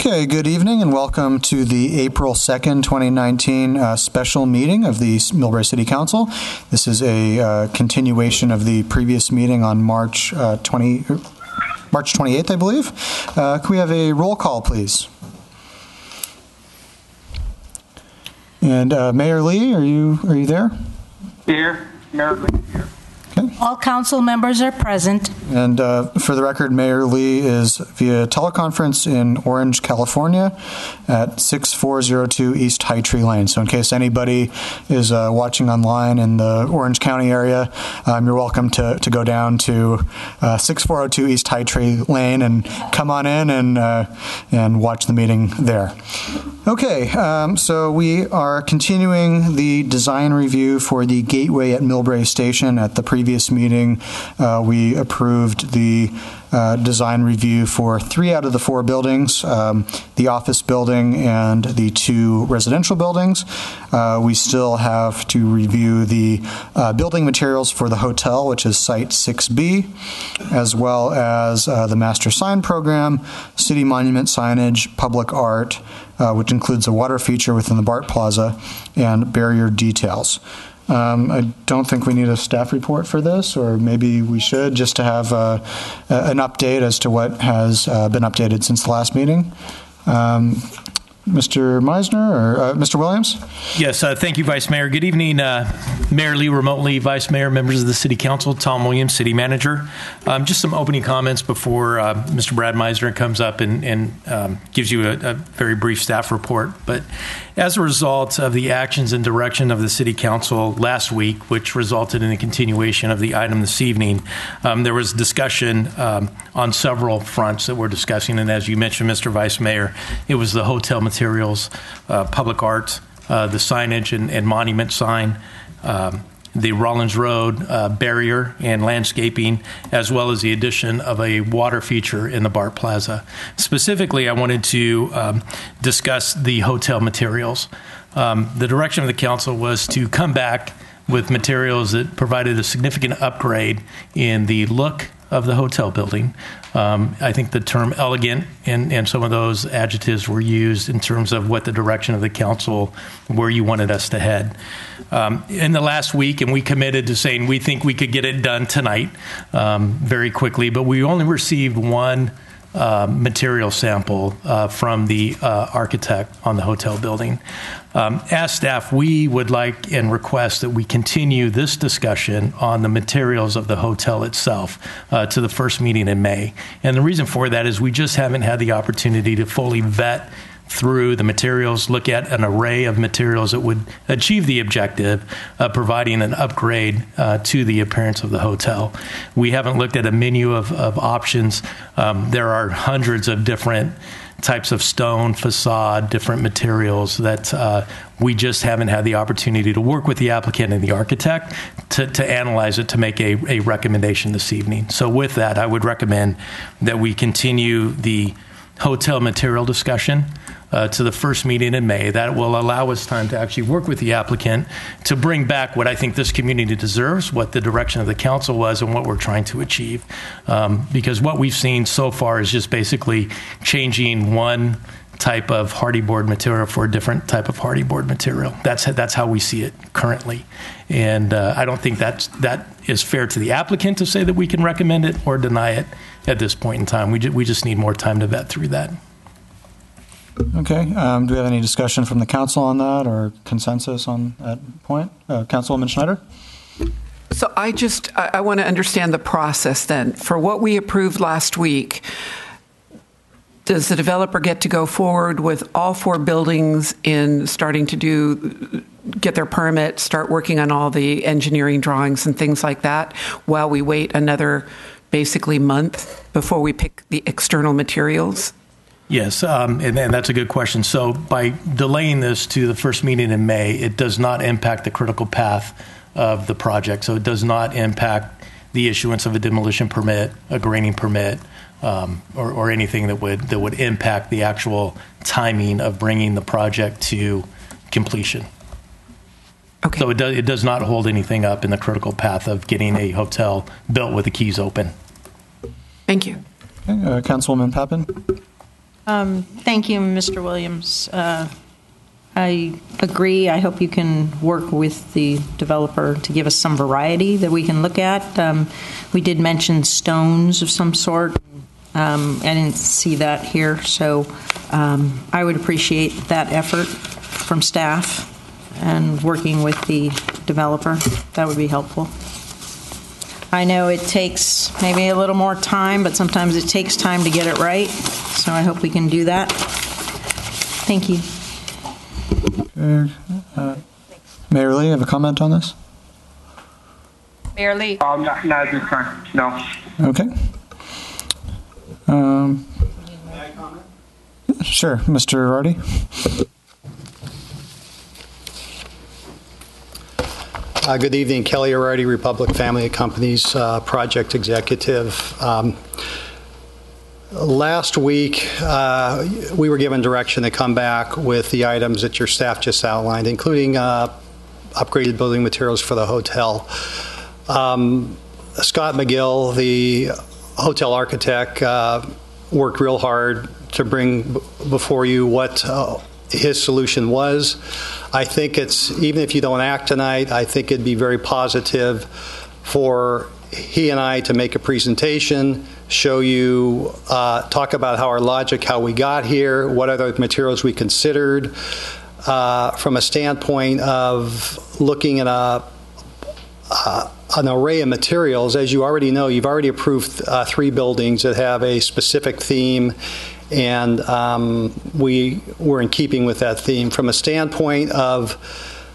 Okay, good evening and welcome to the April 2nd, 2019 special meeting of the Millbrae City Council. This is a continuation of the previous meeting on March 28th, I believe. Can we have a roll call, please? And Mayor Lee, are you there? Here. Mayor Lee here. Okay. All council members are present. And for the record, Mayor Lee is via teleconference in Orange, California at 6402 East High Tree Lane. So in case anybody is watching online in the Orange County area, you're welcome to go down to 6402 East High Tree Lane and come on in and watch the meeting there. Okay, so we are continuing the design review for the gateway at Millbrae Station. At the previous meeting, we approved the design review for 3 out of the 4 buildings, the office building and the 2 residential buildings. We still have to review the building materials for the hotel, which is Site 6B, as well as the master sign program, city monument signage, public art, which includes a water feature within the BART Plaza, and barrier details. I don't think we need a staff report for this, or maybe we should, just to have an update as to what has been updated since the last meeting. Mr. Meisner or Mr. Williams? Yes, thank you, Vice Mayor. Good evening, Mayor Lee, remotely, Vice Mayor, members of the City Council, Tom Williams, City Manager. Just some opening comments before Mr. Brad Meisner comes up and gives you a very brief staff report. But as a result of the actions and direction of the City Council last week, which resulted in a continuation of the item this evening, there was discussion on several fronts that we're discussing. And as you mentioned, Mr. Vice Mayor, it was the hotel materials, public art, the signage and monument sign, the Rollins Road barrier and landscaping, as well as the addition of a water feature in the BART Plaza. Specifically, I wanted to discuss the hotel materials. The direction of the council was to come back with materials that provided a significant upgrade in the look of the hotel building. I think the term elegant and some of those adjectives were used in terms of what the direction of the council, where you wanted us to head. In the last week, and we committed to saying we think we could get it done tonight very quickly, but we only received one material sample from the architect on the hotel building. As staff, we would like and request that we continue this discussion on the materials of the hotel itself to the first meeting in May. And the reason for that is we just haven't had the opportunity to fully vet through the materials, look at an array of materials that would achieve the objective of providing an upgrade to the appearance of the hotel. We haven't looked at a menu of options. There are hundreds of different types of stone, facade, different materials that we just haven't had the opportunity to work with the applicant and the architect to analyze it, to make a recommendation this evening. So with that, I would recommend that we continue the hotel material discussion to the first meeting in May. That will allow us time to actually work with the applicant to bring back what I think this community deserves, what the direction of the council was, and what we're trying to achieve. Because what we've seen so far is just basically changing one type of hardy board material for a different type of hardy board material. That's how we see it currently. And I don't think that is fair to the applicant to say that we can recommend it or deny it at this point in time. We just need more time to vet through that. Okay. Do we have any discussion from the council on that, or consensus on that point? Councilwoman Schneider? So I want to understand the process then. For what we approved last week, does the developer get to go forward with all 4 buildings in starting to get their permit, start working on all the engineering drawings and things like that, while we wait another basically month before we pick the external materials? Yes, and that's a good question. So by delaying this to the first meeting in May, it does not impact the critical path of the project. So it does not impact the issuance of a demolition permit, a grading permit, or anything that would impact the actual timing of bringing the project to completion. Okay. So it does not hold anything up in the critical path of getting a hotel built with the keys open. Thank you. Okay, Councilwoman Pappen? Thank you, Mr. Williams. I agree. I hope you can work with the developer to give us some variety that we can look at. We did mention stones of some sort. I didn't see that here, so I would appreciate that effort from staff and working with the developer. That would be helpful. I know it takes maybe a little more time, but sometimes it takes time to get it right, so I hope we can do that. Thank you. Mayor Lee, have a comment on this? Mayor Lee. Not at this time, no. Okay. Sure, Mr. Rardy. Good evening, Kelly O'Reilly, Republic Family Companies project executive. Last week, we were given direction to come back with the items that your staff just outlined, including upgraded building materials for the hotel. Scott McGill, the hotel architect, worked real hard to bring before you what his solution was. I think it's, even if you don't act tonight, I think it'd be very positive for he and I to make a presentation, show you, talk about how our logic, how we got here, what other materials we considered, from a standpoint of looking at an array of materials. As you already know, you've already approved 3 buildings that have a specific theme, and we were in keeping with that theme. From a standpoint of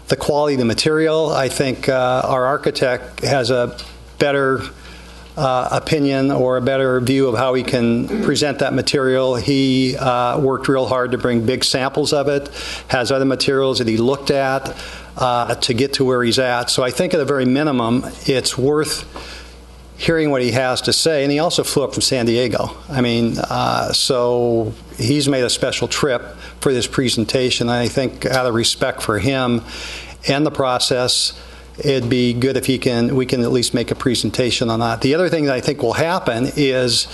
the quality of the material, I think our architect has a better opinion or a better view of how he can present that material. He worked real hard to bring big samples of it, has other materials that he looked at to get to where he's at. So I think at a very minimum, it's worth hearing what he has to say. And he also flew up from San Diego. I mean, so he's made a special trip for this presentation. I think out of respect for him and the process, it'd be good if we can at least make a presentation on that. The other thing that I think will happen is,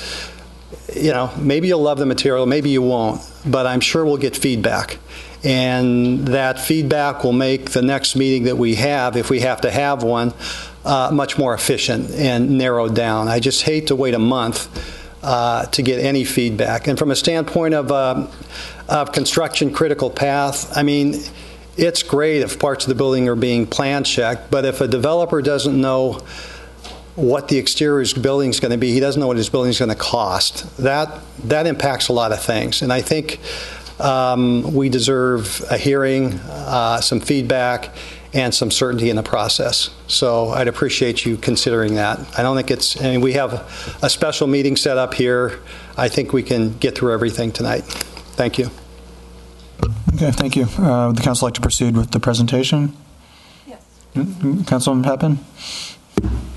maybe you'll love the material, maybe you won't, but I'm sure we'll get feedback. And that feedback will make the next meeting that we have, if we have to have one, much more efficient and narrowed down. I just hate to wait a month to get any feedback. And from a standpoint of construction critical path, I mean, it's great if parts of the building are being plan checked, but if a developer doesn't know what the exterior of his building is going to be, he doesn't know what his building is going to cost. That impacts a lot of things. And I think we deserve a hearing, some feedback, and some certainty in the process. So I'd appreciate you considering that. I don't think we have a special meeting set up here. I think we can get through everything tonight. Thank you. Okay, thank you. Would the council like to proceed with the presentation? Yes. Councilman Pepin?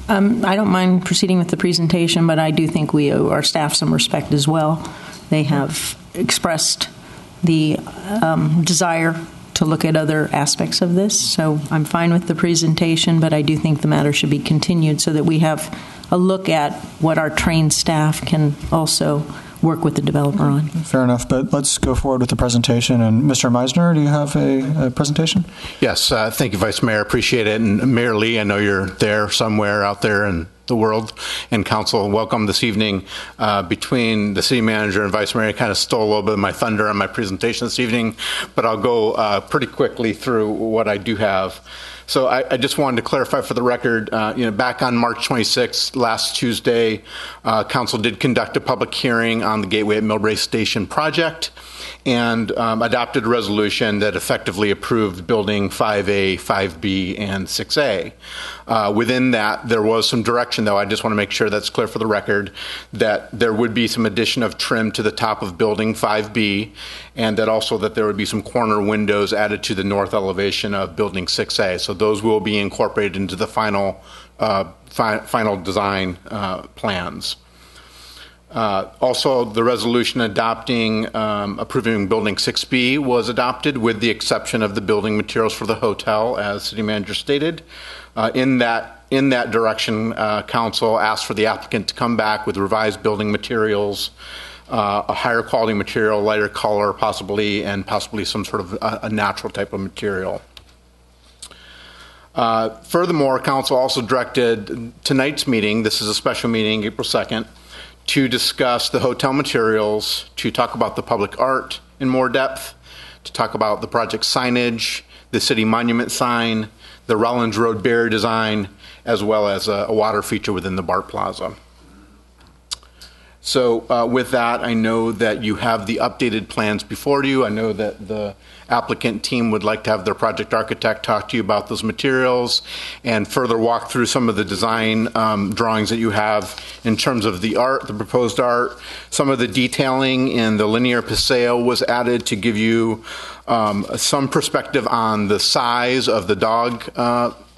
I don't mind proceeding with the presentation, but I do think we owe our staff some respect as well. They have expressed the desire to look at other aspects of this, so I'm fine with the presentation, but I do think the matter should be continued so that we have a look at what our trained staff can also work with the developer on. Fair enough, but let's go forward with the presentation. And Mr. Meisner, do you have a presentation? Yes, thank you, Vice Mayor. Appreciate it. And Mayor Lee, I know you're there somewhere out there in the world, and council, welcome this evening. Between the city manager and vice mayor, I kind of stole a little bit of my thunder on my presentation this evening, but I'll go pretty quickly through what I do have. So I just wanted to clarify for the record, back on March 26th, last Tuesday, council did conduct a public hearing on the Gateway at Millbrae Station project and adopted a resolution that effectively approved building 5A, 5B, and 6A. Within that, there was some direction, though. I just want to make sure that's clear for the record, that there would be some addition of trim to the top of building 5B, and that also that there would be some corner windows added to the north elevation of building 6A. So those will be incorporated into the final design plans. Also, the resolution approving building 6B was adopted with the exception of the building materials for the hotel, as city manager stated. In that direction, council asked for the applicant to come back with revised building materials a higher quality material, lighter color possibly, and possibly some sort of a natural type of material. Furthermore, council also directed tonight's meeting, this is a special meeting, April 2nd, to discuss the hotel materials, to talk about the public art in more depth, to talk about the project signage, the city monument sign, the Rollins Road barrier design, as well as a water feature within the BART Plaza. So with that, I know that you have the updated plans before you. I know that the applicant team would like to have their project architect talk to you about those materials and further walk through some of the design drawings that you have in terms of the art, the proposed art. Some of the detailing in the linear paseo was added to give you some perspective on the size of the dog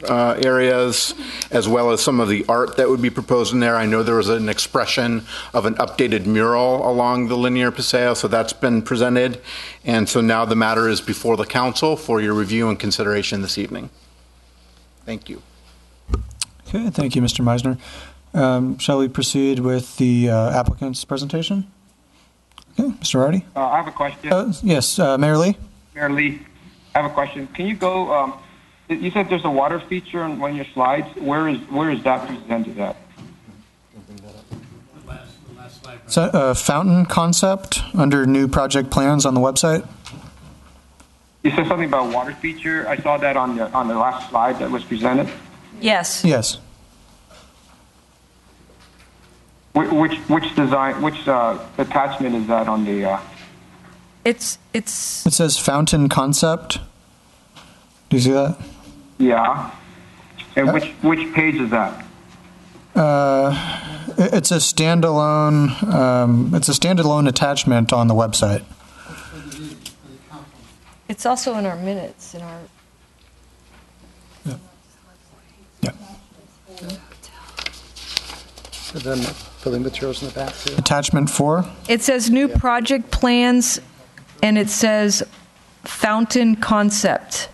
areas, as well as some of the art that would be proposed in there. I know there was an expression of an updated mural along the linear paseo, so that's been presented. And so now the matter is before the council for your review and consideration this evening. Thank you. Okay, thank you, Mr. Meisner. Shall we proceed with the applicant's presentation? Okay, Mr. Rowdy? I have a question. Yes, Mayor Lee? Mayor Lee, I have a question. Can you go, you said there's a water feature on one of your slides. Where is that presented at? So, fountain concept under new project plans on the website? You said something about water feature. I saw that on the last slide that was presented. Yes. Yes. Which design, which attachment is that on the? It It says fountain concept. Do you see that? Yeah. And which page is that? It's a standalone. It's a standalone attachment on the website. It's also in our minutes, in our. Yeah. Yeah. Then building materials in the back too. Attachment 4. It says new project plans, and it says fountain concept.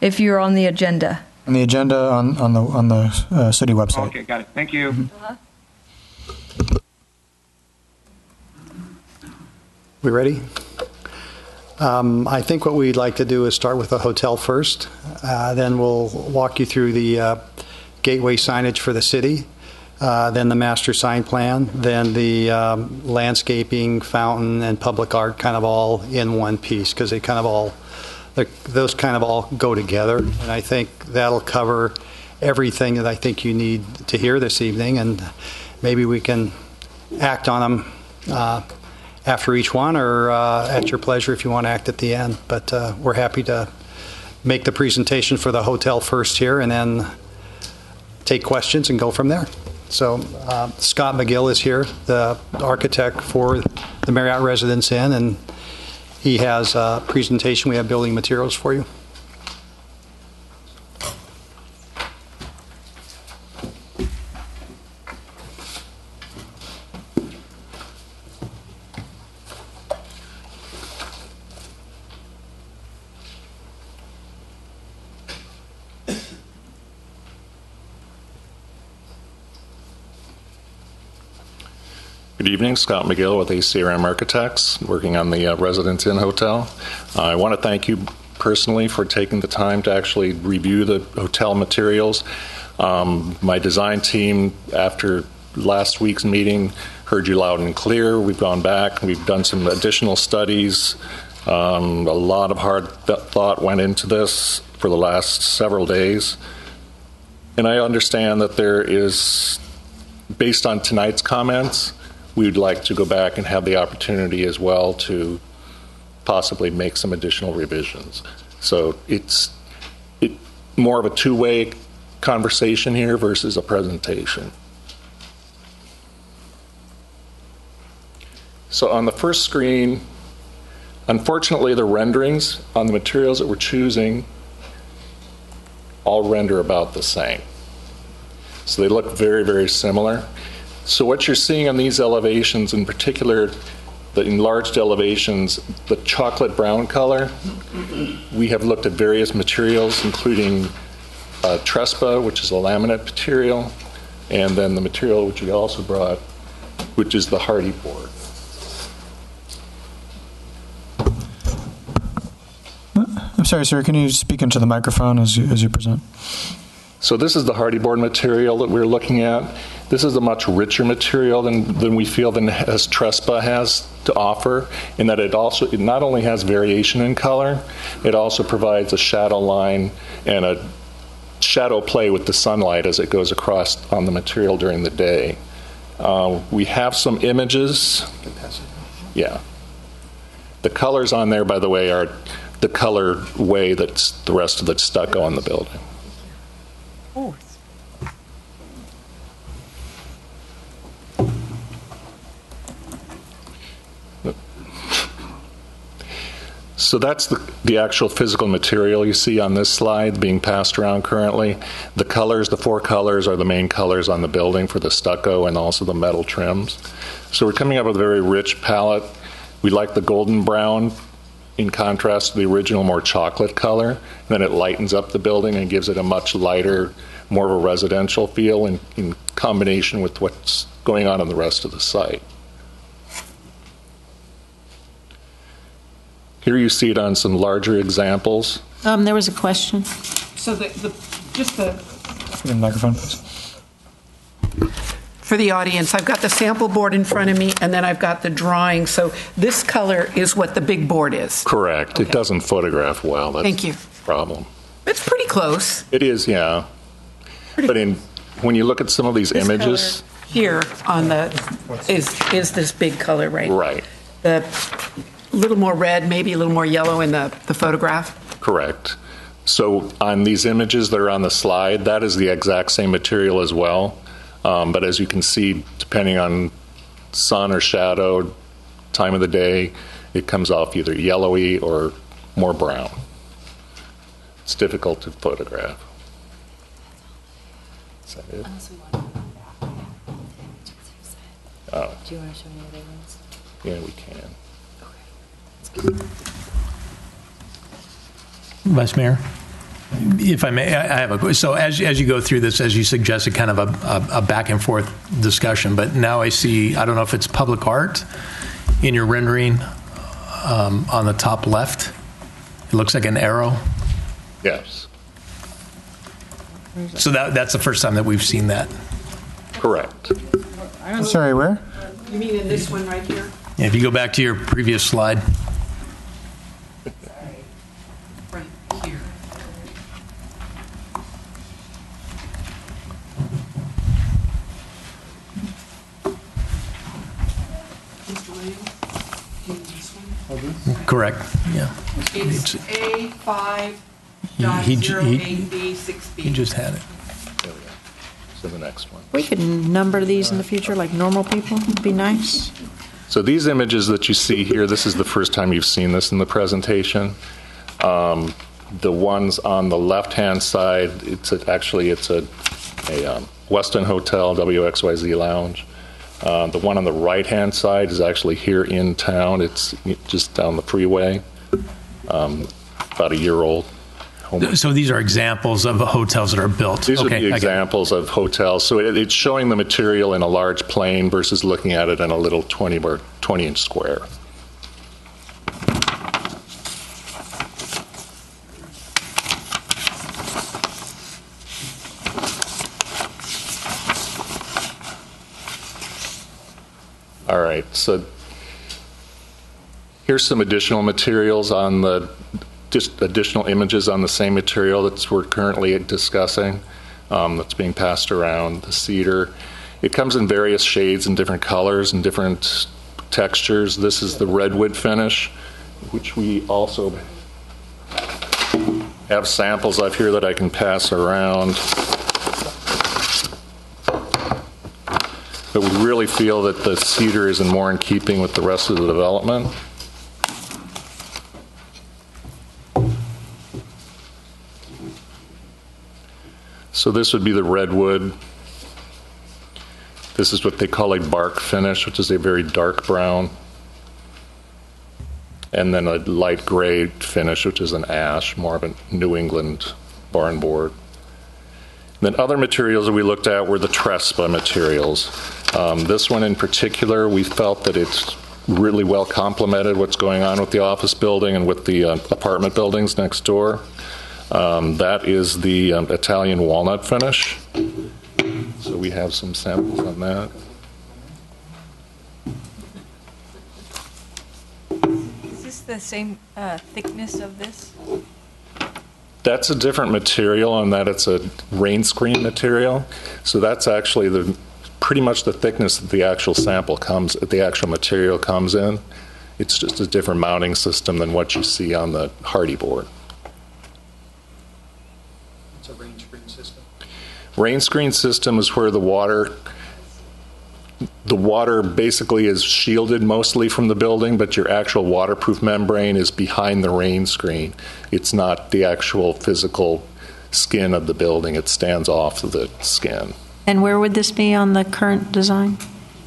If you're on the agenda. On the agenda on the city website. Okay, got it. Thank you. Uh-huh. We ready? I think what we'd like to do is start with the hotel first. Then we'll walk you through the gateway signage for the city. Then the master sign plan. Then the landscaping, fountain, and public art kind of all in one piece because they kind of all, those kind of all go together. And I think that'll cover everything that I think you need to hear this evening. And maybe we can act on them after each one or at your pleasure if you want to act at the end. But we're happy to make the presentation for the hotel first here and then take questions and go from there. So Scott McGill is here, the architect for the Marriott Residence Inn, and he has a presentation. We have building materials for you. Good evening, Scott McGill with ACRM Architects, working on the Residence Inn Hotel. I want to thank you personally for taking the time to actually review the hotel materials. My design team, after last week's meeting, heard you loud and clear. We've gone back, we've done some additional studies. A lot of hard thought went into this for the last several days. And I understand that there is, based on tonight's comments, we would like to go back and have the opportunity as well to possibly make some additional revisions. So it's more of a two-way conversation here versus a presentation. So on the first screen, unfortunately, the renderings on the materials that we're choosing all render about the same. So they look very, very similar. So what you're seeing on these elevations, in particular, the enlarged elevations, the chocolate brown color, we have looked at various materials, including Trespa, which is a laminate material, and then the material which we also brought, which is the hardy board. sorry, sir, can you speak into the microphone as you present? So this is the hardy board material that we're looking at. This is a much richer material than we feel as Trespa has to offer, in that it not only has variation in color, it also provides a shadow line and a shadow play with the sunlight as it goes across on the material during the day. We have some images. Yeah. The colors on there, by the way, are the color way that's the rest of the stucco on the building. Oh. So that's the actual physical material you see on this slide being passed around currently. The colors, the 4 colors, are the main colors on the building for the stucco and also the metal trims. So we're coming up with a very rich palette. We like the golden brown in contrast to the original more chocolate color. Then it lightens up the building and gives it a much lighter, more of a residential feel in combination with what's going on in the rest of the site. Here you see it on some larger examples. There was a question. So The microphone, please. for the audience, I've got the sample board in front of me, and then I've got the drawing. So this color is what the big board is. Correct. Okay. It doesn't photograph well. That's Thank you. the problem. It's pretty close. It is, yeah. But when you look at some of these This images, color here on the is this big color, right? right, The little more red, maybe a little more yellow in the photograph. correct. So on these images that are on the slide, that is the exact same material as well. But as you can see, depending on sun or shadow, time of the day, it comes off either yellowy or more brown. It's difficult to photograph. Is that it? Oh. Do you want to show me other ones? Yeah, we can. Vice Mayor, if I may, I have a question. So as you go through this, as you suggested, kind of a back and forth discussion, but now I see, I don't know if it's public art in your rendering on the top left. It looks like an arrow. Yes, So that's the first time that we've seen that. correct. Sorry, where? You mean in this one right here? Yeah, if you go back to your previous slide. Right here. Correct. Yeah. It's A5 He- he- 08B6B. You just had it. There we go. So the next one. We could number these in the future like normal people. It'd be nice. So these images that you see here, this is the first time you've seen this in the presentation. The ones on the left-hand side, it's a Westin Hotel, WXYZ Lounge. The one on the right-hand side is actually here in town. It's just down the freeway, about a year old. So these are examples of hotels that are built. These Okay, are the I get it. examples of hotels. So it's showing the material in a large plane versus looking at it in a little 20-inch square. All right, so here's some additional materials on just additional images on the same material that we're currently discussing that's being passed around. The cedar, it comes in various shades and different colors and different textures. This is the redwood finish, which we also have samples of here that I can pass around. But we really feel that the cedar is more in keeping with the rest of the development. So this would be the redwood. This is what they call a bark finish, which is a very dark brown. And then a light gray finish, which is an ash, more of a New England barn board. Then other materials that we looked at were the Trespa materials. This one in particular, we felt that it really well complemented what's going on with the office building and with the apartment buildings next door. That is the Italian walnut finish. So we have some samples on that. Is this the same thickness of this? That's a different material in that it's a rain screen material. So that's actually pretty much the thickness that the actual the actual material comes in. It's just a different mounting system than what you see on the hardy board. It's a rain screen system. Rain screen system is where the water basically is shielded mostly from the building, but your actual waterproof membrane is behind the rain screen. It's not the actual physical skin of the building. It stands off of the skin. And where would this be on the current design?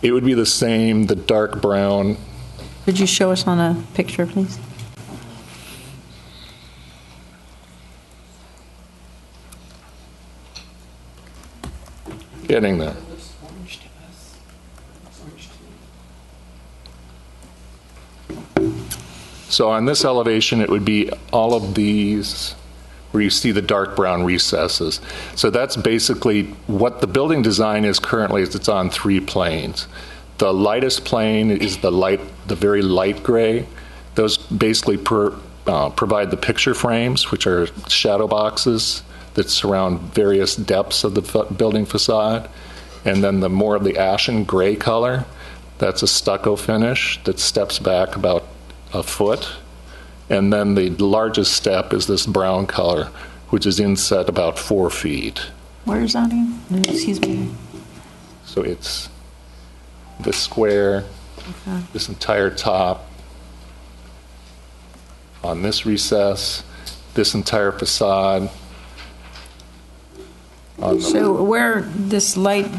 It would be the same, the dark brown. Could you show us on a picture, please? Getting there. So on this elevation, it would be all of these where you see the dark brown recesses. So that's basically what the building design is currently. Is it's on 3 planes. The lightest plane is the very light gray. Those basically provide the picture frames, which are shadow boxes that surround various depths of the building facade. And then the more of the ashen gray color, that's a stucco finish that steps back about a foot. And then the largest step is this brown color, which is inset about 4 feet. Where is that in? Excuse me. So it's this square, this entire top, on this recess, this entire facade. So where this light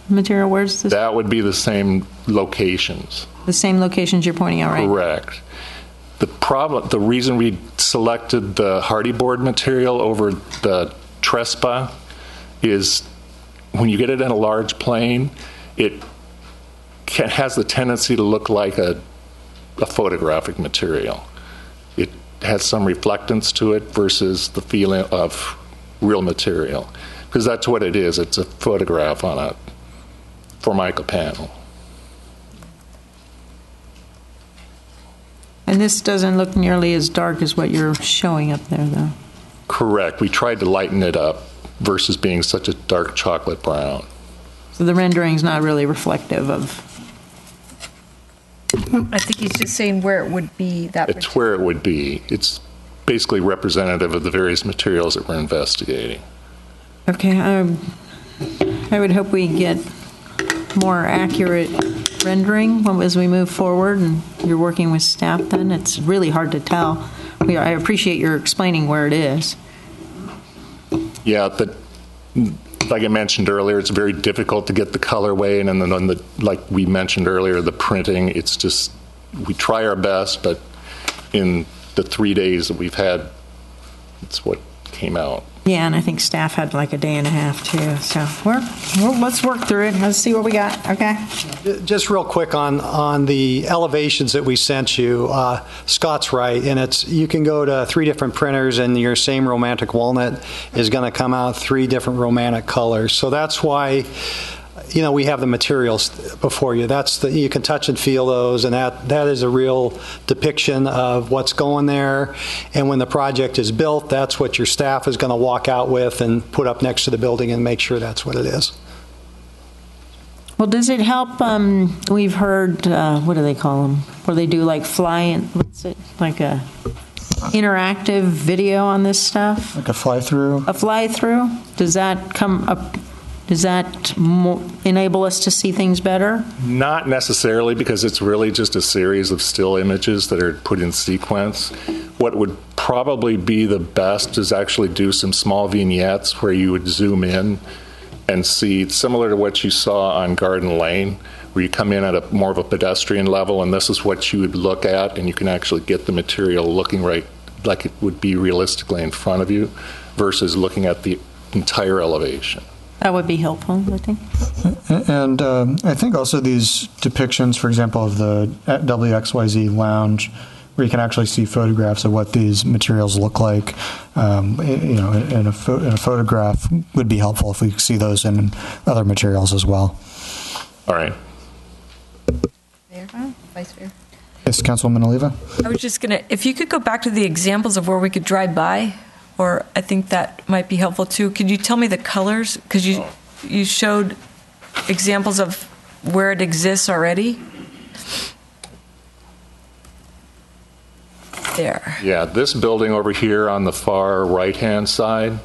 material, where's this? That would be the same locations. The same locations you're pointing out, right? Correct. The reason we selected the hardy board material over the Trespa is when you get it in a large plane, it has the tendency to look like a photographic material. It has some reflectance to it versus the feeling of real material, because that's what it is. It's a photograph on a Formica panel. And this doesn't look nearly as dark as what you're showing up there, though. Correct. We tried to lighten it up versus being such a dark chocolate brown. So the rendering's not really reflective of... I think he's just saying where it would be. It's where it would be. It's basically representative of the various materials that we're investigating. Okay. I would hope we get more accurate rendering as we move forward, and you're working with staff then. It's really hard to tell. I appreciate your explaining where it is. Yeah, like I mentioned earlier, it's very difficult to get the colorway, and then like we mentioned earlier, the printing, it's just, we try our best, but in the 3 days that we've had, it's what came out. Yeah, and I think staff had like a day and a half too. So let's work through it. Let's see what we got. Okay. Just real quick on the elevations that we sent you. Scott's right, and you can go to 3 different printers, and your same romantic walnut is going to come out 3 different romantic colors. So that's why, we have the materials before you. You can touch and feel those, and that is a real depiction of what's going there. And when the project is built, that's what your staff is going to walk out with and put up next to the building and make sure that's what it is. Well, does it help? We've heard, what do they call them? Where they do like like a interactive video on this stuff? Like a fly-through? A fly-through? Does that come up? Does that enable us to see things better? Not necessarily, because it's really just a series of still images that are put in sequence. What would probably be the best is actually do some small vignettes where you would zoom in and see, similar to what you saw on Garden Lane, where you come in at more of a pedestrian level, and this is what you would look at, and you can actually get the material looking right like it would be realistically in front of you versus looking at the entire elevation. That would be helpful, I think. And I think also these depictions, for example, of the WXYZ lounge, where you can actually see photographs of what these materials look like, in a photograph would be helpful if we could see those in other materials as well. All right. Mayor? Vice Mayor? Yes, Councilwoman Oliva? I was just going to, if you could go back to the examples of where we could drive by, or I think that might be helpful too. Could you tell me the colors? Because you showed examples of where it exists already. There. Yeah, this building over here on the far right-hand side,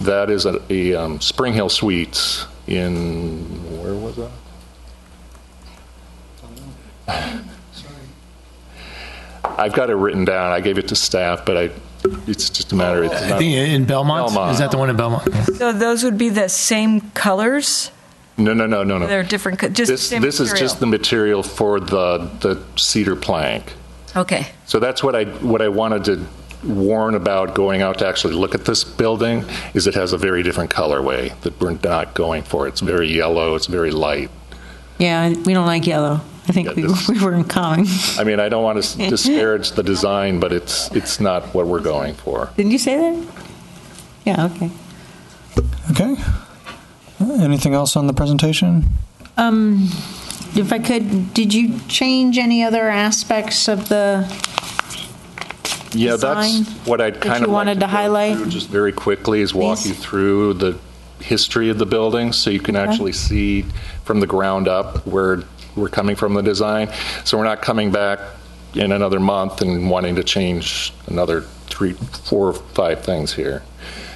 that is a Spring Hill Suites in, where was that? I've got it written down. I gave it to staff, but it's just a matter of... I think in Belmont? Is that the one in Belmont? Yeah. So those would be the same colors? No. They're different, just the same This material. is just the material for the cedar plank. Okay. So that's what I wanted to warn about going out to actually look at this building, is it has a very different colorway that we're not going for. It's very yellow. It's very light. Yeah, we don't like yellow. I think we were in common. I mean, I don't want to disparage the design, but it's not what we're going for. Didn't you say that? Yeah, okay. Okay. Anything else on the presentation? If I could, did you change any other aspects of the Yeah, design that's what I'd kind you of wanted to go highlight? through just very quickly, is walk Please. you through the history of the building so you can actually see from the ground up where we're coming from the design. So we're not coming back in another month and wanting to change another 3, 4, or 5 things here.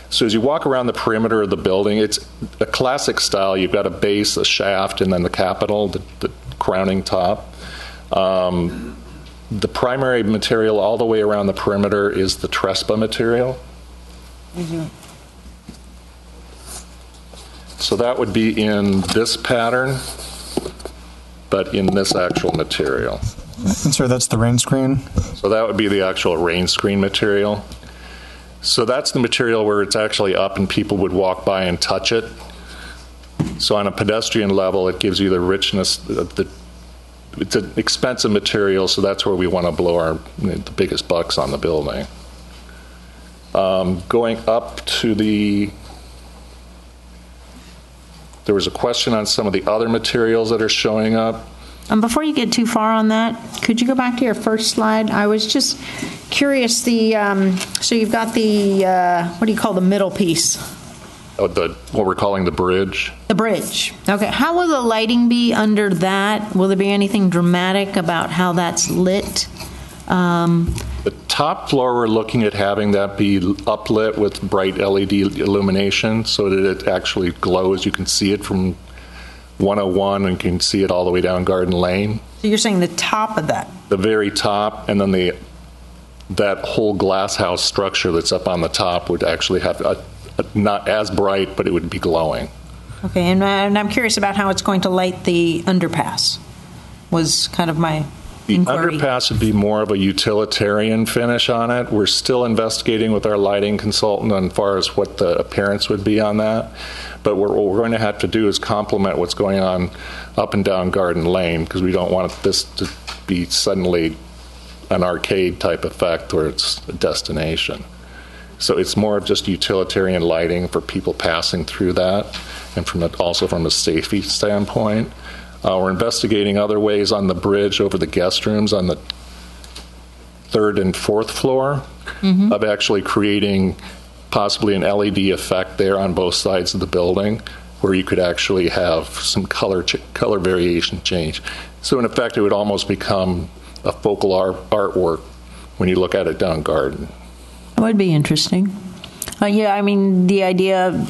So as you walk around the perimeter of the building, it's a classic style. You've got a base, a shaft, and then the capital, the crowning top. The primary material all the way around the perimeter is the Trespa material. Mm-hmm. So that would be in this pattern, but in this actual material. And sir, that's the rain screen? So that would be the actual rain screen material. So that's the material where it's actually up and people would walk by and touch it. So on a pedestrian level, it gives you the richness of it's an expensive material, so that's where we want to blow the biggest bucks on the building. Going up to there was a question on some of the other materials that are showing up. Before you get too far on that, could you go back to your first slide? I was just curious, so you've got the, what do you call the middle piece? What we're calling the bridge. The bridge. Okay. How will the lighting be under that? Will there be anything dramatic about how that's lit? The top floor, we're looking at having that be uplit with bright LED illumination so that it actually glows. You can see it from 101 and can see it all the way down Garden Lane. So you're saying the top of that? The very top, and then that whole glass house structure that's up on the top would actually have not as bright, but it would be glowing. Okay, and I'm curious about how it's going to light the underpass, was kind of my inquiry. The underpass would be more of a utilitarian finish on it. We're still investigating with our lighting consultant as far as what the appearance would be on that. But what we're going to have to do is complement what's going on up and down Garden Lane, because we don't want this to be suddenly an arcade type effect where it's a destination. So it's more of just utilitarian lighting for people passing through that, and also from a safety standpoint. We're investigating other ways on the bridge over the guest rooms on the 3rd and 4th floor of actually creating possibly an LED effect there on both sides of the building, where you could actually have some color variation change. So in effect, it would almost become a focal artwork when you look at it down Garden. That would be interesting. Yeah, I mean, the idea,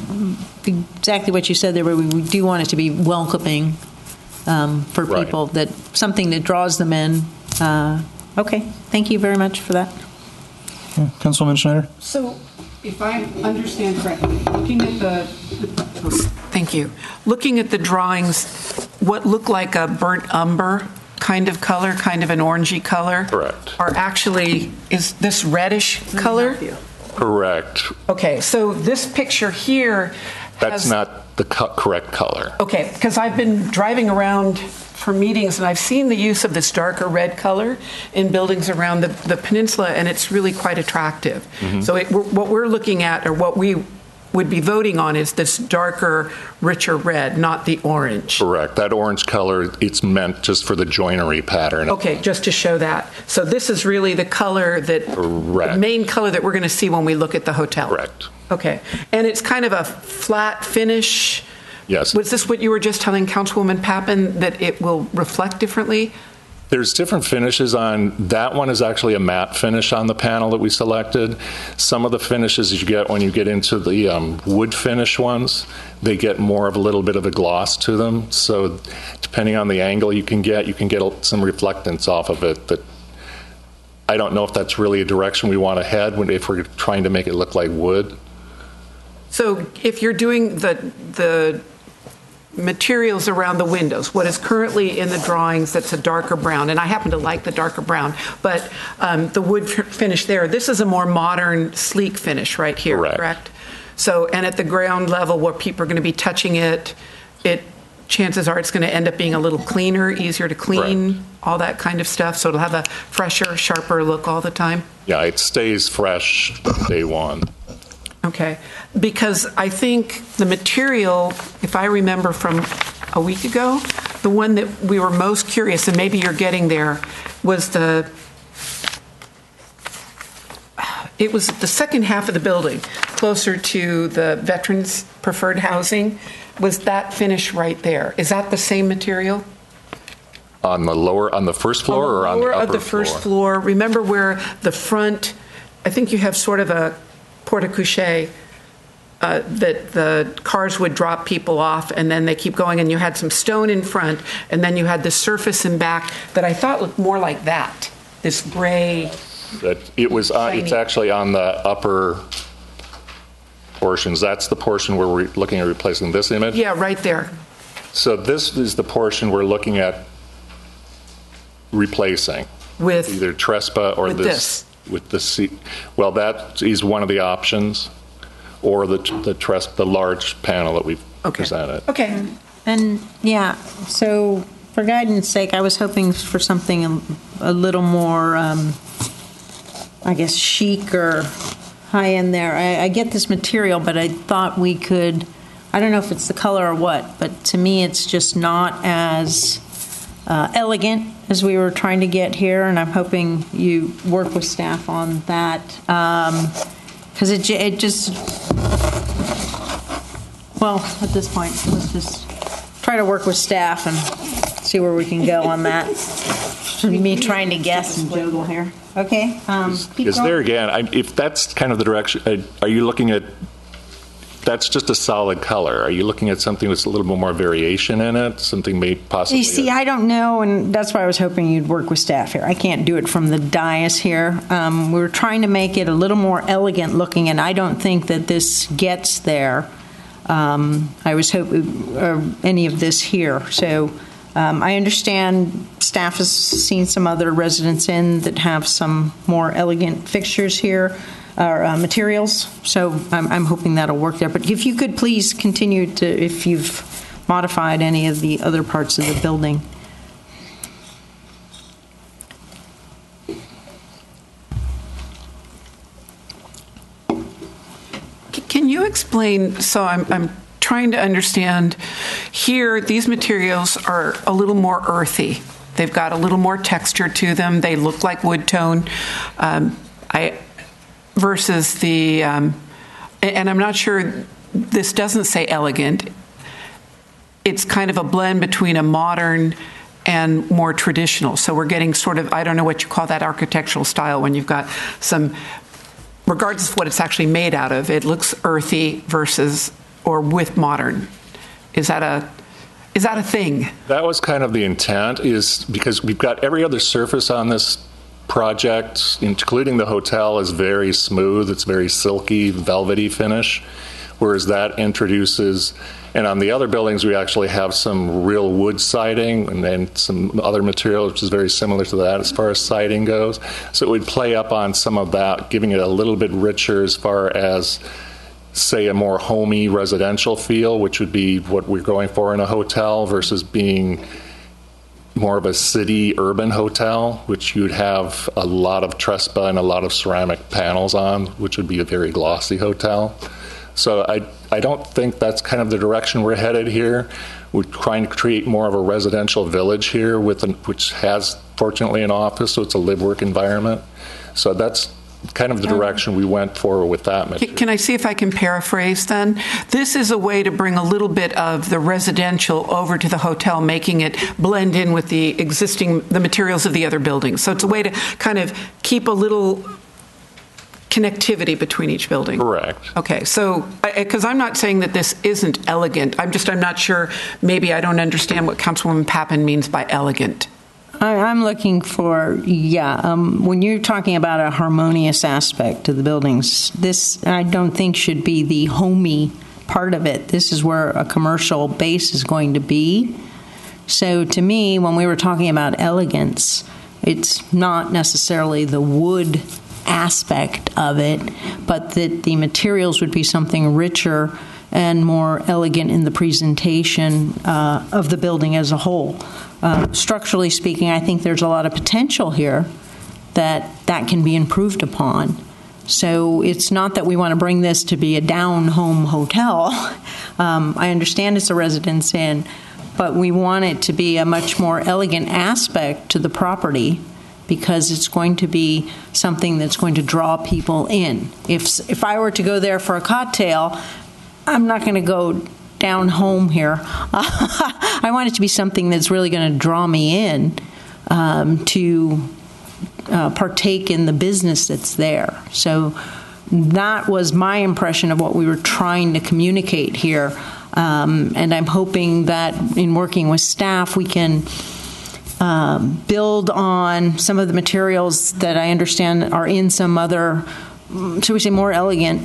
exactly what you said there, where we do want it to be welcoming for people, that something that draws them in. Okay, thank you very much for that. Yeah. Councilwoman Schneider? So, if I understand correctly, looking at thank you. Looking at the drawings, what look like a burnt umber kind of color, kind of an orangey color, Correct. are actually, is this reddish color? Correct. Okay, so this picture here That's has, not the correct color. Okay, because I've been driving around for meetings and I've seen the use of this darker red color in buildings around the peninsula, and it's really quite attractive. So what we're looking at, or what we would be voting on, is this darker, richer red, not the orange. Correct. That orange color, it's meant just for the joinery pattern. Okay, just to show that. So this is really the color the main color that we're going to see when we look at the hotel. Correct. Okay, and it's kind of a flat finish. Yes. Was this what you were just telling Councilwoman Pappen, that it will reflect differently? There's different finishes on that one. Is actually a matte finish on the panel that we selected. Some of the finishes you get when you get into the wood finish ones, they get more of a little bit of a gloss to them. So depending on the angle you can get some reflectance off of it. That I don't know if that's really a direction we want to head if we're trying to make it look like wood. So if you're doing the materials around the windows, what is currently in the drawings that's a darker brown, and I happen to like the darker brown, but the wood finish there, this is a more modern, sleek finish right here, correct? So, and at the ground level where people are going to be touching it, chances are it's going to end up being a little cleaner, easier to clean, all that kind of stuff, so it'll have a fresher, sharper look all the time? Yeah, it stays fresh day one. Okay, because I think the material, if I remember from a week ago, the one that we were most curious, and maybe you're getting there, was it was the second half of the building, closer to the veterans preferred housing, was that finish right there. Is that the same material? On the first floor or on the upper floor? Lower of the first floor. Remember where the front, I think you have sort of a porte-cochere that the cars would drop people off, and then they keep going, and you had some stone in front, and then you had the surface in back that I thought looked more like that, this gray. It's actually on the upper portions. That's the portion where we're looking at replacing this image? Yeah, right there. So this is the portion we're looking at replacing. With either Trespa or this. With the seat. Well, that is one of the options, or the large panel that we've presented. Okay. And yeah, so for guidance sake, I was hoping for something a little more, I guess, chic or high end there. I get this material, but I thought we could, I don't know if it's the color or what, but to me it's just not as elegant as we were trying to get here, and I'm hoping you work with staff on that, because it just, well, at this point, let's just try to work with staff and see where we can go on that. Me trying to guess and juggle here. Okay. Is there again, if that's kind of the direction, are you looking at, that's just a solid color. Are you looking at something with a little bit more variation in it? Something may possibly... You see, I don't know, and that's why I was hoping you'd work with staff here. I can't do it from the dais here. We were trying to make it a little more elegant looking, and I don't think that this gets there. I was hoping any of this here. So I understand staff has seen some other residents in that have some more elegant fixtures here. Materials, so I'm hoping that'll work there. But if you could please continue to, if you've modified any of the other parts of the building. Can you explain, so I'm trying to understand, here these materials are a little more earthy. They've got a little more texture to them. They look like wood tone. Versus the, and I'm not sure, this doesn't say elegant. It's kind of a blend between a modern and more traditional. So we're getting sort of, I don't know what you call that architectural style when you've got some, regardless of what it's actually made out of, it looks earthy versus, or with modern. Is that a thing? That was kind of the intent, is because we've got every other surface on this project, including the hotel, is very smooth. It's very silky, velvety finish, whereas that introduces, and on the other buildings we actually have some real wood siding and then some other material which is very similar to that as far as siding goes. So it would play up on some of that, giving it a little bit richer as far as say, a more homey residential feel, which would be what we're going for in a hotel, versus being more of a city urban hotel, which you'd have a lot of trespa and a lot of ceramic panels on, which would be a very glossy hotel. So I don't think that's kind of the direction we're headed here. We're trying to create more of a residential village here, which has, fortunately, an office, so it's a live-work environment. So that's kind of the direction we went for with that material. Can I see if I can paraphrase then? This is a way to bring a little bit of the residential over to the hotel, making it blend in with the materials of the other buildings. So it's a way to kind of keep a little connectivity between each building. Correct. Okay, so, because I'm not saying that this isn't elegant, I'm not sure, maybe I don't understand what Councilwoman Pappen means by elegant. I'm looking for, when you're talking about a harmonious aspect to the buildings, this I don't think should be the homey part of it. This is where a commercial base is going to be. So to me, when we were talking about elegance, it's not necessarily the wood aspect of it, but that the materials would be something richer and more elegant in the presentation of the building as a whole. Structurally speaking, I think there's a lot of potential here that can be improved upon. So it's not that we want to bring this to be a down-home hotel. I understand it's a Residence Inn, but we want it to be a much more elegant aspect to the property, because it's going to be something that's going to draw people in. If I were to go there for a cocktail, I'm not going to go down home here. I want it to be something that's really going to draw me in to partake in the business that's there. So that was my impression of what we were trying to communicate here. And I'm hoping that in working with staff, we can build on some of the materials that I understand are in some other, shall we say, more elegant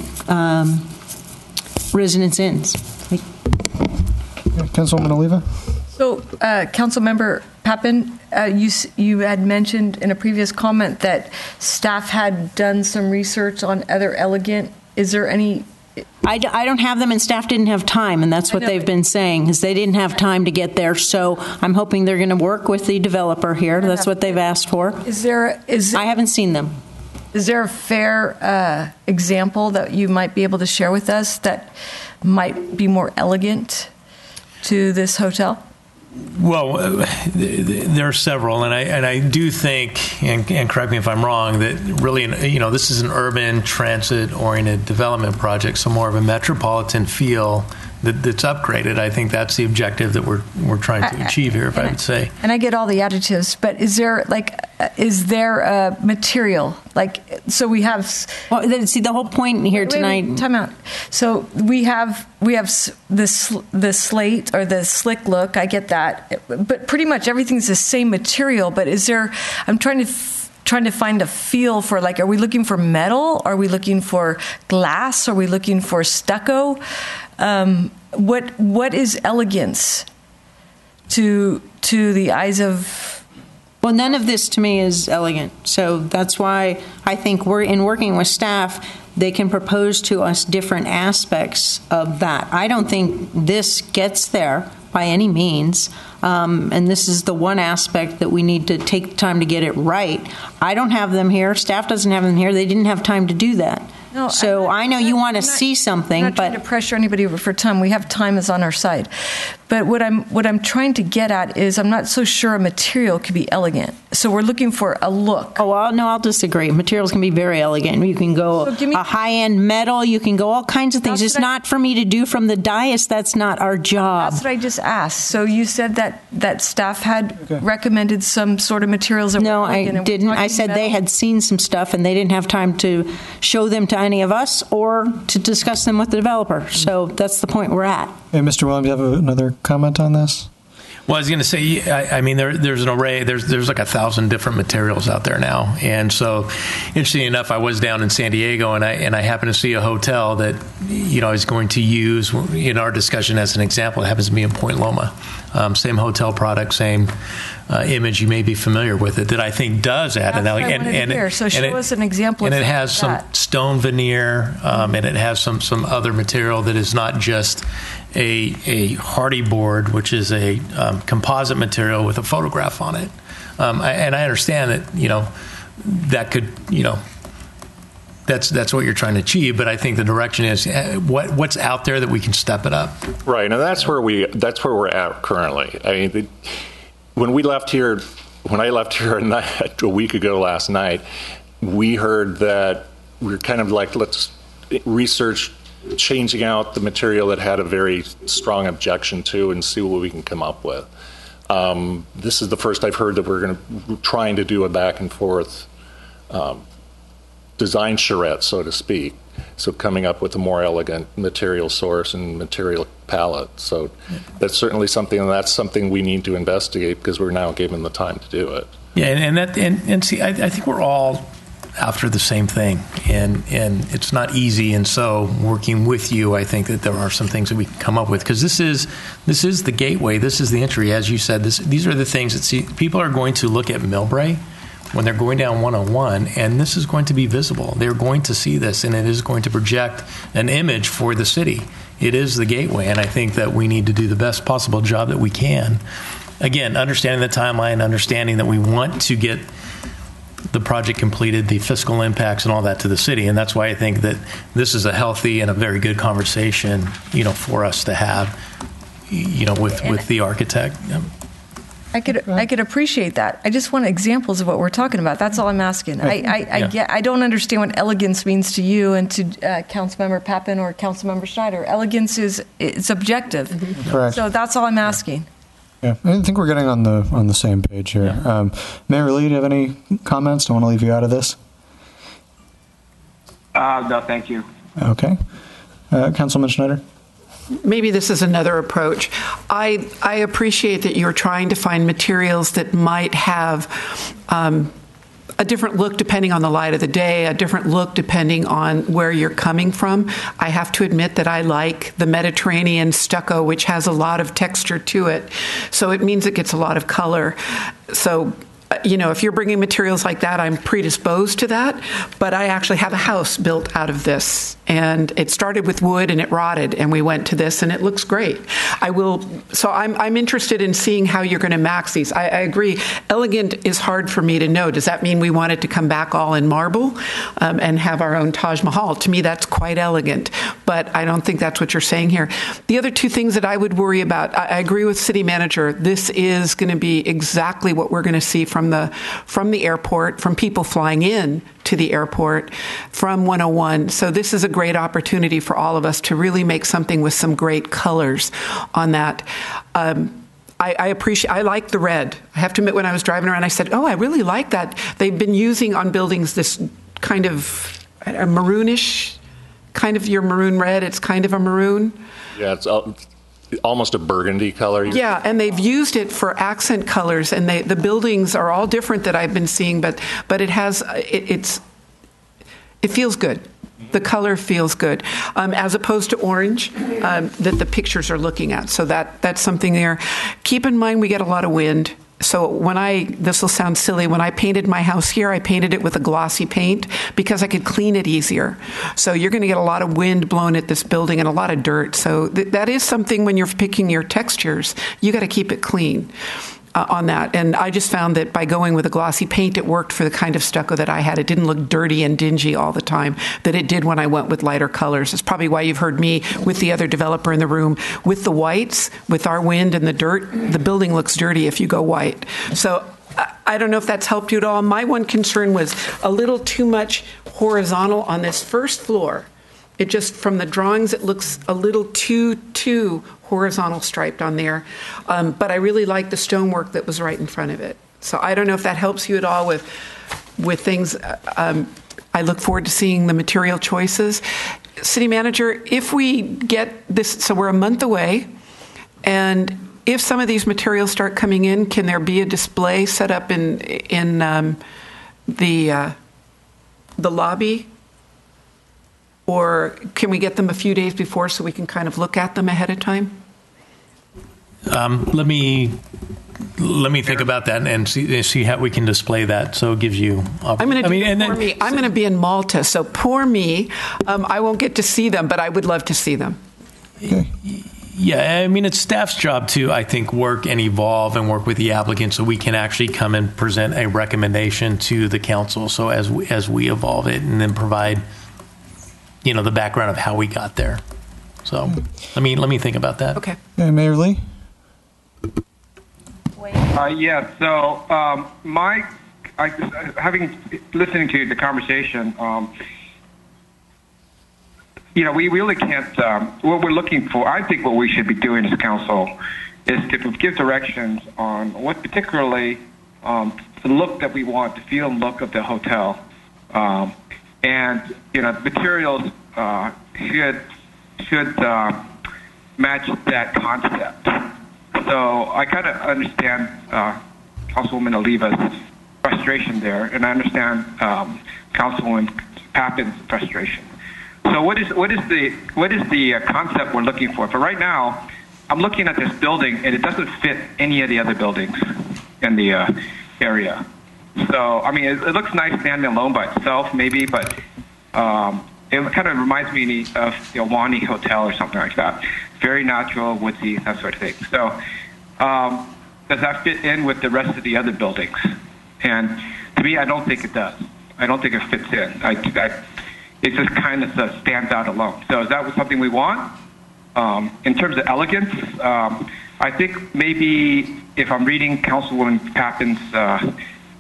Residence Inns. Councilwoman Oliva? So, Councilmember Pappen, you had mentioned in a previous comment that staff had done some research on other elegant. Is there any? I don't have them, and staff didn't have time, and that's what they've been saying, is they didn't have time to get there. So I'm hoping they're going to work with the developer here. That's what they've asked for. I haven't seen them. Is there a fair example that you might be able to share with us that might be more elegant to this hotel? Well, there are several, and I do think, and correct me if I'm wrong, that really, this is an urban transit-oriented development project, so more of a metropolitan feel that's upgraded. I think that's the objective that we're trying to achieve here, I would say. And I get all the adjectives, but is there a material? So we have. Well, see, the whole point here tonight. Wait, time out. So we have the slate or the slick look. I get that, but pretty much everything's the same material. But is there? I'm trying to find a feel for, are we looking for metal? Are we looking for glass? Are we looking for stucco? What is elegance to the eyes of? Well, none of this to me is elegant. So that's why I think we're in working with staff, they can propose to us different aspects of that. I don't think this gets there by any means. And this is the one aspect that we need to take time to get it right. I don't have them here. Staff doesn't have them here. They didn't have time to do that. No, so I know you want to see something, I'm not trying to pressure anybody for time. We have time is on our side. But what I'm trying to get at is I'm not so sure a material could be elegant. So we're looking for a look. Oh, well, no, I'll disagree. Materials can be very elegant. You can go a high-end metal. You can go all kinds of things. It's not for me to do from the dais. That's not our job. That's what I just asked. So you said that staff had recommended some sort of materials. No, I didn't. I said they had seen some stuff and they didn't have time to show them to any of us or to discuss them with the developer. So that's the point we're at. Hey, Mr. Williams, you have another comment on this? Well, I was going to say, I mean, there's an array. There's like 1,000 different materials out there now, and so interesting enough, I was down in San Diego, and I happened to see a hotel that I was going to use in our discussion as an example. It happens to be in Point Loma, same hotel product, same image. You may be familiar with it. That I think does add an elegant. So show us an example. And of it has some that. stone veneer, and it has some other material that is not just a hardy board, which is a composite material with a photograph on it. And I understand that that could that's what you're trying to achieve. But I think the direction is what's out there that we can step it up. Right, and that's where we're at currently. I mean, when I left here a week ago last night, we heard that we were kind of like, let's research changing out the material that had a very strong objection to and see what we can come up with. This is the first I've heard that we're trying to do a back and forth design charrette, so to speak. So coming up with a more elegant material source and material palette. So that's certainly something, and that's something we need to investigate because we're now given the time to do it. Yeah, and see, I think we're all after the same thing, and it's not easy. And so, working with you, I think that there are some things that we can come up with, because this is the gateway. This is the entry, as you said. These are the things that people are going to look at Millbrae when they're going down 101, and this is going to be visible. They're going to see this, and it is going to project an image for the city. It is the gateway, and I think that we need to do the best possible job that we can. Again, understanding the timeline, understanding that we want to get the project completed, the fiscal impacts and all that to the city. And that's why I think that this is a healthy and a very good conversation, for us to have, with the architect. I could appreciate that. I just want examples of what we're talking about. That's all I'm asking. I don't understand what elegance means to you and to Councilmember Pappen or Councilmember Schneider. Elegance it's objective. Correct. So that's all I'm asking. Yeah, I think we're getting on the same page here. Yeah. Mayor Lee, do you have any comments? Don't want to leave you out of this. No, thank you. Okay. Councilman Schneider? Maybe this is another approach. I appreciate that you're trying to find materials that might have a different look depending on the light of the day, a different look depending on where you're coming from. I have to admit that I like the Mediterranean stucco, which has a lot of texture to it. So it means it gets a lot of color. So if you're bringing materials like that, I'm predisposed to that. But I actually have a house built out of this, and it started with wood and it rotted, and we went to this, and it looks great. So I'm interested in seeing how you're going to max these. I agree. Elegant is hard for me to know. Does that mean we want it to come back all in marble and have our own Taj Mahal? To me, that's quite elegant, but I don't think that's what you're saying here. The other two things that I would worry about, I agree with City Manager. This is going to be exactly what we're going to see from the airport, from people flying in to the airport, from 101. So this is a great opportunity for all of us to really make something with some great colors on that. I like the red. I have to admit, when I was driving around, I said, I really like that. They've been using on buildings this kind of a maroonish, kind of your maroon red. It's kind of a maroon. Yeah, it's almost a burgundy color. Yeah, and they've used it for accent colors, and the buildings are all different that I've been seeing, but it has it feels good. The color feels good, as opposed to orange that the pictures are looking at. So that's something there. Keep in mind we get a lot of wind. So this will sound silly, when I painted my house here, I painted it with a glossy paint because I could clean it easier. So you're going to get a lot of wind blowing at this building and a lot of dirt. So that is something, when you're picking your textures, you got to keep it clean on that. And I just found that by going with a glossy paint, it worked for the kind of stucco that I had. It didn't look dirty and dingy all the time that it did when I went with lighter colors. It's probably why you've heard me with the other developer in the room. With the whites, with our wind and the dirt, the building looks dirty if you go white. So I don't know if that's helped you at all. My one concern was a little too much horizontal on this first floor. It just, from the drawings, it looks a little too horizontal striped on there. But I really like the stonework that was right in front of it. So I don't know if that helps you at all with things. I look forward to seeing the material choices. City Manager, if we get this, so we're a month away, and if some of these materials start coming in, can there be a display set up in the lobby? Or can we get them a few days before so we can kind of look at them ahead of time? Let me think about that and see how we can display that. So it gives you. I'm going to be in Malta, so poor me. I won't get to see them, but I would love to see them. Okay. Yeah, I mean, it's staff's job to, I think, work and evolve and work with the applicant so we can actually come and present a recommendation to the council. So as we evolve it and then provide, the background of how we got there. So let me think about that. Okay. Mayor Lee? Listening to the conversation, we really can't. What we're looking for, I think, what we should be doing as council is to give directions on what particularly the look that we want, the feel and look of the hotel, and materials should match that concept. So I kind of understand Councilwoman Oliva's frustration there, and I understand Councilwoman Pappin's frustration. So what is the concept we're looking for? For right now, I'm looking at this building, and it doesn't fit any of the other buildings in the area. So I mean, it looks nice standing alone by itself, maybe, but it kind of reminds me of the Awani Hotel or something like that. Very natural, woodsy, that sort of thing. So does that fit in with the rest of the other buildings? And to me, I don't think it does. I don't think it fits in. It just kind of stands out alone. So is that something we want? In terms of elegance, I think maybe if I'm reading Councilwoman Pappin's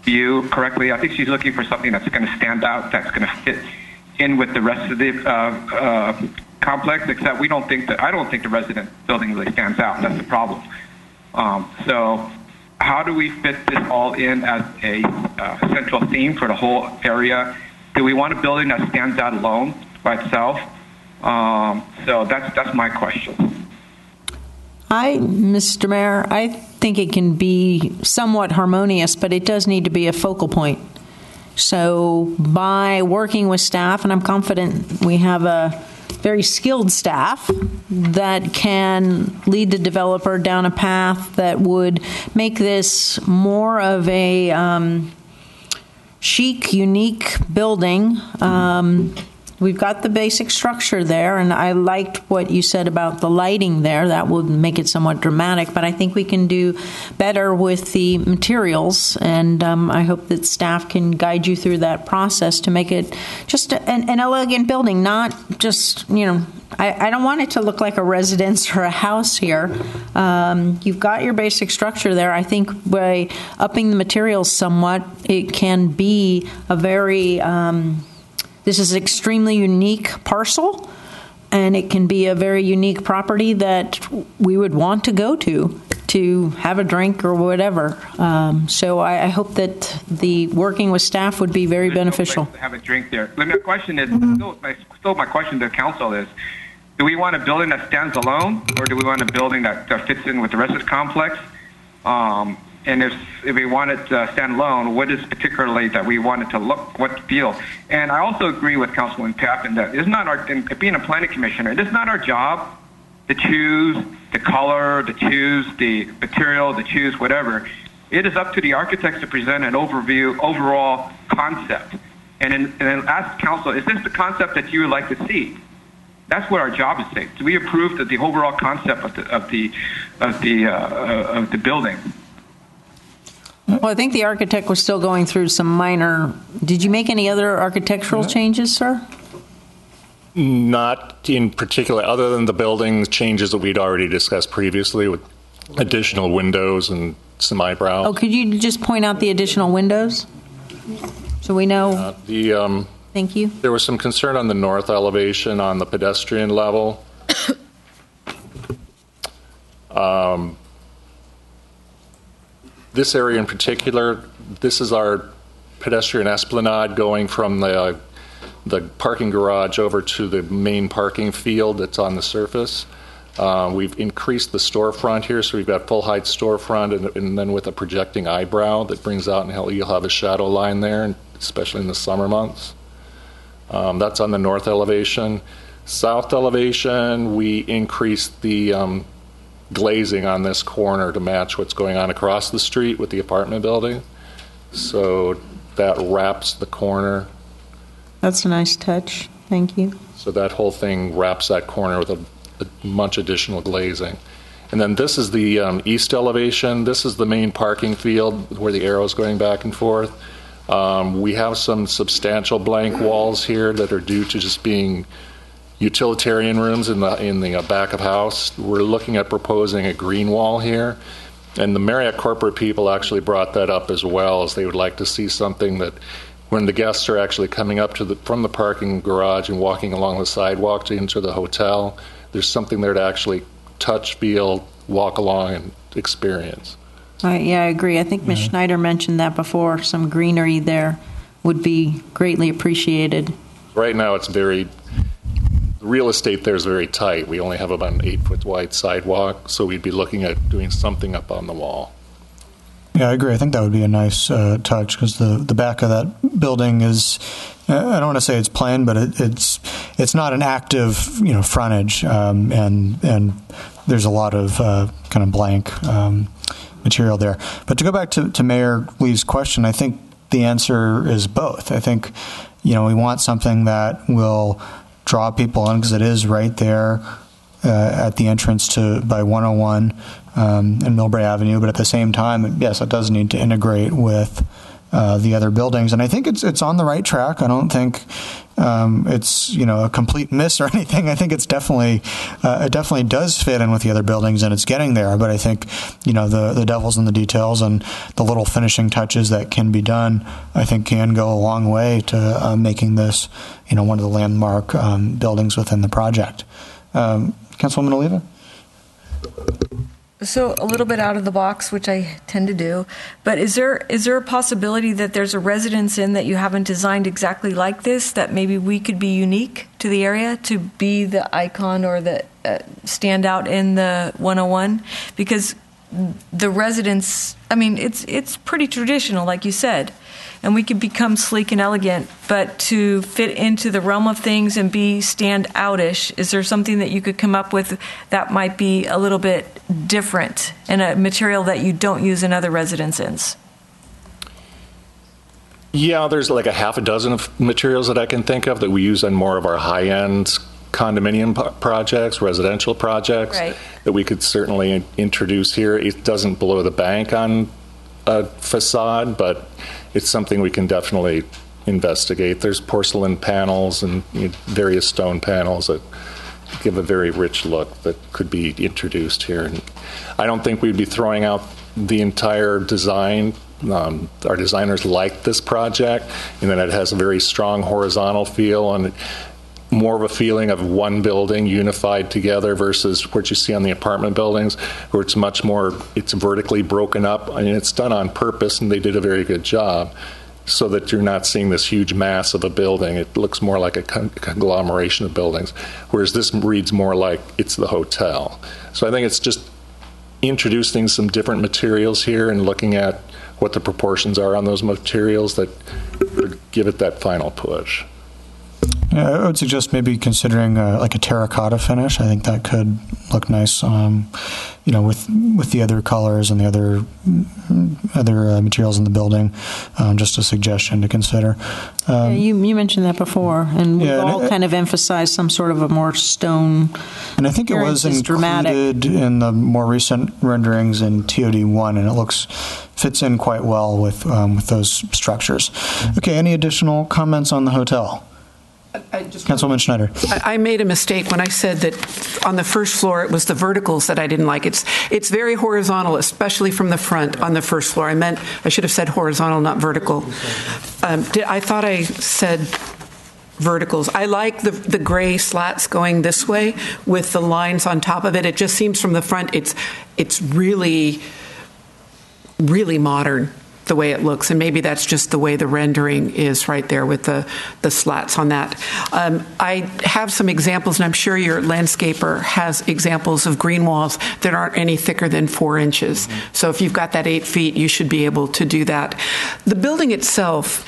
view correctly, I think she's looking for something that's going to stand out, that's going to fit in with the rest of the complex, except I don't think the resident building really stands out. That's the problem. So how do we fit this all in as a central theme for the whole area? Do we want a building that stands out alone by itself? So that's my question. Mr. Mayor, I think it can be somewhat harmonious, but it does need to be a focal point. So by working with staff, and I'm confident we have a very skilled staff that can lead the developer down a path that would make this more of a chic, unique building. We've got the basic structure there, and I liked what you said about the lighting there. That would make it somewhat dramatic, but I think we can do better with the materials, and I hope that staff can guide you through that process to make it just an elegant building, not just, I don't want it to look like a residence or a house here. You've got your basic structure there. I think by upping the materials somewhat, it can be a very... this is an extremely unique parcel, and it can be a very unique property that we would want to go to have a drink or whatever. So I hope that the working with staff would be very beneficial. No place to have a drink there. My question is, still my question to the council is, do we want a building that stands alone, or do we want a building that fits in with the rest of the complex? And if we want it to stand alone, what is particularly that we want it to look, what feel? And I also agree with Councilman Pappin that it's not being a planning commissioner, it's not our job to choose the color, to choose the material, to choose whatever. It is up to the architects to present an overall concept. And then ask council, is this the concept that you would like to see? That's what our job is saying. So we approved the overall concept of the building. Well, I think the architect was still going through some minor... Did you make any other architectural changes, sir? Not in particular, other than the building changes that we'd already discussed previously with additional windows and some eyebrows. Oh, could you just point out the additional windows so we know? Thank you. There was some concern on the north elevation on the pedestrian level. This area in particular, this is our pedestrian esplanade going from the parking garage over to the main parking field that's on the surface. We've increased the storefront here, so we've got full-height storefront and then with a projecting eyebrow that brings out, and you'll have a shadow line there, especially in the summer months. That's on the north elevation. South elevation, we increased the glazing on this corner to match what's going on across the street with the apartment building. So that wraps the corner. That's a nice touch. Thank you. So that whole thing wraps that corner with a much additional glazing. And then this is the east elevation. This is the main parking field where the arrow is going back and forth. We have some substantial blank walls here that are due to just being utilitarian rooms in the back of house. We're looking at proposing a green wall here. And the Marriott corporate people actually brought that up as well, as they would like to see something that when the guests are actually coming up from the parking garage and walking along the sidewalk into the hotel, there's something there to actually touch, feel, walk along, and experience. Yeah, I agree. I think Ms. Schneider mentioned that before. Some greenery there would be greatly appreciated. Right now, the real estate there is very tight. We only have about an 8-foot wide sidewalk, so we'd be looking at doing something up on the wall. Yeah, I agree. I think that would be a nice touch, because the back of that building is, I don't want to say it's plain, but it's not an active frontage, and there's a lot of kind of blank material there. But to go back to Mayor Lee's question, I think the answer is both. I think we want something that will draw people in, because it is right there at the entrance by 101 and Millbrae Avenue. But at the same time, yes, it does need to integrate with the other buildings. And I think it's on the right track. I don't think it's a complete miss or anything. I think it definitely does fit in with the other buildings, and it's getting there. But I think the devil's in the details, and the little finishing touches that can be done, I think, can go a long way to making this one of the landmark buildings within the project. Councilwoman Oliva? So a little bit out of the box, which I tend to do, but is there a possibility that there's a residence inn that you haven't designed exactly like this, that maybe we could be unique to the area to be the icon or the standout in the 101? Because the residence, it's pretty traditional, like you said, and we could become sleek and elegant, but to fit into the realm of things and be stand-outish, is there something that you could come up with that might be a little bit different and a material that you don't use in other residence inns? Yeah, there's like a half a dozen of materials that I can think of that we use on more of our high-end condominium projects, residential projects, right, that we could certainly introduce here. It doesn't blow the bank on a facade, but it's something we can definitely investigate. There's porcelain panels and various stone panels that give a very rich look that could be introduced here. And I don't think we'd be throwing out the entire design. Our designers like this project, and then it has a very strong horizontal feel and more of a feeling of one building unified together versus what you see on the apartment buildings, where it's much more, it's vertically broken up. It's done on purpose, and they did a very good job, so that you're not seeing this huge mass of a building. It looks more like a conglomeration of buildings, whereas this reads more like it's the hotel. So I think it's just introducing some different materials here and looking at what the proportions are on those materials that would give it that final push. Yeah, I would suggest maybe considering like a terracotta finish. I think that could look nice, with the other colors and the other materials in the building. Just a suggestion to consider. You mentioned that before, and we've all kind of emphasized some sort of a more stone. And I think it was included in the more recent renderings in TOD1, and it fits in quite well with those structures. Okay, any additional comments on the hotel? Councilwoman Schneider. I made a mistake when I said that on the first floor it was the verticals that I didn't like. It's very horizontal, especially from the front on the first floor. I should have said horizontal, not vertical. I thought I said verticals. I like the gray slats going this way with the lines on top of it. It just seems from the front it's really, really modern. the way it looks, and maybe that's just the way the rendering is right there with the slats on that. I have some examples, and I'm sure your landscaper has examples of green walls that aren't any thicker than 4 inches. So if you've got that 8 feet, you should be able to do that. The building itself,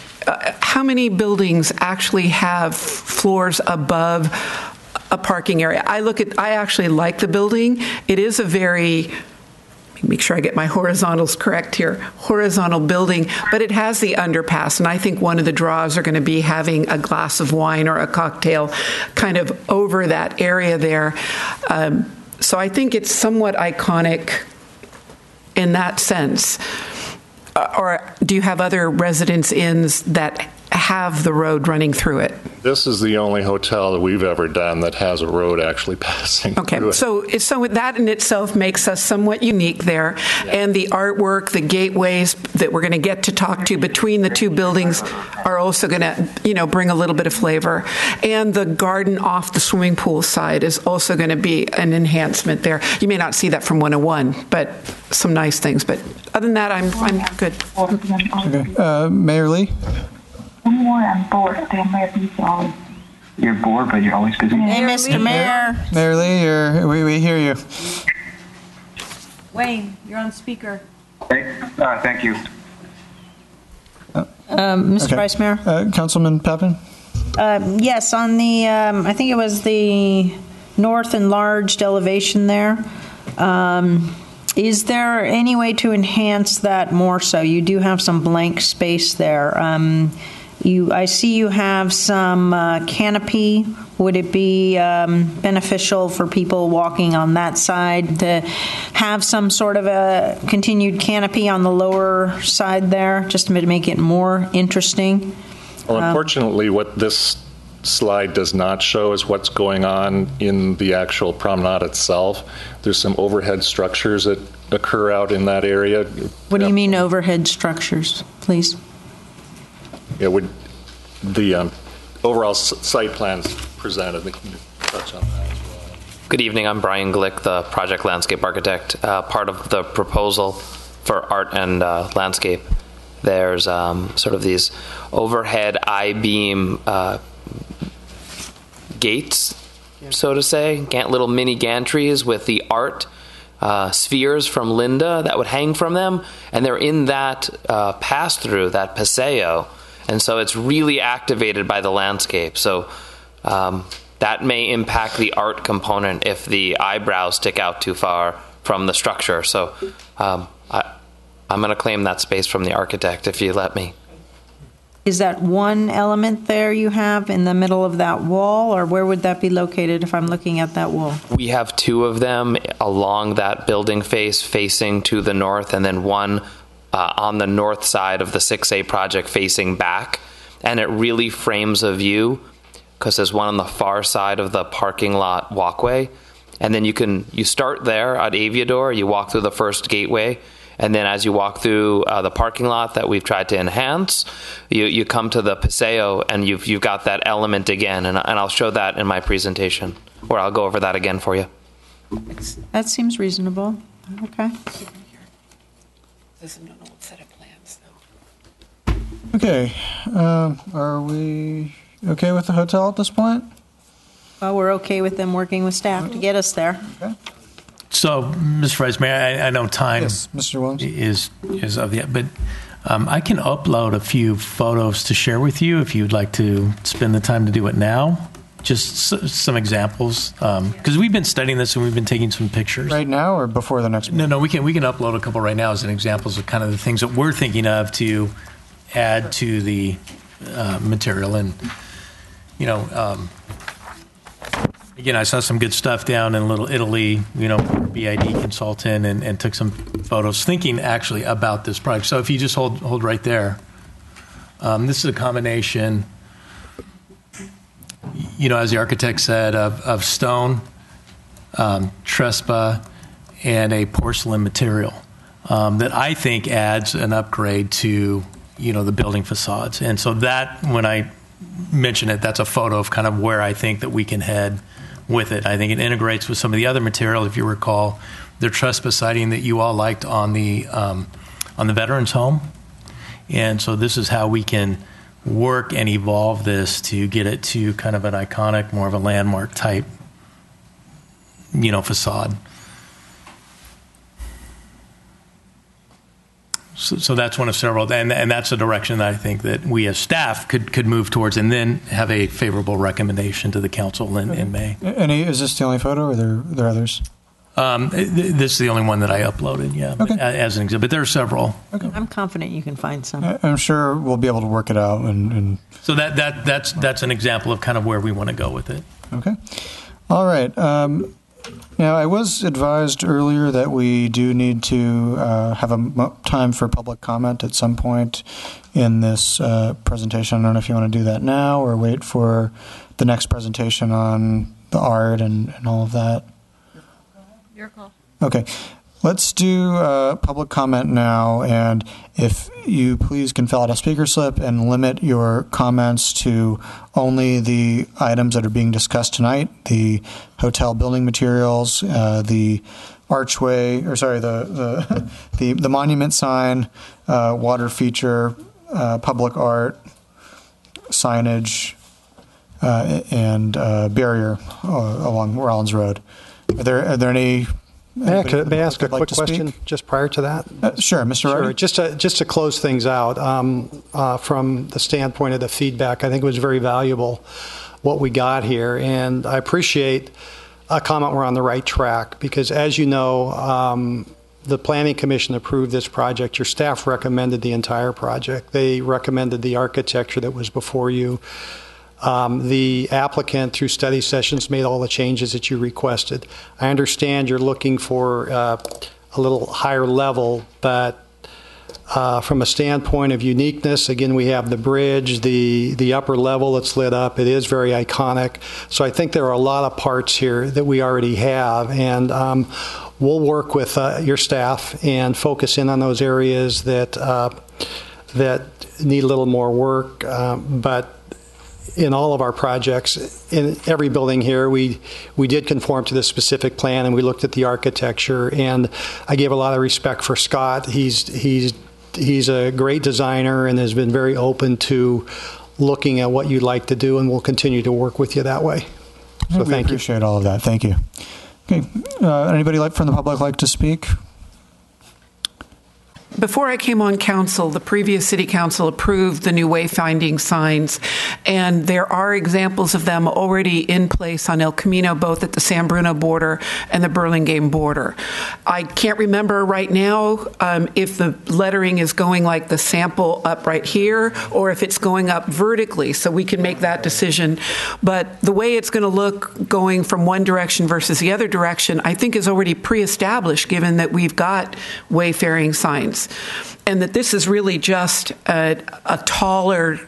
how many buildings actually have floors above a parking area? I actually like the building. It is a very, make sure I get my horizontals correct here, horizontal building, but it has the underpass, and I think one of the draws are going to be having a glass of wine or a cocktail kind of over that area there. So I think it's somewhat iconic in that sense. Or do you have other residence inns that have the road running through it? This is the only hotel that we've ever done that has a road actually passing through it. So that in itself makes us somewhat unique there. Yeah. And the artwork, the gateways that we're going to get to talk to between the two buildings are also going to, bring a little bit of flavor. And the garden off the swimming pool side is also going to be an enhancement there. You may not see that from 101, but some nice things. But other than that, I'm good. Okay. Mayor Lee? I'm bored. You're bored, but you're always busy. Hey, Mr. Mayor. Mayor Lee, we hear you. Wayne, you're on speaker. Thank you. Mr. Okay. Vice Mayor? Councilman Pappen? Yes, on the, I think it was the north enlarged elevation there. Is there any way to enhance that more so? You do have some blank space there. I see you have some canopy. Would it be beneficial for people walking on that side to have some sort of a continued canopy on the lower side there, just to make it more interesting? Well, unfortunately, what this slide does not show is what's going on in the actual promenade itself. There's some overhead structures that occur out in that area. What do you mean overhead structures, please? The overall site plans presented. We can touch on that as well. Good evening. I'm Brian Glick, the project landscape architect. Part of the proposal for art and landscape, there's sort of these overhead I-beam gates, so to say, little mini gantries with the art spheres from Linda that would hang from them, and they're in that pass-through, that paseo. And so it's really activated by the landscape. So that may impact the art component if the eyebrows stick out too far from the structure. So I'm going to claim that space from the architect if you let me. Is that one element there you have in the middle of that wall, or where would that be located if I'm looking at that wall? We have 2 of them along that building face facing to the north, and then one on the north side of the 6A project facing back, and it really frames a view because there's one on the far side of the parking lot walkway, and then you start there at Aviador, you walk through the first gateway, and then as you walk through the parking lot that we've tried to enhance, you come to the paseo, and you've got that element again, and I'll show that in my presentation, or I'll go over that again for you. That seems reasonable. Okay. This is an old set of plans, though. Okay. Are we okay with the hotel at this point? Well, we're okay with them working with staff to get us there. Okay. So, Mr. Vice Mayor, I know time Mr. Williams. is of the, but I can upload a few photos to share with you if you'd like to spend the time to do it now. Just some examples, because we've been studying this and we've been taking some pictures. Right now or before the next meeting? No, we can upload a couple right now as an examples of kind of the things that we're thinking of to add to the material. And, again, I saw some good stuff down in Little Italy, BID consultant, and took some photos thinking actually about this project. So if you just hold right there, this is a combination, as the architect said, of stone, trespa, and a porcelain material that I think adds an upgrade to, the building facades. And so that, when I mention it, that's a photo of kind of where I think that we can head with it. I think it integrates with some of the other material. If you recall, the trespa siding that you all liked on the veterans home, And so this is how we can work and evolve this to get it to kind of an iconic, more of a landmark type, facade. So that's one of several, and that's a direction that I think that we as staff could move towards, and then have a favorable recommendation to the council in May. Is this the only photo, or are there others? This is the only one that I uploaded, Okay. as an exhibit. There are several. Okay. I'm confident you can find some. I'm sure we'll be able to work it out. And So that's an example of kind of where we want to go with it. Okay. All right. Now, I was advised earlier that we do need to have a time for public comment at some point in this presentation. I don't know if you want to do that now or wait for the next presentation on the art and all of that. Your call. Okay. Let's do public comment now, and if you please can fill out a speaker slip and limit your comments to only the items that are being discussed tonight, the hotel building materials, the archway, or sorry, the monument sign, water feature, public art, signage, and barrier along Rollins Road. Are there any... May I ask a quick question just prior to that? Sure, Mr. Roddy. Just to close things out, from the standpoint of the feedback, I think it was very valuable what we got here, and I appreciate a comment we're on the right track, because as you know, the Planning Commission approved this project. Your staff recommended the entire project. They recommended the architecture that was before you. The applicant, through study sessions, made all the changes that you requested. I understand you're looking for a little higher level, but from a standpoint of uniqueness, again, we have the bridge, the upper level that's lit up. It is very iconic. So I think there are a lot of parts here that we already have, and we'll work with your staff and focus in on those areas that need a little more work, but in all of our projects, in every building here, we did conform to the specific plan, and we looked at the architecture. And I gave a lot of respect for Scott. He's a great designer and has been very open to looking at what you'd like to do, and we'll continue to work with you that way. So thank you. Appreciate all of that. Thank you. Okay. Anybody from the public like to speak? Before I came on council, the previous city council approved the new wayfinding signs, and there are examples of them already in place on El Camino, both at the San Bruno border and the Burlingame border. I can't remember right now if the lettering is going like the sample up right here or if it's going up vertically, so we can make that decision. But the way it's going to look going from one direction versus the other direction, I think is already pre-established, given that we've got wayfaring signs. And that this is really just a taller,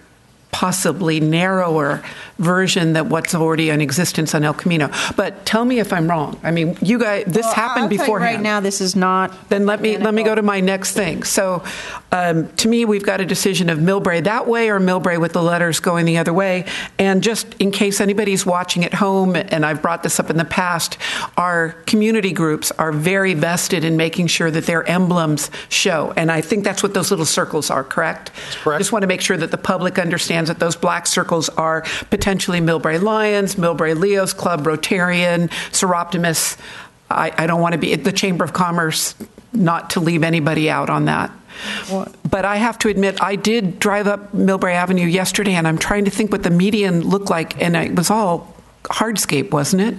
possibly narrower version than what's already in existence on El Camino. But tell me if I'm wrong. I mean, you guys, this happened beforehand. Right now, this is not. Then let me go to my next thing. So, to me, we've got a decision of Millbrae that way or Millbrae with the letters going the other way. And just in case anybody's watching at home, and I've brought this up in the past, our community groups are very vested in making sure that their emblems show. And I think that's what those little circles are, correct? That's correct. I just want to make sure that the public understands that those black circles are potentially Millbrae Lions, Millbrae Leos Club, Rotarian, Seroptimus. I don't want to be at the Chamber of Commerce, not to leave anybody out on that. But I have to admit, I did drive up Millbrae Avenue yesterday, and I'm trying to think what the median looked like, and it was all hardscape, wasn't it?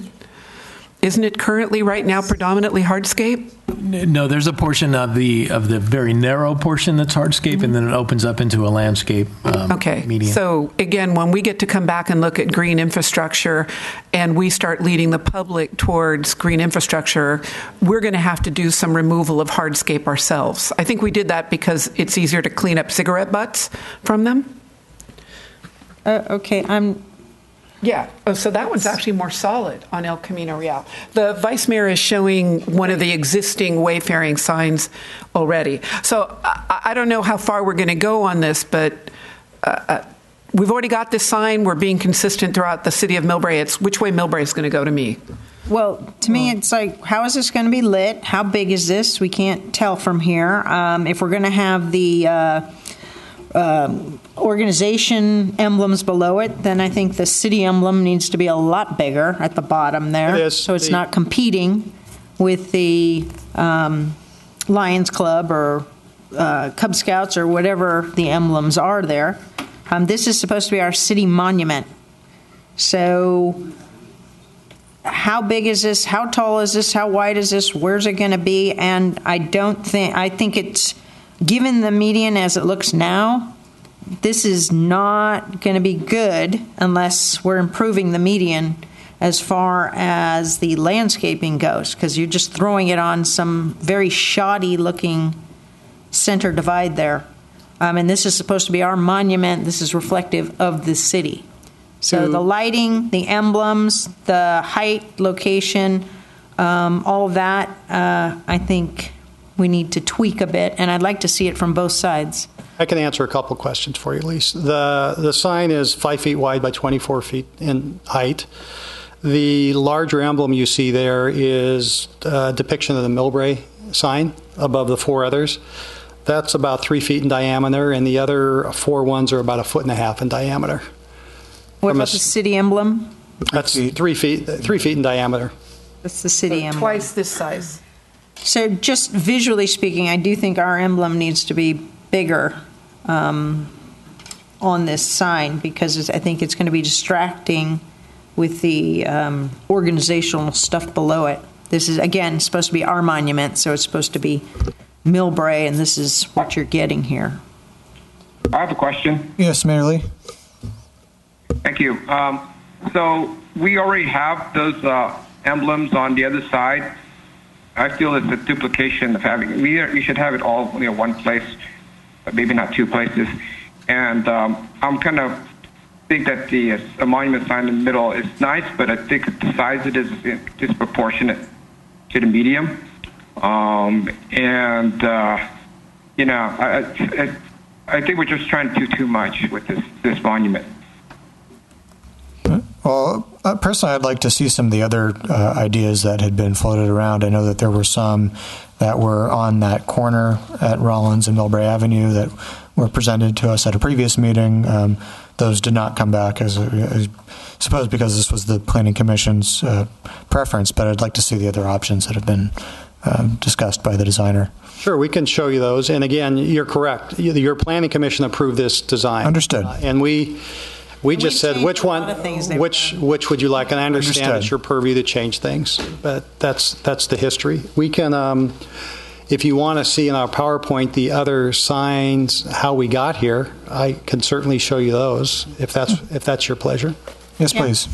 Isn't it currently right now predominantly hardscape? No, there's a portion of the very narrow portion that's hardscape, and then it opens up into a landscape median. So again, when we get to come back and look at green infrastructure and we start leading the public towards green infrastructure, we're going to have to do some removal of hardscape ourselves. I think we did that because it's easier to clean up cigarette butts from them. Yeah. Oh, so that one's actually more solid on El Camino Real. The vice mayor is showing one of the existing wayfaring signs already. So I don't know how far we're going to go on this, but we've already got this sign. We're being consistent throughout the city of Millbrae. It's which way Millbrae is going to go to me. Well, to me, it's like, how is this going to be lit? How big is this? We can't tell from here. If we're going to have the organization emblems below it, then I think the city emblem needs to be a lot bigger at the bottom there. It is. So it's not competing with the Lions Club or Cub Scouts or whatever the emblems are there. This is supposed to be our city monument. So how big is this? How tall is this? How wide is this? Where's it going to be? And I think it's, given the median as it looks now, this is not going to be good unless we're improving the median as far as the landscaping goes, because you're just throwing it on some very shoddy looking center divide there. And this is supposed to be our monument. This is reflective of the city. So the lighting, the emblems, the height, location, all of that, I think we need to tweak a bit, and I'd like to see it from both sides. I can answer a couple questions for you, Lise. The sign is 5 feet wide by 24 feet in height. The larger emblem you see there is a depiction of the Millbrae sign above the 4 others. That's about 3 feet in diameter, and the other 4 ones are about 1.5 feet in diameter. What about the city emblem? That's 3 feet in diameter. That's the city emblem. Twice this size. So just visually speaking, I do think our emblem needs to be bigger on this sign, because I think it's going to be distracting with the organizational stuff below it. This is, again, supposed to be our monument, so it's supposed to be Millbrae, and this is what you're getting here. I have a question. Yes, Mayor Lee. Thank you. So we already have those emblems on the other side. I feel it's a duplication of having. You should have it all in one place, but maybe not 2 places. And I'm kind of think that the monument sign in the middle is nice, but I think the size of it is disproportionate to the medium. I think we're just trying to do too much with this monument. Well, personally, I'd like to see some of the other ideas that had been floated around. I know that there were some that were on that corner at Rollins and Millbrae Avenue that were presented to us at a previous meeting. Those did not come back, I suppose because this was the Planning Commission's preference, but I'd like to see the other options that have been discussed by the designer. Sure, we can show you those. And again, you're correct. Your Planning Commission approved this design. Understood. And we just said which one, which would you like? And I understand it's your purview to change things, but that's the history. We can, if you want to see in our PowerPoint the other signs, how we got here, I can certainly show you those if that's your pleasure. Yes, please.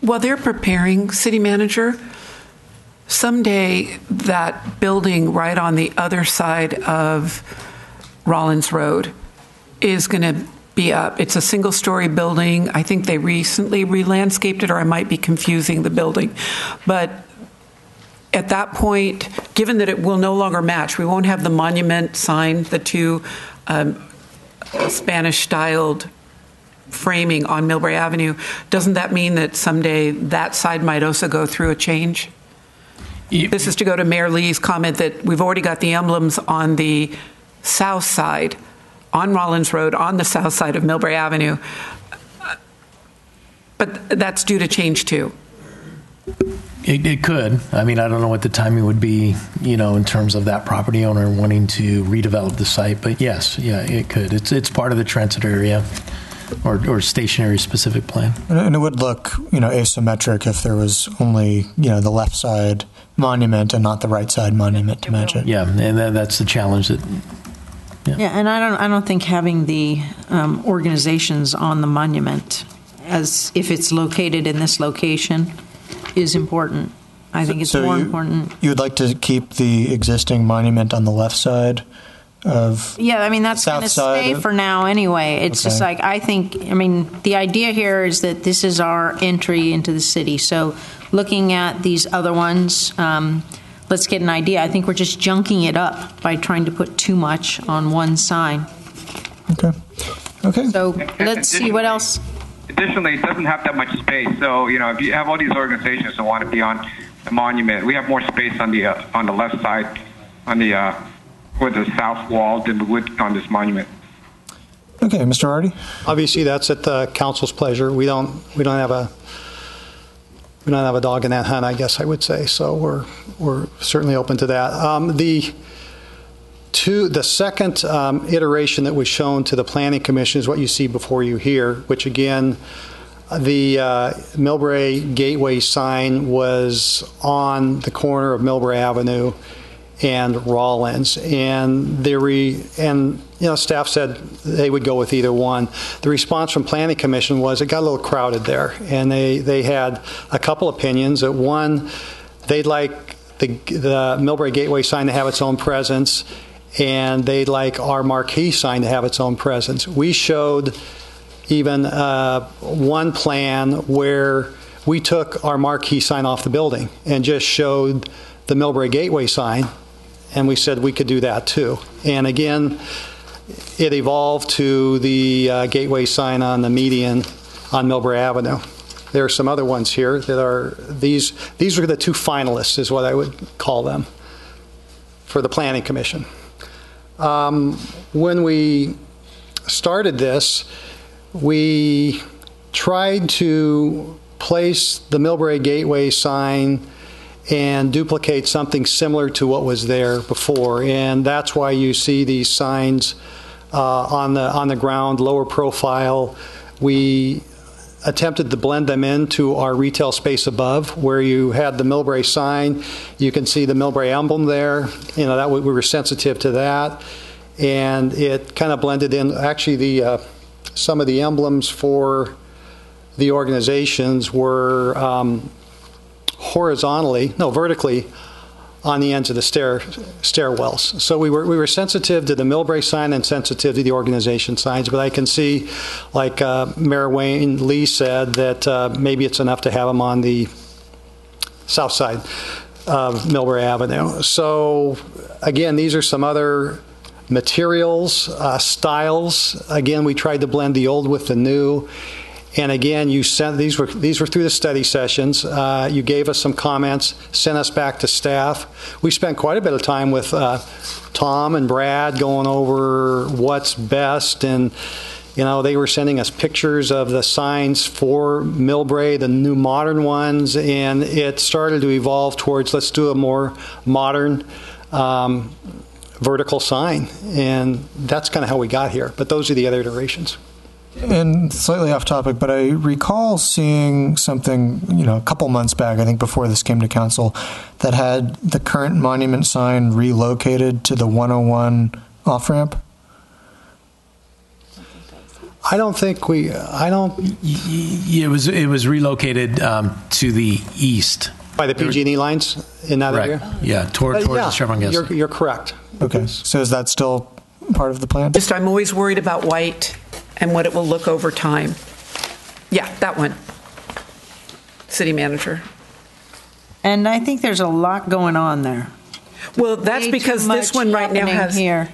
While they're preparing, City Manager, someday that building right on the other side of Rollins Road is going to be up. It's a single-story building. I think they recently re-landscaped it, or I might be confusing the building. But at that point, given that it will no longer match, we won't have the monument sign, the 2 Spanish-styled framing on Millbrae Avenue, doesn't that mean that someday that side might also go through a change? This is to go to Mayor Lee's comment that we've already got the emblems on the south side, on Rollins Road, on the south side of Millbrae Avenue, but that's due to change too. It could. I mean, I don't know what the timing would be, in terms of that property owner wanting to redevelop the site, but yes, it could. It's part of the transit area or stationary specific plan. And it would look, asymmetric if there was only, the left side monument and not the right side monument to match it. Yeah, and that's the challenge that. Yeah, and I don't think having the organizations on the monument, as if it's located in this location, is important. I think it's more important. You would like to keep the existing monument on the left side of that's going to stay for now anyway. It's just like, the idea here is that this is our entry into the city. So looking at these other ones, let's get an idea. I think we're just junking it up by trying to put too much on one sign. Okay. So let's see what else. Additionally, it doesn't have that much space. So, if you have all these organizations that want to be on the monument, we have more space on the left side, on the or the south wall than we would on this monument. Okay, Mr. Hardy. Obviously, that's at the council's pleasure. We don't have a dog in that hunt, I guess I would say. So we're certainly open to that. The second iteration that was shown to the Planning Commission is what you see before you here, which again, the Millbrae Gateway sign was on the corner of Millbrae Avenue and Rollins, and staff said they would go with either one. The response from Planning Commission was it got a little crowded there, and they had a couple opinions. That one, they'd like the Millbrae Gateway sign to have its own presence, and they'd like our marquee sign to have its own presence. We showed even one plan where we took our marquee sign off the building and just showed the Millbrae Gateway sign, and we said we could do that too. And again, it evolved to the gateway sign on the median on Millbrae Avenue. There are some other ones here that are, these are the two finalists is what I would call them for the Planning Commission. When we started this, we tried to place the Millbrae Gateway sign and duplicate something similar to what was there before, and that's why you see these signs on the ground, lower profile. We attempted to blend them into our retail space above, where you had the Millbrae sign. You can see the Millbrae emblem there. That we were sensitive to that, and it kind of blended in. Actually, some of the emblems for the organizations were vertically on the ends of the stairwells. So we were sensitive to the Millbrae sign and sensitive to the organization signs, but I can see, like Mayor Wayne Lee said, that maybe it's enough to have them on the south side of Millbrae Avenue. So again, these are some other materials, styles. Again, we tried to blend the old with the new. And again, you sent these were through the study sessions. You gave us some comments, sent us back to staff. We spent quite a bit of time with Tom and Brad going over what's best, and they were sending us pictures of the signs for Millbrae, the new modern ones, and it started to evolve towards let's do a more modern vertical sign, and that's kind of how we got here. But those are the other iterations. And slightly off topic, but I recall seeing something, a couple months back, I think before this came to council, that had the current monument sign relocated to the 101 off-ramp. I don't think It was relocated to the east. By the PG&E lines in that area? Yeah, towards the Chevron gas. You're correct. Okay, so is that still part of the plan? I'm always worried about white and what it will look over time. Yeah, that one. City manager. And I think there's a lot going on there. Well, that's because this one right now has... here.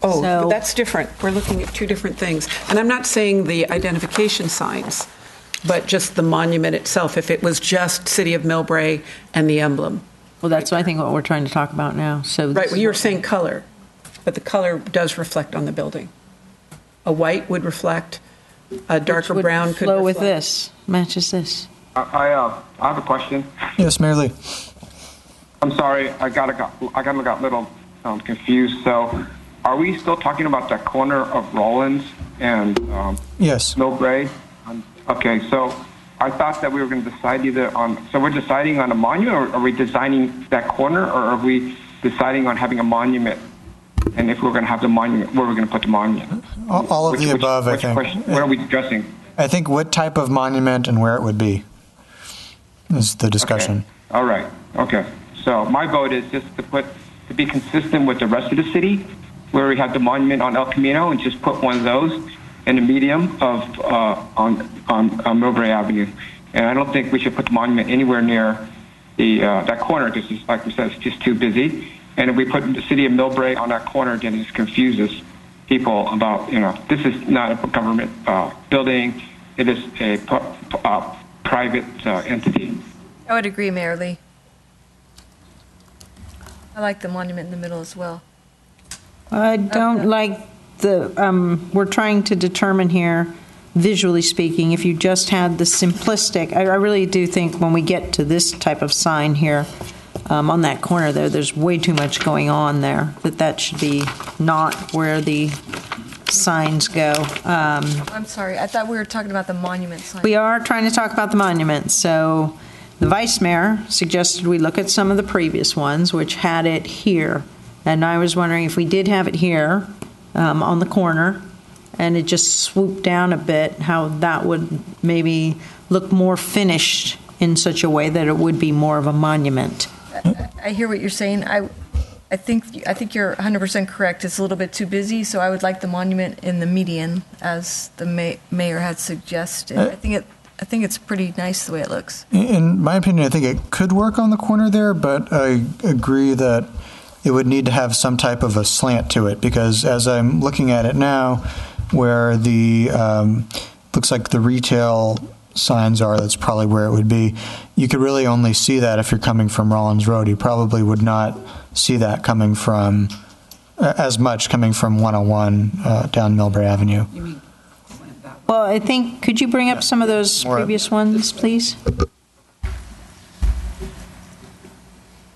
Oh, but that's different. We're looking at two different things. And I'm not saying the identification signs, but just the monument itself, if it was just City of Millbrae and the emblem. Well, that's I think what we're trying to talk about now. So right, well, you were saying color, but the color does reflect on the building. A white would reflect, a darker brown could flow reflect. with this, matches this. I have a question. Yes, Mayor Lee. I'm sorry, I got a little confused. So, are we still talking about that corner of Rollins and yes, Millbrae? Okay, so I thought that we were going to decide either on. So we're deciding on a monument, or are we designing that corner, or are we deciding on having a monument? And if we're going to have the monument, where are we going to put the monument? All of the above, I think. What are we discussing? I think what type of monument and where it would be is the discussion. Okay. All right. Okay. So my vote is just to be consistent with the rest of the city, where we have the monument on El Camino, and just put one of those in the medium of on Millbrae Avenue. And I don't think we should put the monument anywhere near that corner because, like we said, it's just too busy. And if we put the city of Millbrae on that corner, then it just confuses people about, this is not a government building. It is a private entity. I would agree, Mayor Lee. I like the monument in the middle as well. I don't like we're trying to determine here, visually speaking, if you just had the simplistic, I really do think when we get to this type of sign here, on that corner there's way too much going on there, that should be not where the signs go. I'm sorry, I thought we were talking about the monument sign. We are trying to talk about the monument, so the Vice Mayor suggested we look at some of the previous ones, which had it here. And I was wondering if we did have it here on the corner and it just swooped down a bit, how that would maybe look more finished in such a way that it would be more of a monument. I hear what you're saying. I think you're 100% correct. It's a little bit too busy, so I would like the monument in the median, as the mayor had suggested. I think it's pretty nice the way it looks. In my opinion, I think it could work on the corner there, but I agree that it would need to have some type of a slant to it, because as I'm looking at it now, where the looks like the retail signs are, that's probably where it would be. You could really only see that if you're coming from Rollins Road. You probably would not see that coming from as much coming from 101 down Millbrae Avenue. Well, I think, could you bring up some of those previous ones, please?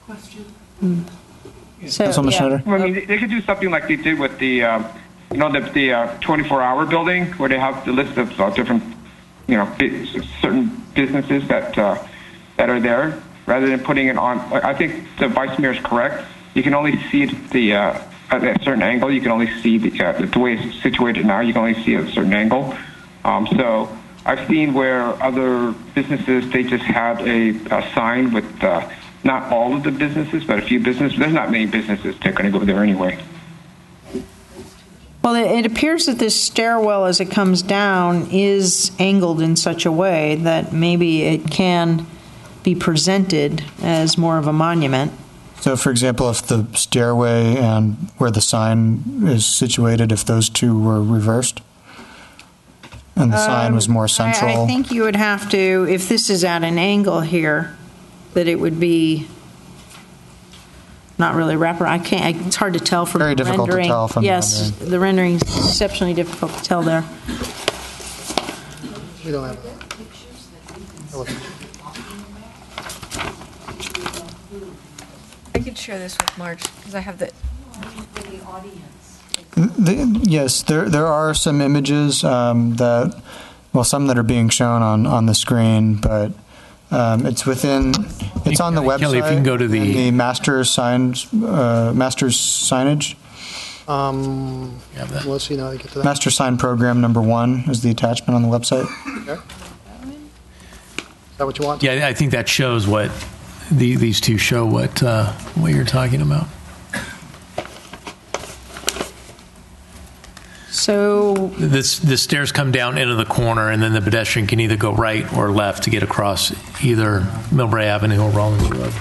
Question? Councilman Schneider? I mean, they could do something like they did with the, the 24-hour building, where they have the list of different, certain businesses that are there, rather than putting it on. I think the Vice Mayor is correct. You can only see it at a certain angle. You can only see the way it's situated now. You can only see it at a certain angle. So I've seen where other businesses, they just had a sign with not all of the businesses, but a few businesses. There's not many businesses that are going to go there anyway. Well, it appears that this stairwell, as it comes down, is angled in such a way that maybe it can be presented as more of a monument. So, for example, if the stairway and where the sign is situated, if those two were reversed? And the sign was more central? I think you would have to, if this is at an angle here, that it would be not really wrapper. It's hard to tell from Very the rendering. difficult to tell from yes, the rendering. The rendering is exceptionally difficult to tell there. We don't have I could share this with Marge, because I have the Yes, there are some images some that are being shown on the screen, but it's on the website. Kelly, if you can go to the master's signage. Let's see now how to get to that. Master sign program number 1 is the attachment on the website. Okay. Is that what you want? Yeah, I think that shows what these two show what you're talking about. So the stairs come down into the corner, and then the pedestrian can either go right or left to get across either Millbrae Avenue or Rollins Road.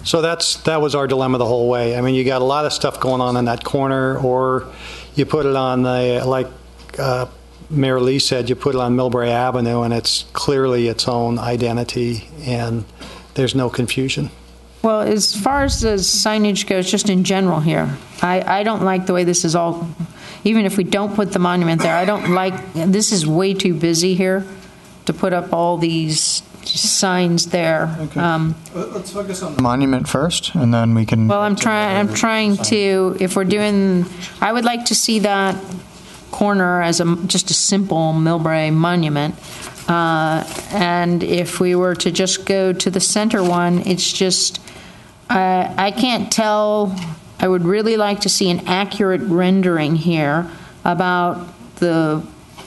So that was our dilemma the whole way. I mean, you got a lot of stuff going on in that corner, or you put it on like Mayor Lee said, you put it on Millbrae Avenue, and it's clearly its own identity, and there's no confusion. Well, as far as the signage goes, just in general here, I don't like the way this is all, even if we don't put the monument there, I don't like, this is way too busy here to put up all these signs there. Okay. Let's focus on the monument first, and then we can... Well, I'm trying to, if we're doing, I would like to see that corner as just a simple Millbrae monument. And if we were to just go to the center one, it's just, I can't tell. I would really like to see an accurate rendering here about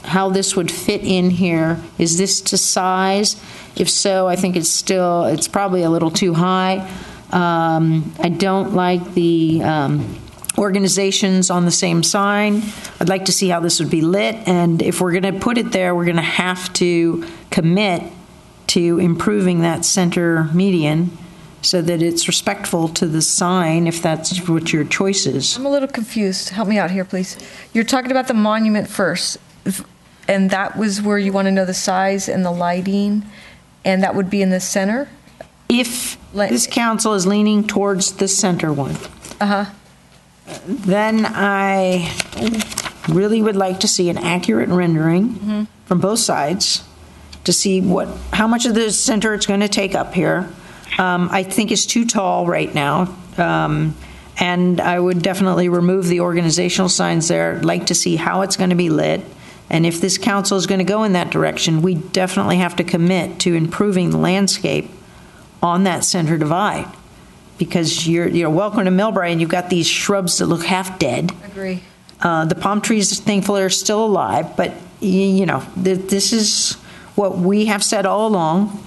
how this would fit in here. Is this to size? If so, I think it's probably a little too high. I don't like the organizations on the same sign. I'd like to see how this would be lit, and if we're going to put it there, we're going to have to commit to improving that center median so that it's respectful to the sign, if that's what your choice is. I'm a little confused. Help me out here, please. You're talking about the monument first, and that was where you want to know the size and the lighting, and that would be in the center? If this council is leaning towards the center one, then I really would like to see an accurate rendering from both sides to see how much of the center it's going to take up here. I think it's too tall right now, and I would definitely remove the organizational signs there. I'd like to see how it's going to be lit, and if this council is going to go in that direction, we definitely have to commit to improving the landscape on that center divide, because you're welcome to Millbrae, and you've got these shrubs that look half dead. Agree. The palm trees, thankfully, are still alive, but this is what we have said all along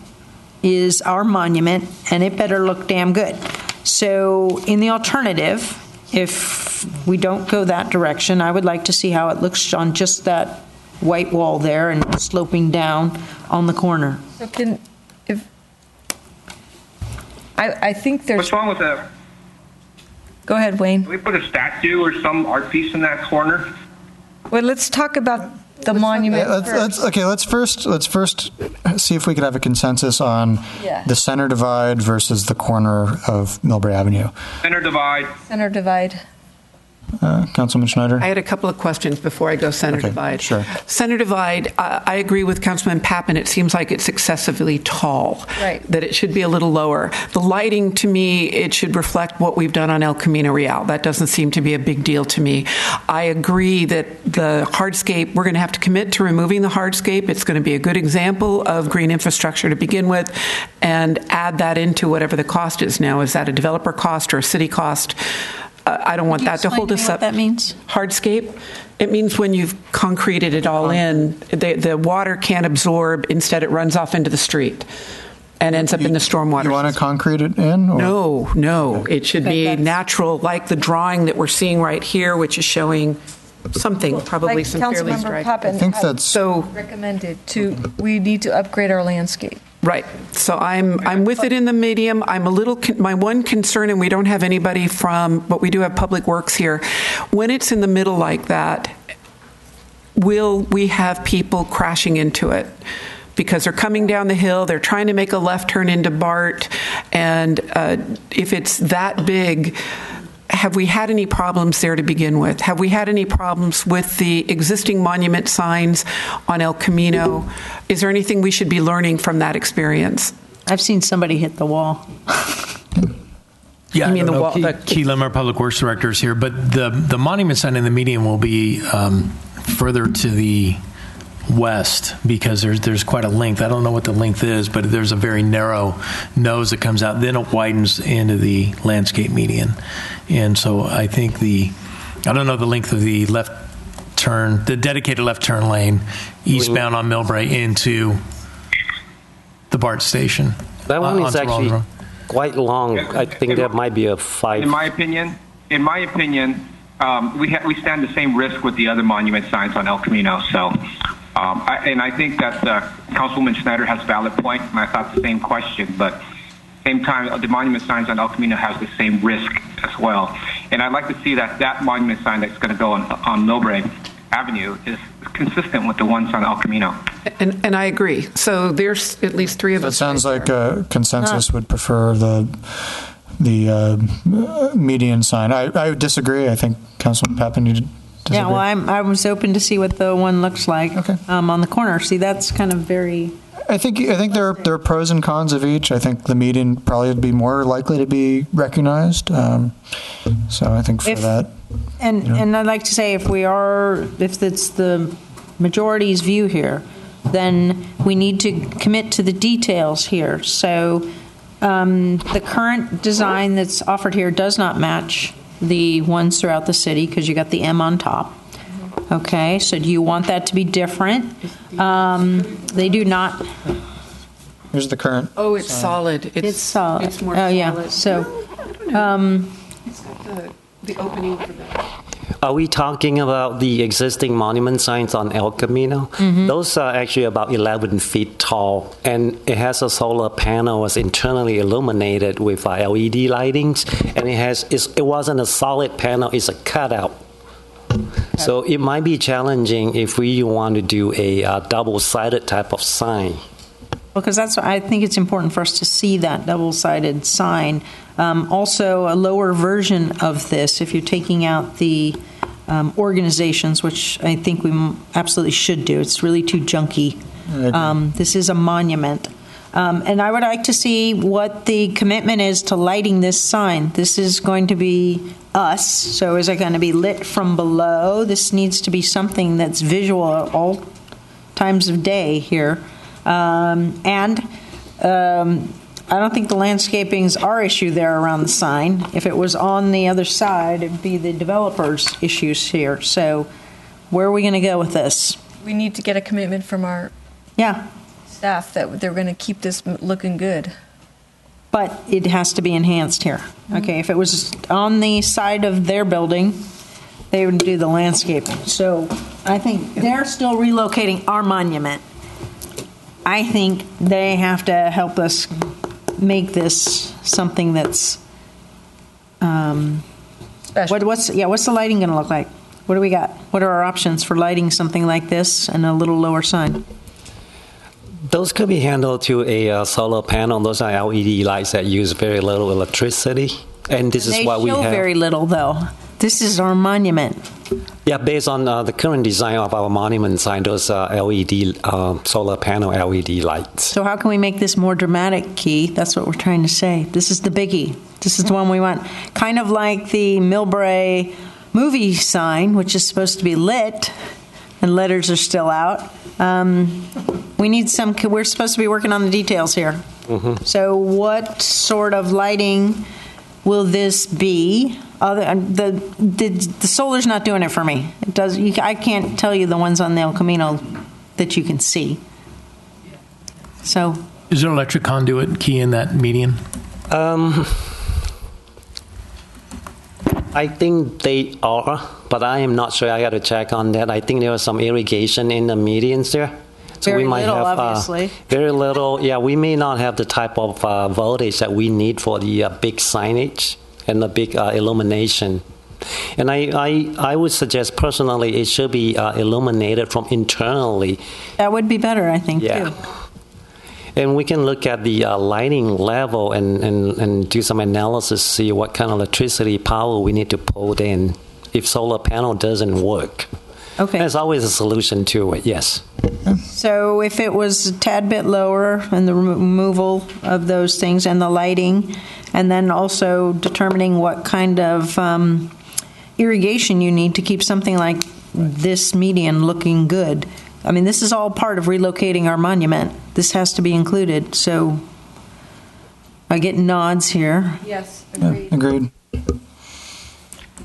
is our monument, and it better look damn good. So in the alternative, if we don't go that direction, I would like to see how it looks on just that white wall there and sloping down on the corner. So I think there's... What's wrong with that? Go ahead, Wayne. Can we put a statue or some art piece in that corner? Well, let's talk about the monument first. Let's first see if we could have a consensus on the center divide versus the corner of Millbrae Avenue. Center divide. Center divide. Councilman Schneider? I had a couple of questions before I go center divide. Sure. Center divide, I agree with Councilman Pappen. It seems like it's excessively tall. Right. That it should be a little lower. The lighting, to me, it should reflect what we've done on El Camino Real. That doesn't seem to be a big deal to me. I agree that the hardscape, we're going to have to commit to removing the hardscape. It's going to be a good example of green infrastructure to begin with, and add that into whatever the cost is now. Is that a developer cost or a city cost? I don't want that to hold us up. What that means? Hardscape. It means when you've concreted it all in, the water can't absorb. Instead, it runs off into the street and ends up in the stormwater. You want to concrete it in? Or? No. It should be natural, like the drawing that we're seeing right here, which is showing something, probably like some fairly Councilmember striped. Pappen I think that's so recommended we need to upgrade our landscape. Right. So I'm with it in the medium. I'm a little, my one concern, and we don't have anybody but we do have Public Works here. When it's in the middle like that, will we have people crashing into it? Because they're coming down the hill, they're trying to make a left turn into Bart, and if it's that big, have we had any problems there to begin with? Have we had any problems with the existing monument signs on El Camino? Is there anything we should be learning from that experience? I've seen somebody hit the wall. Yeah, you mean the wall? Keelam, our Public Works Director, is here, but the monument sign in the median will be further to the west because there's quite a length. I don't know what the length is, but there's a very narrow nose that comes out. Then it widens into the landscape median. And so I think I don't know the length of the left turn, the dedicated left turn lane eastbound on Millbrae into the BART station. That one is actually quite long. I think that might be a 5. In my opinion, we stand the same risk with the other monument signs on El Camino. So, I think that Councilwoman Schneider has a valid point, and I thought the same question. But at the same time, the monument signs on El Camino has the same risk as well. And I'd like to see that monument sign that's going to go on Millbrae Avenue is consistent with the ones on El Camino. And I agree. So there's at least 3 of us. It sounds like a consensus would prefer the median sign. I disagree. I think Councilman Pappen, you disagree? Yeah, well, I was open to see what the one looks like on the corner. See, that's kind of very... I think there are pros and cons of each. I think the median probably would be more likely to be recognized. So I think for that... And I'd like to say if it's the majority's view here, then we need to commit to the details here. So the current design that's offered here does not match the ones throughout the city because you got the M on top. Okay, so do you want that to be different? They do not. Here's the current. Oh, it's solid. It's solid. It's more solid. solid. Yeah. So it's got the opening for Are we talking about the existing monument signs on El Camino? Those are actually about 11 feet tall, and it has a solar panel that's internally illuminated with LED lightings, and it wasn't a solid panel, it's a cutout. So it might be challenging if we want to do a double-sided type of sign. Because I think it's important for us to see that double-sided sign. Also, a lower version of this, if you're taking out the organizations, which I think we absolutely should do. It's really too junky. This is a monument. And I would like to see what the commitment is to lighting this sign. This is going to be us, so is it going to be lit from below? This needs to be something that's visual at all times of day here. I don't think the landscaping's our issue there around the sign. If it was on the other side, it'd be the developer's issues here. So where are we going to go with this? We need to get a commitment from our staff that they're going to keep this looking good. But it has to be enhanced here. Okay, if it was on the side of their building, they would do the landscaping. So I think they're still relocating our monument. I think they have to help us make this something that's special. What's the lighting going to look like? What do we got? What are our options for lighting something like this and a little lower sign? Those could be handled to a solar panel. Those are LED lights that use very little electricity, and this is what we have. They show very little, though. This is our monument. Yeah, based on the current design of our monument sign, those are LED solar panel LED lights. So how can we make this more dramatic, Key? That's what we're trying to say. This is the biggie. This is the one we want. Kind of like the Millbrae movie sign, which is supposed to be lit, and letters are still out. We need some. We're supposed to be working on the details here. So what sort of lighting will this be? The solar's not doing it for me. It does. I can't tell you the ones on the El Camino that you can see. So, is there electric conduit key in that median? I think they are, but I am not sure. I got to check on that. I think there was some irrigation in the medians there. So very we might little, have obviously. Very little. Yeah, we may not have the type of voltage that we need for the big signage and the big illumination. And I would suggest personally it should be illuminated from internally. That would be better, I think, too. And we can look at the lighting level and do some analysis, see what kind of electricity power we need to put in if solar panel doesn't work. Okay. There's always a solution to it, yes. So if it was a tad bit lower and the removal of those things and the lighting, and then also determining what kind of irrigation you need to keep something like this median looking good. I mean, this is all part of relocating our monument. This has to be included. So I get nods here. Yes, agreed. Yeah, agreed.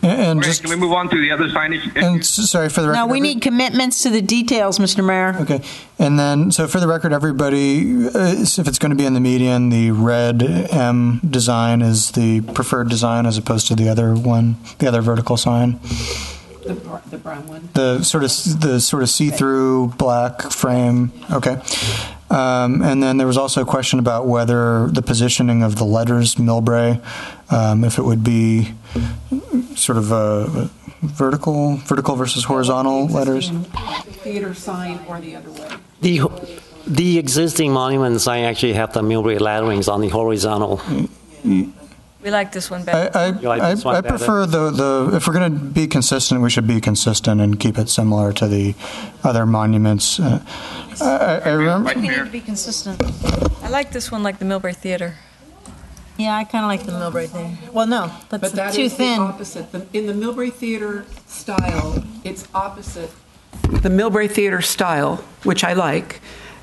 And just, can we move on to the other signage? And sorry for the record. No, we need commitments to the details, Mr. Mayor. Okay. And then, so for the record, everybody, if it's going to be in the median, the red M design is the preferred design as opposed to the other one, the other vertical sign. The brown one. The sort of see-through black frame. Okay. And then there was also a question about whether the positioning of the letters Millbrae, if it would be sort of a vertical versus horizontal letters. Theater sign or the other way. The existing monument sign actually have the Millbrae letterings on the horizontal. We like this one better. I prefer the if we're going to be consistent, we should be consistent and keep it similar to the other monuments. I remember. We need to be consistent. I like this one, like the Millbrae Theater. Yeah, I kind of like the Millbrae thing. Well, no, but that too is thin. The opposite. In the Millbrae Theater style, it's opposite. The Millbrae Theater style, which I like,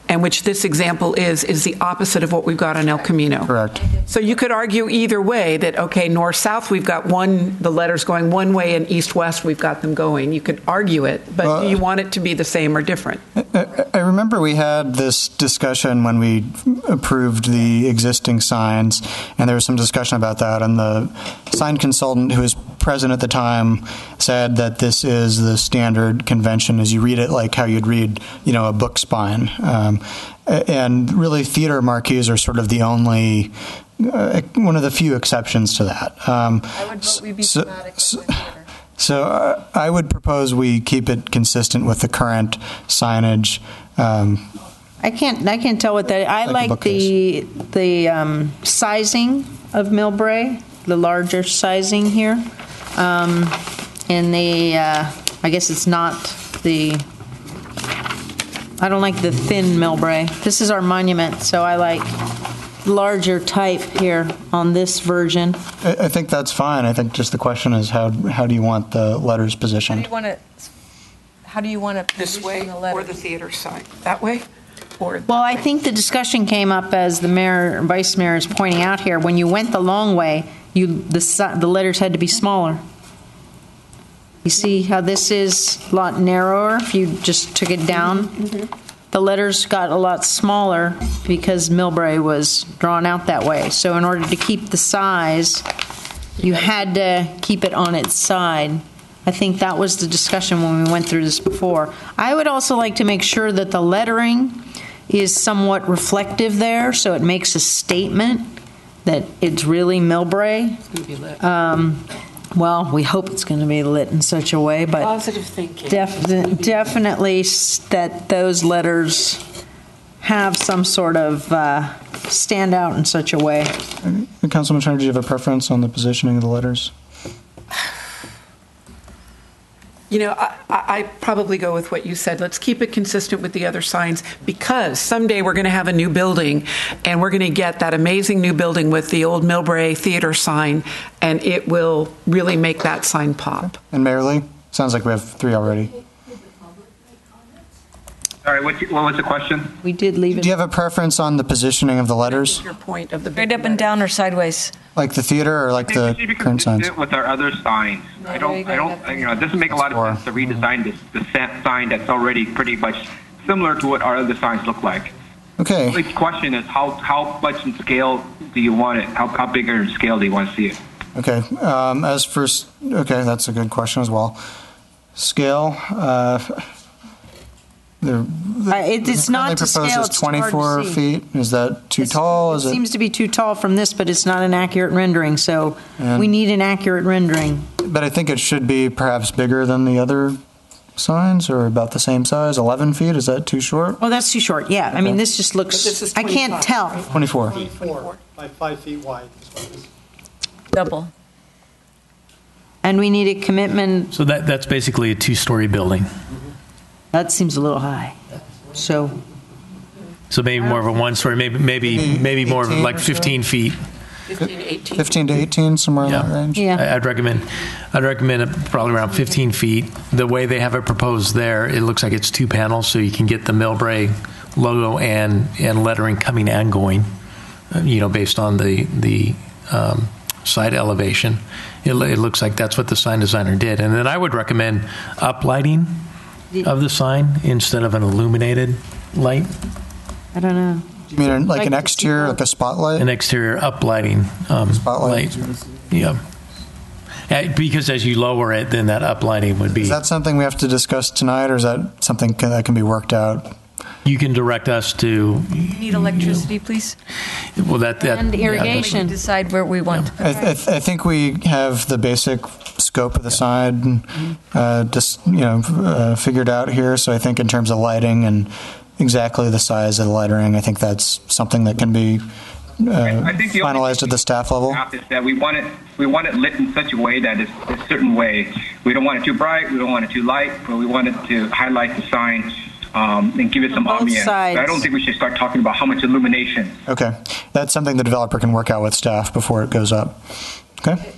and which this example is the opposite of what we've got on El Camino. Correct. So you could argue either way that, okay, north-south, we've got the letters going one way, and east-west, we've got them going. You could argue it, but do you want it to be the same or different? I remember we had this discussion when we approved the existing signs, and there was some discussion about that, and the sign consultant who was present at the time said that this is the standard convention as you read it, like how you'd read, a book spine. And really, theater marquees are sort of the only, one of the few exceptions to that. I would vote we be thematic with theater. So I would propose we keep it consistent with the current signage. I can't tell what that. I like the sizing of Millbrae, the larger sizing here, and the. I guess it's not the. I don't like the thin Millbrae. This is our monument, so I like larger type here on this version. I think that's fine. I think just the question is how do you want the letters positioned? How do you want to This way the letters? or the theater side? That way? Or Well, I think the discussion came up as the mayor, vice mayor is pointing out here. When you went the long way, the letters had to be smaller. You see how this is a lot narrower if you just took it down? Mm-hmm. The letters got a lot smaller because Millbrae was drawn out that way. So in order to keep the size, you had to keep it on its side. I think that was the discussion when we went through this before. I would also like to make sure that the lettering is somewhat reflective there, so it makes a statement that it's really Millbrae. Well, we hope it's going to be lit in such a way, but positive thinking. Definitely that those letters have some sort of stand out in such a way. Councilman Turner, do you have a preference on the positioning of the letters? I probably go with what you said. Let's keep it consistent with the other signs, because someday we're going to have a new building, and we're going to get that amazing new building with the old Millbrae Theater sign, and it will really make that sign pop. And Mayor Lee? Sounds like we have 3 already. Sorry, what was the question? We did leave it. Do you have a preference on the positioning of the letters? Your point of the Straight up and down or sideways? Like the theater or like the current signs? With our other signs, I don't. It doesn't make a lot of sense to redesign the sign that's already pretty much similar to what our other signs look like. Okay. The question is how much in scale do you want it? How big in scale do you want to see it? Okay. That's a good question as well. Scale. It's not to scale. It's 24 feet. Is that too tall? It seems to be too tall from this, but it's not an accurate rendering, so we need an accurate rendering. But I think it should be perhaps bigger than the other signs, or about the same size. 11 feet, is that too short? Oh, that's too short, yeah. I mean, this just looks, I can't tell. 24. 24 by 5 feet wide. Double. And we need a commitment. So that's basically a 2-story building. That seems a little high. So maybe more of a 1-story, maybe more of like 15 feet. 15 to 18, somewhere in that range. Yeah. I'd recommend probably around 15 feet. The way they have it proposed there, it looks like it's 2 panels, so you can get the Millbrae logo and lettering coming and going, based on the side elevation. It looks like that's what the sign designer did. And then I would recommend uplighting of the sign instead of an illuminated light. I don't know. You mean like an exterior, like a spotlight? An exterior uplighting spotlight. light. Yeah. Because as you lower it, then that uplighting would be. Is that something we have to discuss tonight, or is that something that can be worked out? You can direct us to. Need electricity, please? Well, and irrigation. Decide where we want. I think we have the basic scope of the sign figured out here. So I think in terms of lighting and exactly the size of the lettering, I think that's something that can be finalized at the staff level. Is that we want it lit in such a way that it's a certain way. We don't want it too bright. We don't want it too light. But we want it to highlight the sign. And give it some ambiance. I don't think we should start talking about how much illumination. Okay. That's something the developer can work out with staff before it goes up. Okay?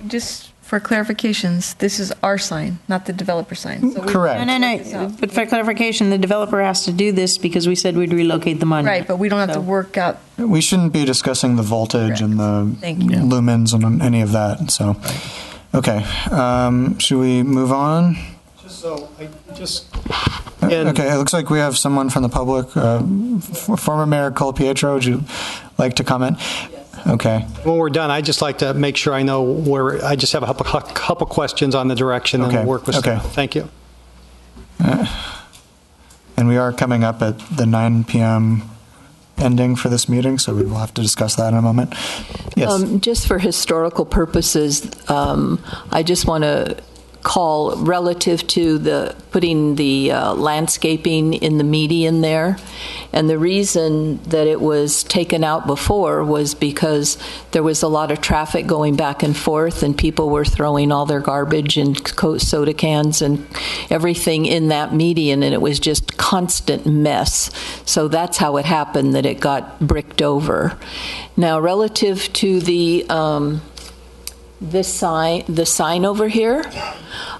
Just for clarifications, this is our sign, not the developer sign. So correct. No. But for clarification, the developer has to do this because we said we'd relocate the monument. Right, but we don't have to work out. We shouldn't be discussing the voltage and the lumens and any of that. So, okay. Should we move on? Just Okay, it looks like we have someone from the public. Former Mayor Colapietro, would you like to comment? Okay. When we're done, I'd just like to make sure I know where. I just have a couple questions on the direction, and we'll work with staff. Thank you. And we are coming up at the 9 p.m. ending for this meeting, so we will have to discuss that in a moment. Yes. Just for historical purposes, I just want to call relative to putting the landscaping in the median there. And the reason that it was taken out before was because there was a lot of traffic going back and forth, and people were throwing all their garbage and soda cans and everything in that median, and it was just constant mess. So that's how it happened that it got bricked over. Now, relative to the sign over here,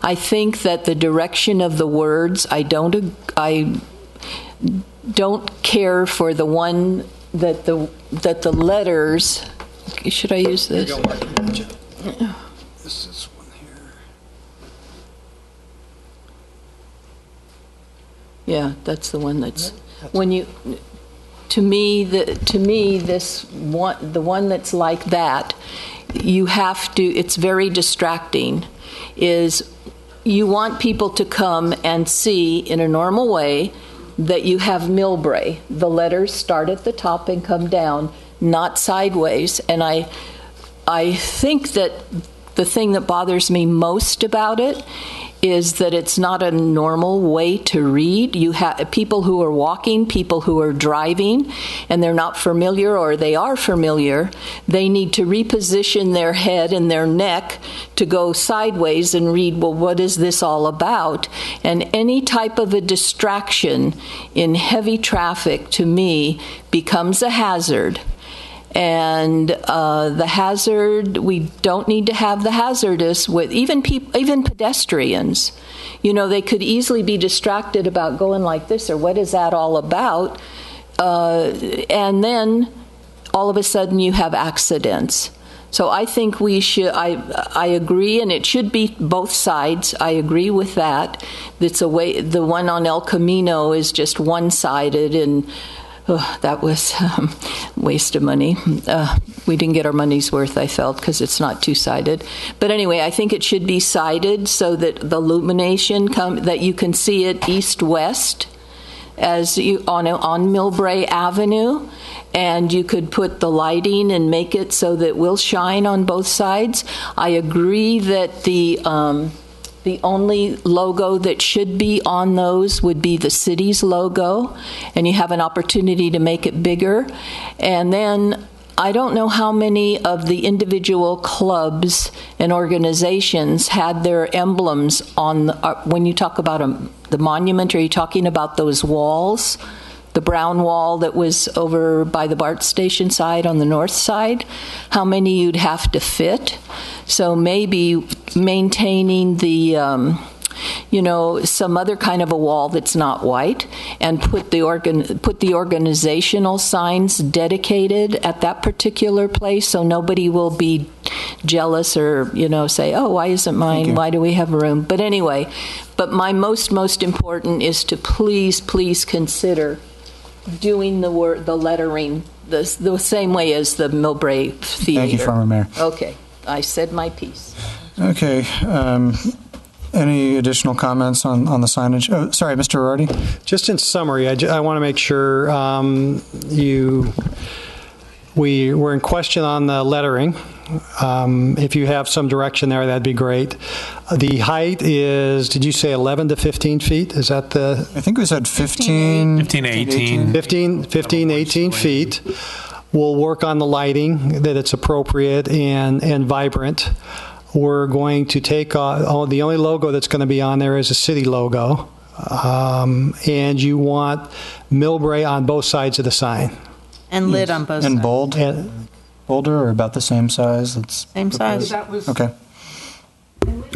I think that the direction of the words, I don't care for the one that the letters. Should I use this? This is one here. Yeah, that's the one that's when you. To me, this one, the one that's like that, you have to. It's very distracting. Is you want people to come and see in a normal way that you have Millbrae. The letters start at the top and come down, not sideways. And I think that the thing that bothers me most about it is that it's not a normal way to read. You have people who are walking, people who are driving, and they're not familiar, or they are familiar. They need to reposition their head and their neck to go sideways and read, well, what is this all about? And any type of a distraction in heavy traffic, to me, becomes a hazard. And the hazard, we don't need to have the hazardous with even pedestrians. You know, they could easily be distracted about going like this, or what is that all about? And then all of a sudden you have accidents. So I think we should, I agree, and it should be both sides. I agree with that. It's a way, the one on El Camino is just one-sided, and that was waste of money. We didn't get our money's worth, I felt, because it's not two-sided. But anyway, I think it should be sided so that the illumination that you can see it east-west as you on Millbrae Avenue, and you could put the lighting and make it so that it will shine on both sides. I agree that the only logo that should be on those would be the city's logo, and you have an opportunity to make it bigger. And then I don't know how many of the individual clubs and organizations had their emblems on when you talk about the monument. Are you talking about those walls? The brown wall that was over by the BART station side on the north side, how many you'd have to fit. So maybe maintaining the, some other kind of a wall that's not white, and put the organizational signs dedicated at that particular place, so nobody will be jealous or, say, oh, why isn't mine? Why do we have room? But anyway, but my most important is to please consider doing the lettering the same way as the Millbrae Theater. Thank you, Former Mayor. Okay, I said my piece. Okay. Any additional comments on the signage? Oh, sorry, Mr. Rorty. Just in summary, I want to make sure we were in question on the lettering. If you have some direction there, that'd be great. The height is, did you say 11 to 15 feet? Is that the? I think we said 15 to 18. 15, 18 feet. We'll work on the lighting, that it's appropriate and vibrant. We're going to take the only logo that's going to be on there is a city logo. And you want Millbrae on both sides of the sign. And lit on both sides. And bold? Bolder, or about the same size? Same size. Okay.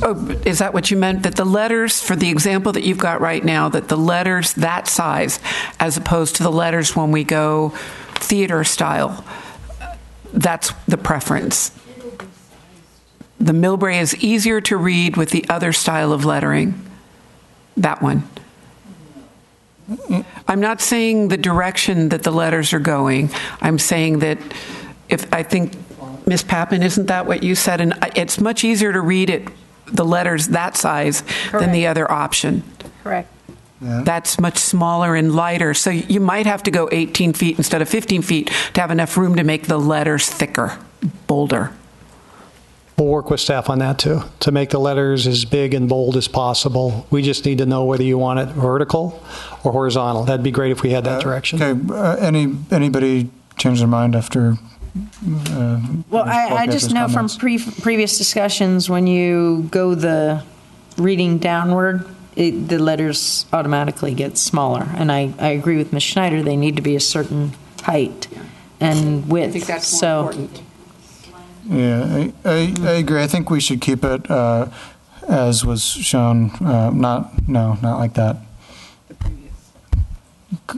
Oh, is that what you meant? That the letters, for the example that you've got right now, that the letters that size, as opposed to the letters when we go theater style, that's the preference. The Millbrae is easier to read with the other style of lettering. That one. I'm not saying the direction that the letters are going. I'm saying that I think, Ms. Pappen, isn't that what you said? And it's much easier to read the letters that size than the other option. Correct. Yeah. That's much smaller and lighter. So you might have to go 18 feet instead of 15 feet to have enough room to make the letters thicker, bolder. We'll work with staff on that too, to make the letters as big and bold as possible. We just need to know whether you want it vertical or horizontal. That'd be great if we had that direction. Okay. Anybody change their mind after? Well, I just know from previous discussions, when you go the reading downward, the letters automatically get smaller. And I agree with Ms. Schneider, they need to be a certain height and width. I think that's more important. Yeah, I agree. I think we should keep it as was shown. Not like that.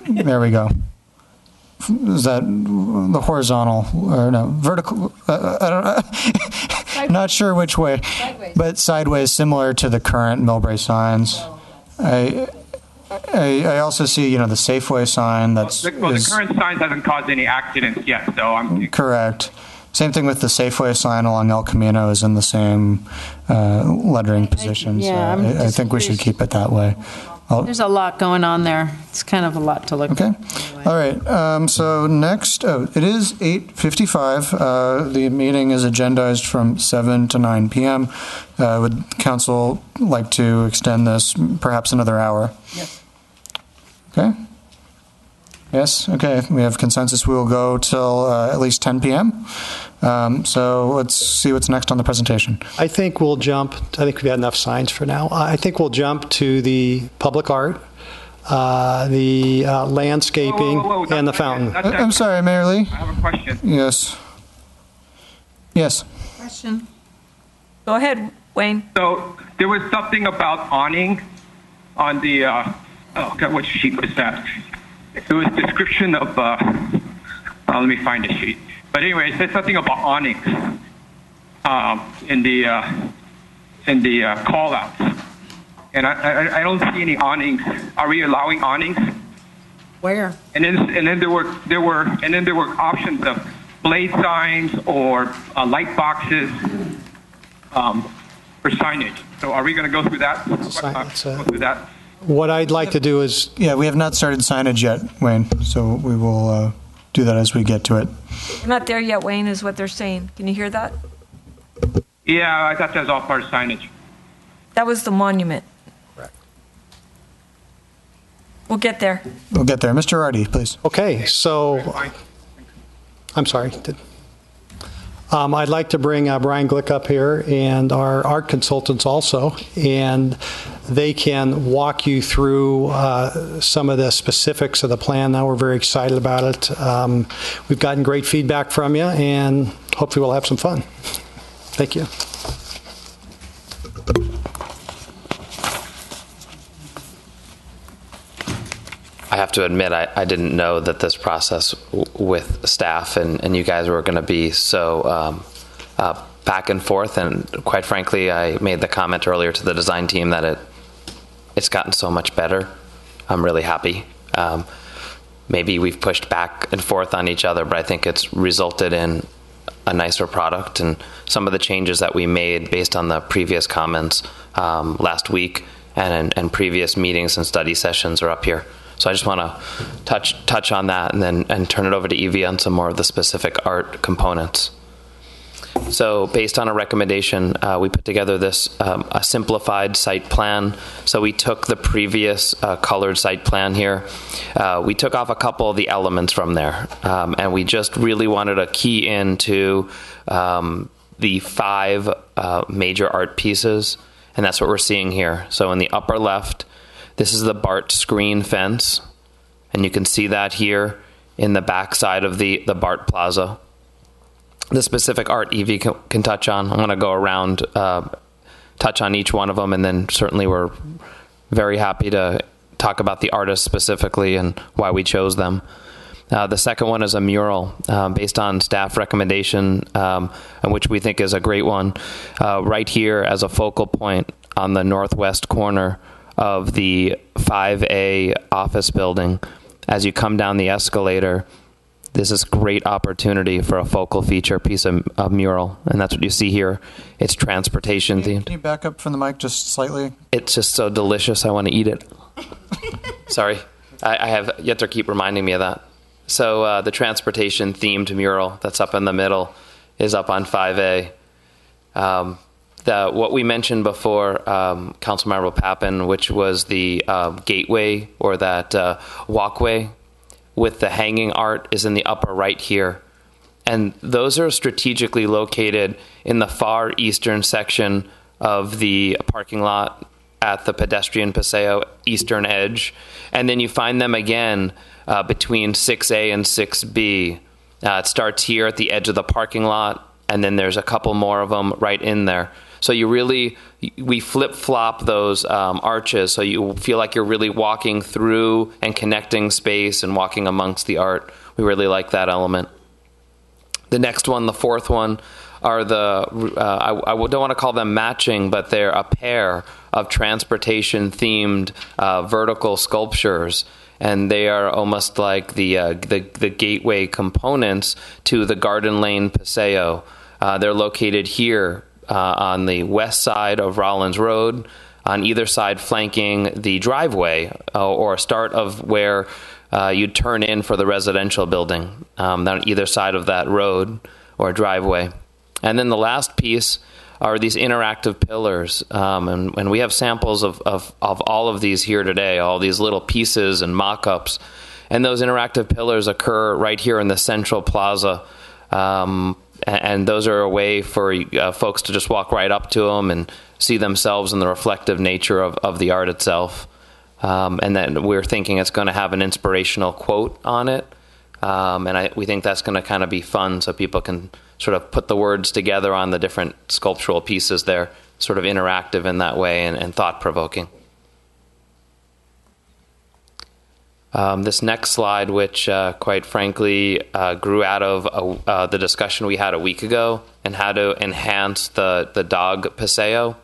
There we go. Is that the horizontal or no vertical? I don't. Not sure which way, but sideways, similar to the current Millbrae signs. I also see the Safeway sign. The current sign hasn't caused any accidents yet, so I'm correct. Same thing with the Safeway sign along El Camino is in the same lettering position. I think we should keep it that way. There's a lot going on there. It's kind of a lot to look at. Okay. Anyway. All right. So next, it is 8:55. The meeting is agendized from 7 to 9 p.m. Would council like to extend this perhaps another hour? Yes. Okay. Yes? Okay. We have consensus. We will go till at least 10 p.m. So let's see what's next on the presentation. I think we'll jump. I think we've had enough signs for now. I think we'll jump to the public art, the landscaping, and the fountain. I'm sorry, Mayor Lee. I have a question. Yes. Yes. Question. Go ahead, Wayne. So there was something about awning on the, what sheet was that? It was description of, let me find the sheet. But anyway, it said something about awnings in the call-outs, and I don't see any awnings. Are we allowing awnings? Where? And then there were options of blade signs or light boxes for signage. So are we going to go through that? Go through that. What I'd like to do is... Yeah, we have not started signage yet, Wayne, so we will do that as we get to it. We're not there yet, Wayne, is what they're saying. Can you hear that? Yeah, I thought that was all part of signage. That was the monument. Correct. We'll get there. We'll get there. Mr. Artie, please. Okay, so... I'm sorry. I'd like to bring Brian Glick up here and our art consultants also, and they can walk you through some of the specifics of the plan. Now we're very excited about it. We've gotten great feedback from you, and hopefully we'll have some fun. Thank you. I have to admit, I didn't know that this process with staff and you guys were going to be so back and forth. And quite frankly, I made the comment earlier to the design team that it's gotten so much better. I'm really happy. Maybe we've pushed back and forth on each other, but I think it's resulted in a nicer product. And some of the changes that we made based on the previous comments last week and previous meetings and study sessions are up here. So I just want to touch on that and turn it over to Evie on some more of the specific art components. So based on a recommendation, we put together this a simplified site plan. So we took the previous colored site plan here. We took off a couple of the elements from there, and we just really wanted to key into the 5 major art pieces, and that's what we're seeing here. So in the upper left, this is the BART screen fence, and you can see that here in the back side of the BART Plaza. The specific art Evie can touch on. I'm going to go around, touch on each one of them, and then certainly we're very happy to talk about the artists specifically and why we chose them. The second one is a mural based on staff recommendation, and which we think is a great one. Right here as a focal point on the northwest corner of the 5A office building. As you come down the escalator, this is a great opportunity for a focal feature piece of mural, and that's what you see here. It's transportation themed. Can you back up from the mic just slightly? It's just so delicious, I want to eat it. Sorry, I have yet to keep reminding me of that. So the transportation themed mural that's up in the middle is up on 5A. What we mentioned before, Councilmember Pappen, which was the gateway or that walkway with the hanging art, is in the upper right here. And those are strategically located in the far eastern section of the parking lot at the pedestrian paseo eastern edge. And then you find them again between 6A and 6B. It starts here at the edge of the parking lot, and then there's a couple more of them right in there. So we flip-flop those arches, so you feel like you're really walking through and connecting space and walking amongst the art. We really like that element. The next one, the fourth one, are I don't want to call them matching, but they're a pair of transportation-themed vertical sculptures. And they are almost like the gateway components to the Garden Lane Paseo. They're located here on the west side of Rollins Road, on either side flanking the driveway or start of where you'd turn in for the residential building, on either side of that road or driveway. And then the last piece are these interactive pillars. And we have samples of all of these here today, all these little pieces and mock-ups. And those interactive pillars occur right here in the central plaza. And those are a way for folks to just walk right up to them and see themselves in the reflective nature of the art itself. And then we're thinking it's going to have an inspirational quote on it. We think that's going to kind of be fun so people can sort of put the words together on the different sculptural pieces there, sort of interactive in that way and thought-provoking. This next slide, which quite frankly grew out of the discussion we had a week ago and how to enhance the dog paseo.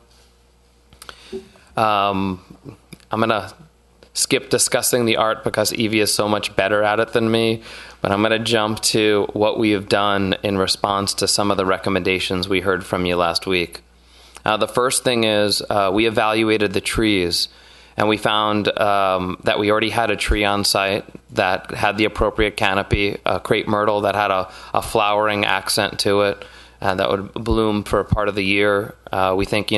I'm going to skip discussing the art because Evie is so much better at it than me, but I'm going to jump to what we have done in response to some of the recommendations we heard from you last week. The first thing is we evaluated the trees, and we found that we already had a tree on site that had the appropriate canopy, a crepe myrtle that had a flowering accent to it, that would bloom for a part of the year. We think,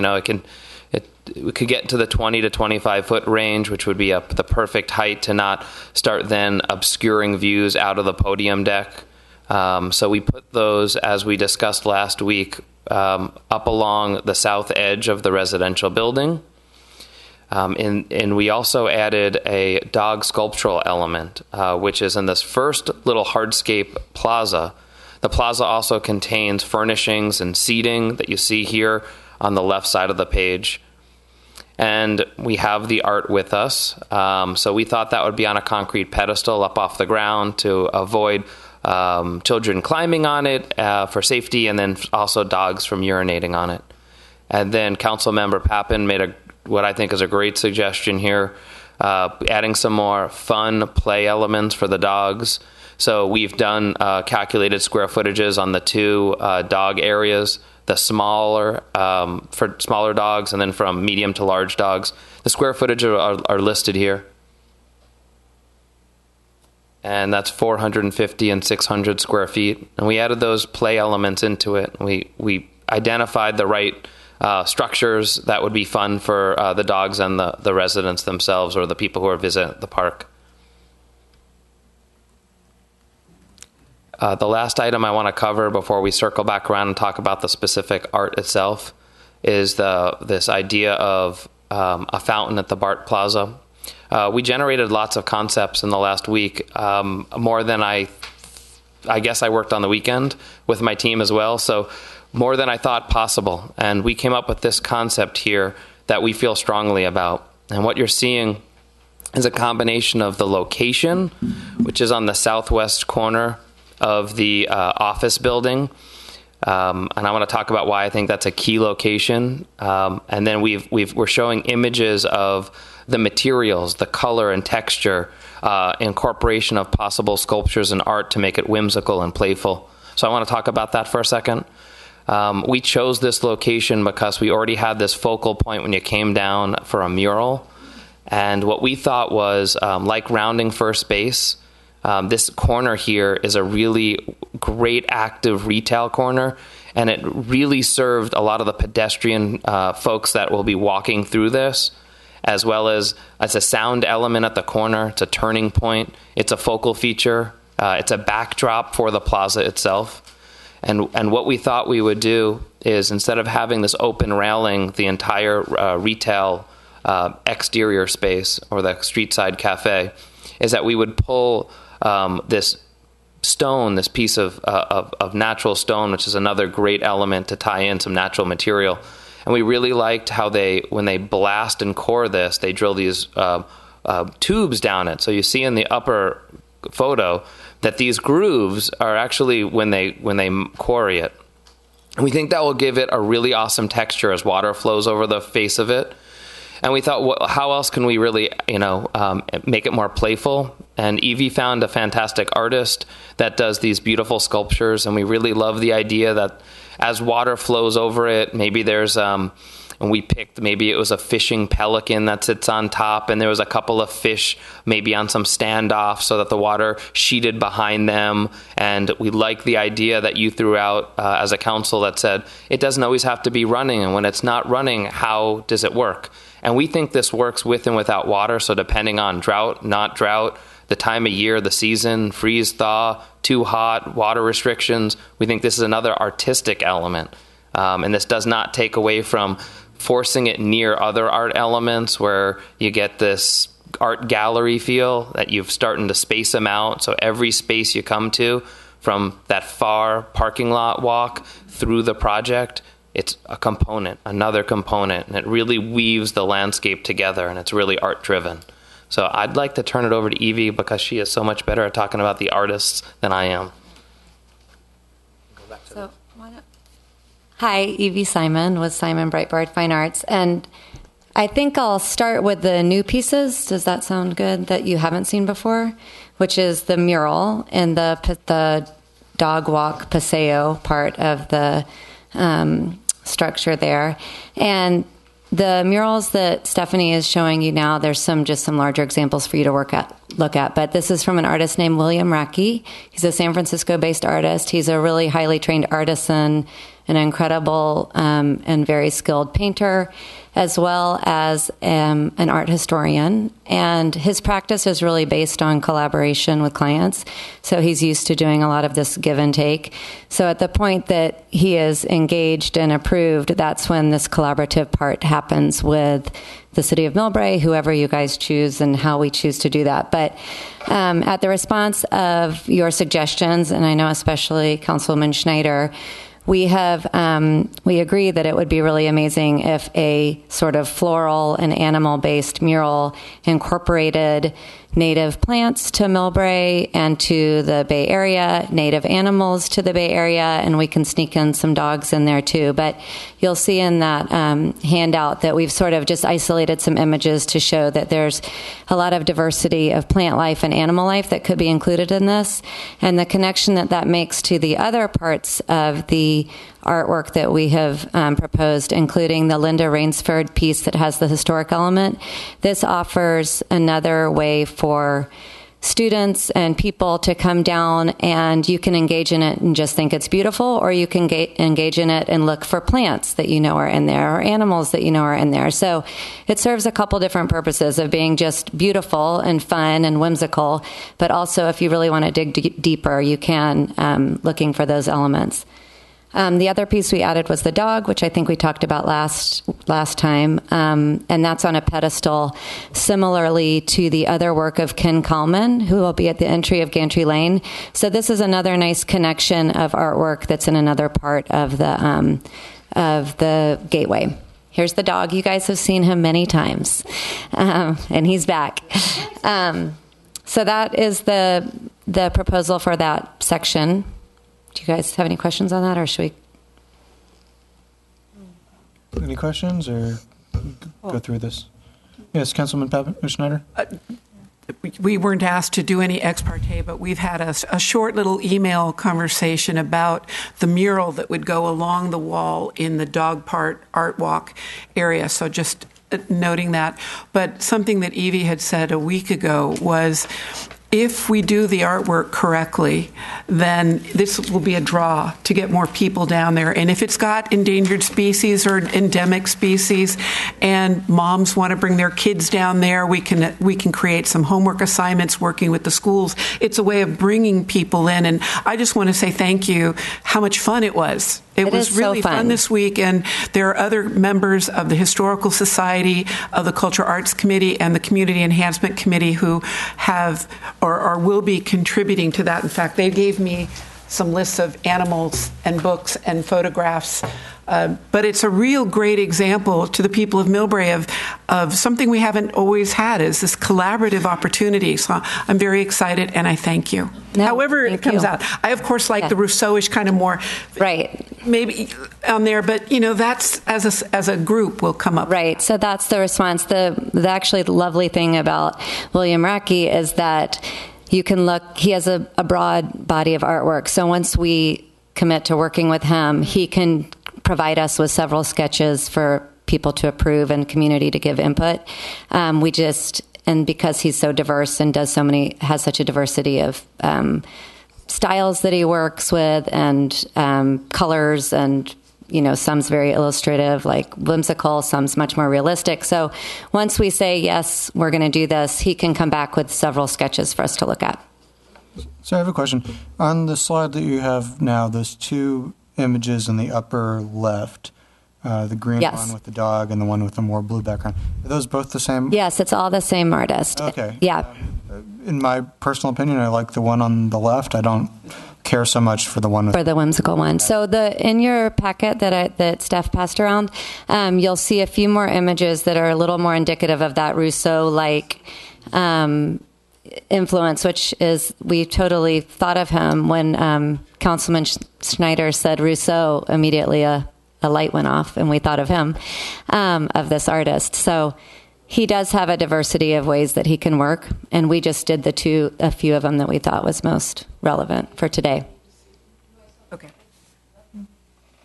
we could get to the 20 to 25 foot range, which would be the perfect height to not start then obscuring views out of the podium deck. So we put those, as we discussed last week, up along the south edge of the residential building. And we also added a dog sculptural element, which is in this first little hardscape plaza. The plaza also contains furnishings and seating that you see here on the left side of the page. And we have the art with us. So we thought that would be on a concrete pedestal up off the ground to avoid children climbing on it for safety, and then also dogs from urinating on it. And then Councilmember Pappen made what I think is a great suggestion here, adding some more fun play elements for the dogs. So we've done calculated square footages on the two dog areas, the smaller for smaller dogs, and then from medium to large dogs. The square footage are listed here. And that's 450 and 600 square feet. And we added those play elements into it. We identified the right structures that would be fun for the dogs and the residents themselves or the people who are visit the park. The last item I want to cover before we circle back around and talk about the specific art itself is this idea of a fountain at the BART Plaza. We generated lots of concepts in the last week, more than I guess I worked on the weekend with my team as well, so more than I thought possible. And we came up with this concept here that we feel strongly about. And what you're seeing is a combination of the location, which is on the southwest corner of the office building, And I want to talk about why I think that's a key location. And then we're showing images of the materials, the color and texture, incorporation of possible sculptures and art to make it whimsical and playful. So I want to talk about that for a second. We chose this location because we already had this focal point when you came down for a mural. And what we thought was, like rounding first base, this corner here is a really great active retail corner, and it really served a lot of the pedestrian folks that will be walking through this, as well as a sound element at the corner. It's a turning point. It's a focal feature. It's a backdrop for the plaza itself. And what we thought we would do is, instead of having this open railing, the entire retail exterior space, or the street side cafe, is that we would pull this stone, this piece of natural stone, which is another great element to tie in some natural material. And we really liked how when they blast and core this, they drill these tubes down it. So you see in the upper photo that these grooves are actually when they quarry it. And we think that will give it a really awesome texture as water flows over the face of it. And we thought, well, how else can we really, make it more playful? And Evie found a fantastic artist that does these beautiful sculptures, and we really love the idea that as water flows over it, maybe there's, and we picked, maybe it was a fishing pelican that sits on top, and there was a couple of fish maybe on some standoff so that the water sheeted behind them. And we like the idea that you threw out as a council that said, it doesn't always have to be running, and when it's not running, how does it work? And we think this works with and without water, so depending on drought, not drought, the time of year, the season, freeze, thaw, too hot, water restrictions, we think this is another artistic element. And this does not take away from forcing it near other art elements where you get this art gallery feel that you've starting to space them out. So every space you come to, from that far parking lot walk through the project, it's a component, another component, and it really weaves the landscape together, and it's really art-driven. So I'd like to turn it over to Evie because she is so much better at talking about the artists than I am. Hi, Evie Simon with Simon Breitbard Fine Arts, and I think I'll start with the new pieces. Does that sound good? That you haven't seen before, which is the mural and the dog walk paseo part of the structure there. And the murals that Stephanie is showing you now, there's some larger examples for you to look at. But this is from an artist named William Racky. He's a San Francisco-based artist. He's a really highly trained artisan, an incredible and very skilled painter, as well as an art historian. And his practice is really based on collaboration with clients. So he's used to doing a lot of this give and take. So at the point that he is engaged and approved, that's when this collaborative part happens with the city of Millbrae, whoever you guys choose, and how we choose to do that. But at the response of your suggestions, and I know especially Councilwoman Schneider, we agree that it would be really amazing if a sort of floral and animal-based mural incorporated native plants to Millbrae and to the Bay Area, native animals to the Bay Area, and we can sneak in some dogs in there too. But you'll see in that handout that we've sort of just isolated some images to show that there's a lot of diversity of plant life and animal life that could be included in this. And the connection that makes to the other parts of the artwork that we have proposed, including the Linda Rainsford piece that has the historic element. This offers another way for students and people to come down, and you can engage in it and just think it's beautiful, or you can engage in it and look for plants that you know are in there or animals that you know are in there. So it serves a couple different purposes of being just beautiful and fun and whimsical, but also if you really want to dig deeper, you can, looking for those elements. The other piece we added was the dog, which I think we talked about last time, and that's on a pedestal similarly to the other work of Ken Kallman, who will be at the entry of Gantry Lane. So this is another nice connection of artwork that's in another part of the gateway. Here's the dog. You guys have seen him many times, and he's back. So that is the proposal for that section. Do you guys have any questions on that, or should we Any questions or go through this? Yes, Councilman Schneider? We weren't asked to do any ex parte, but we've had a short little email conversation about the mural that would go along the wall in the dog park art walk area. So just noting that. But something that Evie had said a week ago was, if we do the artwork correctly, then this will be a draw to get more people down there. And if it's got endangered species or endemic species and moms want to bring their kids down there, we can create some homework assignments working with the schools. It's a way of bringing people in. And I just want to say thank you, how much fun it was. It was really fun this week, and there are other members of the Historical Society, of the Cultural Arts Committee, and the Community Enhancement Committee who have or will be contributing to that. In fact, they gave me some lists of animals and books and photographs. But it's a real great example to the people of Millbrae of something we haven't always had, is this collaborative opportunity. So I'm very excited, and I thank you. However it comes out. I, of course, like the Rousseau-ish kind of more, maybe on there, but, that's as a group will come up. Right. So that's the response. The actually lovely thing about William Racky is that you can look, he has a broad body of artwork. So once we commit to working with him, he can provide us with several sketches for people to approve and community to give input. And because he's so diverse and has such a diversity of styles that he works with, and colors, and some's very illustrative, like whimsical, some's much more realistic. So once we say, yes, we're going to do this, he can come back with several sketches for us to look at. So I have a question. On the slide that you have now, those two images in the upper left, the green one with the dog and the one with the more blue background, are those both the same? Yes, it's all the same artist. Okay. Yeah. In my personal opinion, I like the one on the left. I don't care so much for the one with the whimsical one. So in your packet that Steph passed around, you'll see a few more images that are a little more indicative of that Rousseau-like influence, which is, we totally thought of him when Councilman Schneider said Rousseau. Immediately a light went off, and we thought of him, of this artist. So he does have a diversity of ways that he can work, and we just did a few of them that we thought was most relevant for today.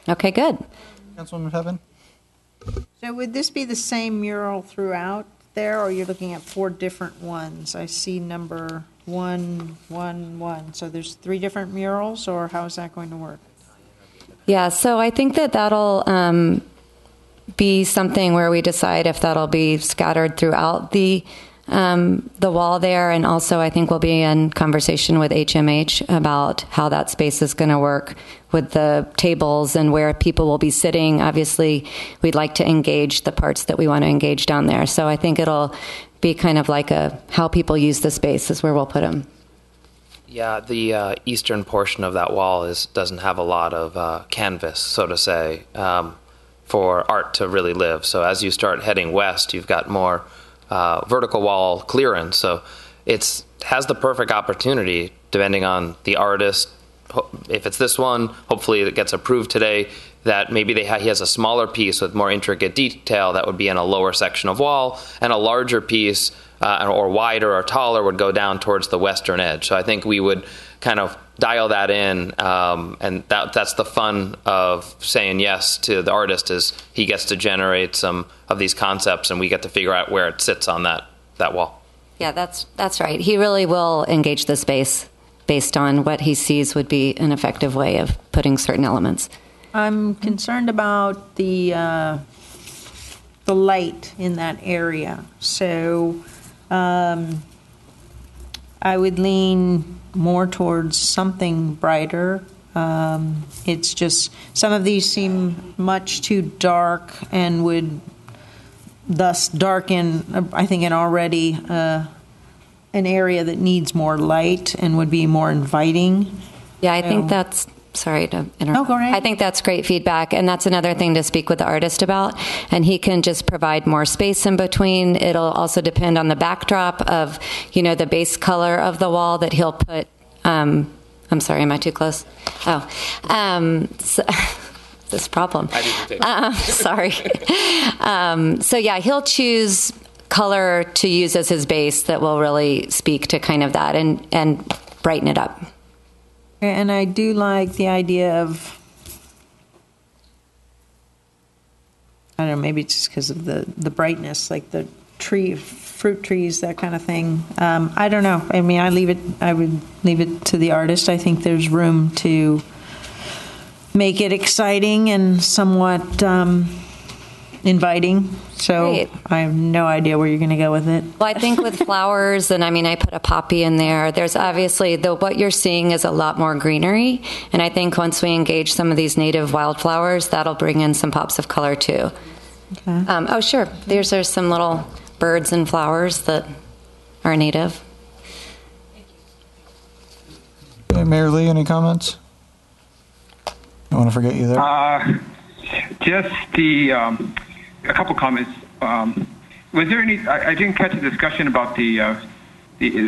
Okay, good. Councilwoman Heaven? So would this be the same mural throughout there, or you're looking at 4 different ones? I see number 111. So there's 3 different murals, or how is that going to work? Yeah, so I think that'll be something where we decide if that'll be scattered throughout the wall there, and also I think we'll be in conversation with HMH about how that space is going to work with the tables and where people will be sitting. Obviously, we'd like to engage the parts that we want to engage down there. So I think it'll be kind of like how people use the space is where we'll put them. Yeah, the eastern portion of that wall doesn't have a lot of canvas, so to say, for art to really live. So as you start heading west, you've got more vertical wall clearance. So it has the perfect opportunity, depending on the artist. If it's this one, hopefully it gets approved today, that maybe he has a smaller piece with more intricate detail that would be in a lower section of wall, and a larger piece or wider or taller would go down towards the western edge. So I think we would kind of dial that in, and that's the fun of saying yes to the artist, is he gets to generate some of these concepts, and we get to figure out where it sits on that wall. Yeah, that's right. He really will engage the space based on what he sees would be an effective way of putting certain elements. I'm concerned about the light in that area. So I would lean more towards something brighter. It's just some of these seem much too dark and would thus darken, I think, an already an area that needs more light and would be more inviting. Yeah, I think that's, sorry to interrupt. No, go ahead. I think that's great feedback, and that's another thing to speak with the artist about, and he can just provide more space in between. It'll also depend on the backdrop of, the base color of the wall that he'll put. I'm sorry, am I too close? Oh. this problem. I didn't take Sorry. So yeah, he'll choose color to use as his base that will really speak to kind of that and brighten it up. And I do like the idea of, I don't know, maybe it's just because of the brightness, like the fruit trees, that kind of thing. I don't know. I mean, I would leave it to the artist. I think there's room to make it exciting and somewhat inviting. So Great. I have no idea where you're going to go with it. Well, I think with flowers, and I mean, I put a poppy in there. There's obviously, what you're seeing is a lot more greenery. And I think once we engage some of these native wildflowers, that'll bring in some pops of color too. Okay. Oh, sure. There's some little birds and flowers that are native. Okay, Mayor Lee, any comments? I want to forget you there. Just a couple comments. Was there any? I didn't catch a discussion about are they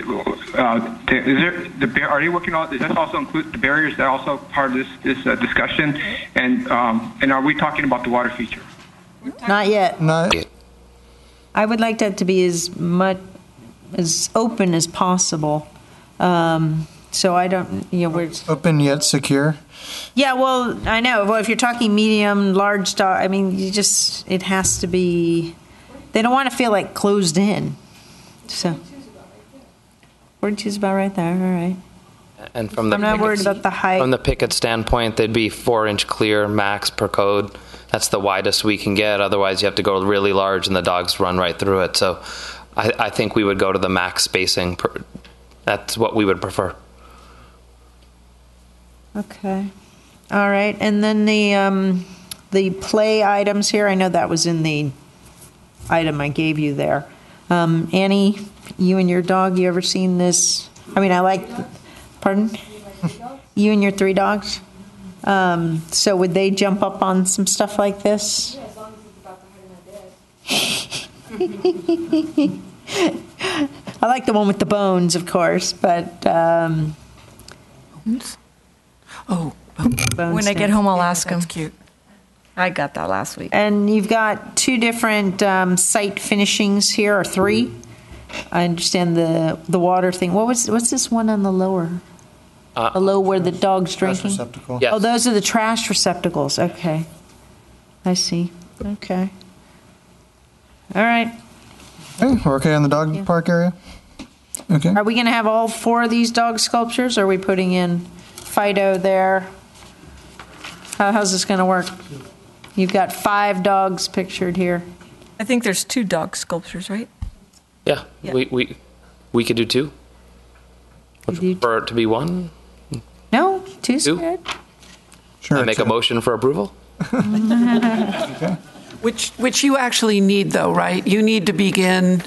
working on? Does that also include the barriers? Is that also part of this discussion? And are we talking about the water feature? Not yet. Not yet. I would like that to be as open as possible. So I don't, we're Open yet secure. Yeah, well, I know. Well, if you're talking medium, large dog, I mean, it has to be, they don't want to feel like closed in. So, 42 is about right there, all right. And from the I'm not worried about the height. From the picket standpoint, they'd be 4-inch clear max per code. That's the widest we can get. Otherwise, you have to go really large and the dogs run right through it. So I think we would go to the max spacing. That's what we would prefer. Okay. All right. And then the play items here, I know that was in the item I gave you there. Annie, you and your dog, you ever seen this? I mean, pardon? You and your 3 dogs? So would they jump up on some stuff like this? Yeah, as long as it's about the height of my bed. I like the one with the bones, of course, but Bones? Oh, bones. When I get home, I'll ask him. That's cute. I got that last week. And you've got 2 different site finishings here, or 3. I understand the water thing. What's this one on the lower? Below where the dog's drinking? Receptacle. Yes. Oh, those are the trash receptacles. Okay. I see. Okay. All right. Okay, we're okay on the dog park area? Okay. Are we going to have all 4 of these dog sculptures? Or are we putting in Fido there? How's this going to work? You've got 5 dogs pictured here. I think there's 2 dog sculptures, right? Yeah, Yeah. we could do 2. Would you prefer it to be 1? No, 2's 2? good. Sure. I make a motion for approval? Okay. Which you actually need, though, right? You need to begin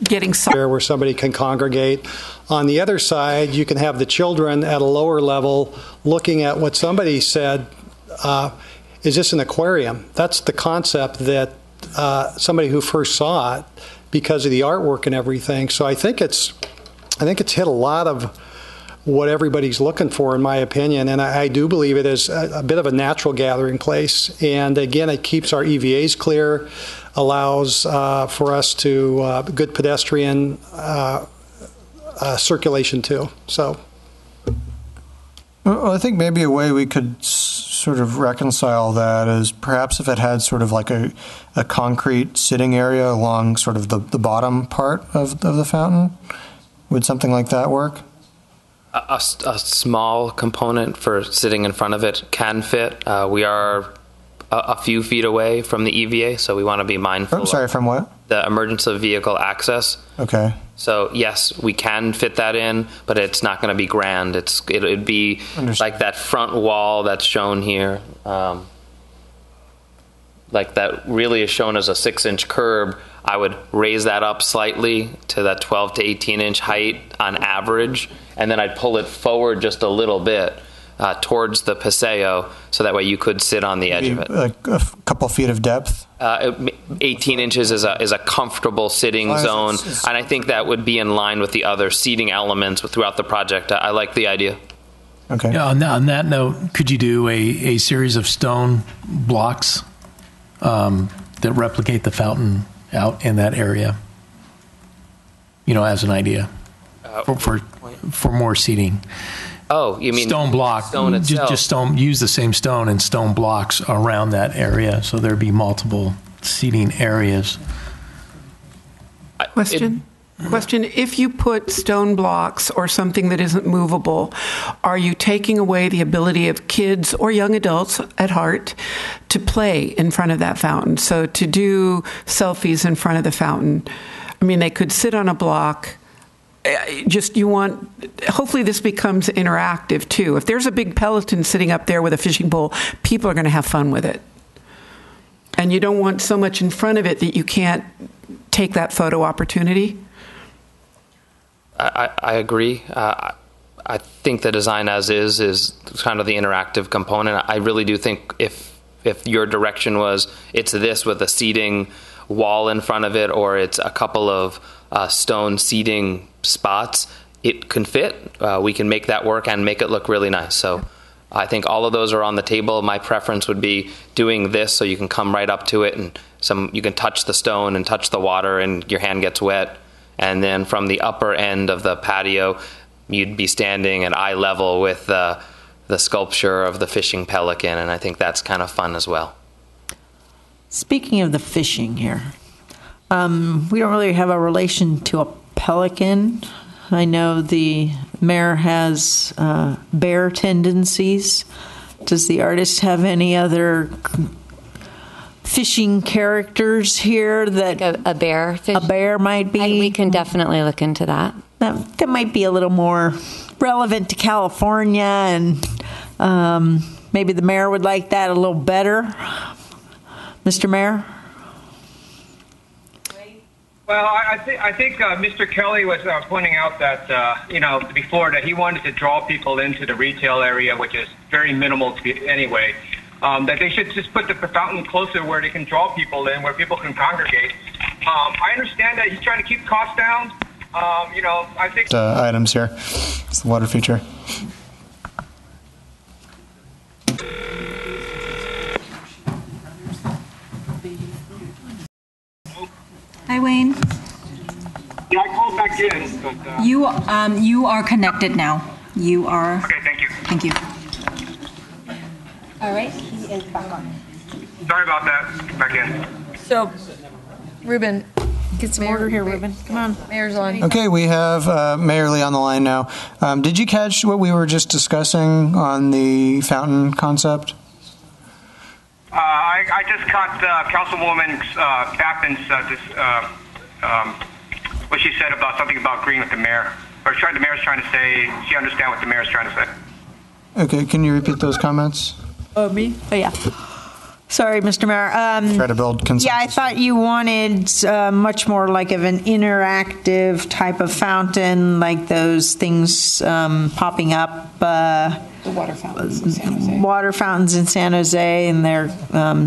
getting some. Where somebody can congregate. On the other side, you can have the children at a lower level looking at what somebody said, is this an aquarium? That's the concept that somebody who first saw it because of the artwork and everything. So I think it's hit a lot of what everybody's looking for, in my opinion, and I do believe it is a bit of a natural gathering place. And again, it keeps our EVAs clear, allows for us to good pedestrian circulation too. So, Well, I think maybe a way we could sort of reconcile that is perhaps if it had sort of like a concrete sitting area along sort of the bottom part of the fountain. Would something like that work? A small component for sitting in front of it can fit. We are a few feet away from the EVA, so we want to be mindful. From what? The emergency vehicle access. Okay. So yes, we can fit that in, but it's not going to be grand. It'd be like that front wall that's shown here, like that really is shown as a 6-inch curb. I would raise that up slightly to that 12 to 18-inch height on average, and then I'd pull it forward just a little bit towards the paseo, so that way you could sit on the edge of it. Like a couple feet of depth? 18 inches is a comfortable sitting zone, and I think that would be in line with the other seating elements throughout the project. I like the idea. Okay. Yeah, on that note, could you do a series of stone blocks that replicate the fountain out in that area? As an idea for more seating. Oh, you mean stone block? Stone itself. Just stone. Use the same stone and stone blocks around that area, so there'd be multiple seating areas. Question. If you put stone blocks or something that isn't movable, are you taking away the ability of kids or young adults at heart to play in front of that fountain? So to do selfies in front of the fountain. I mean, they could sit on a block. Hopefully this becomes interactive too. If there's a big Peloton sitting up there with a fishing pole, people are going to have fun with it. And you don't want so much in front of it that you can't take that photo opportunity. I agree. I think the design as is kind of the interactive component. I really do think if your direction was it's this with a seating wall in front of it, or it's a couple of stone seating spots, it can fit. We can make that work and make it look really nice. So I think all of those are on the table. My preference would be doing this so you can come right up to it and you can touch the stone and touch the water and your hand gets wet. And then from the upper end of the patio, you'd be standing at eye level with the sculpture of the fishing pelican, and I think that's kind of fun as well. Speaking of the fishing here, we don't really have a relation to a pelican. I know the mayor has bear tendencies. Does the artist have any other fishing characters here that a bear fish? A bear might be? We can definitely look into that. That might be a little more relevant to California, and maybe the mayor would like that a little better. Mr. Mayor? Well, I think Mr. Kelly was pointing out that, before that he wanted to draw people into the retail area, which is very minimal anyway, that they should just put the fountain closer where they can draw people in, where people can congregate. I understand that he's trying to keep costs down. I think... items here. It's the water feature. Hi, Wayne. Yeah, I called back in, but... You are connected now. You are... Okay, thank you. Thank you. All right, he is back on. Sorry about that. Back in. So, Ruben. Get some order here, Ruben. Come on. Mayor's on. Okay, we have Mayor Lee on the line now. Did you catch what we were just discussing on the fountain concept? I just caught Councilwoman Cappen's what she said about something about agreeing with the mayor. The mayor's trying to say, she understands what the mayor's trying to say. Okay, can you repeat those comments? Oh, me? Oh, yeah. Sorry, Mr. Mayor. Try to build consensus. Yeah, I thought you wanted much more like of an interactive type of fountain, like those things popping up. The water fountains in San Jose. Water fountains in San Jose in their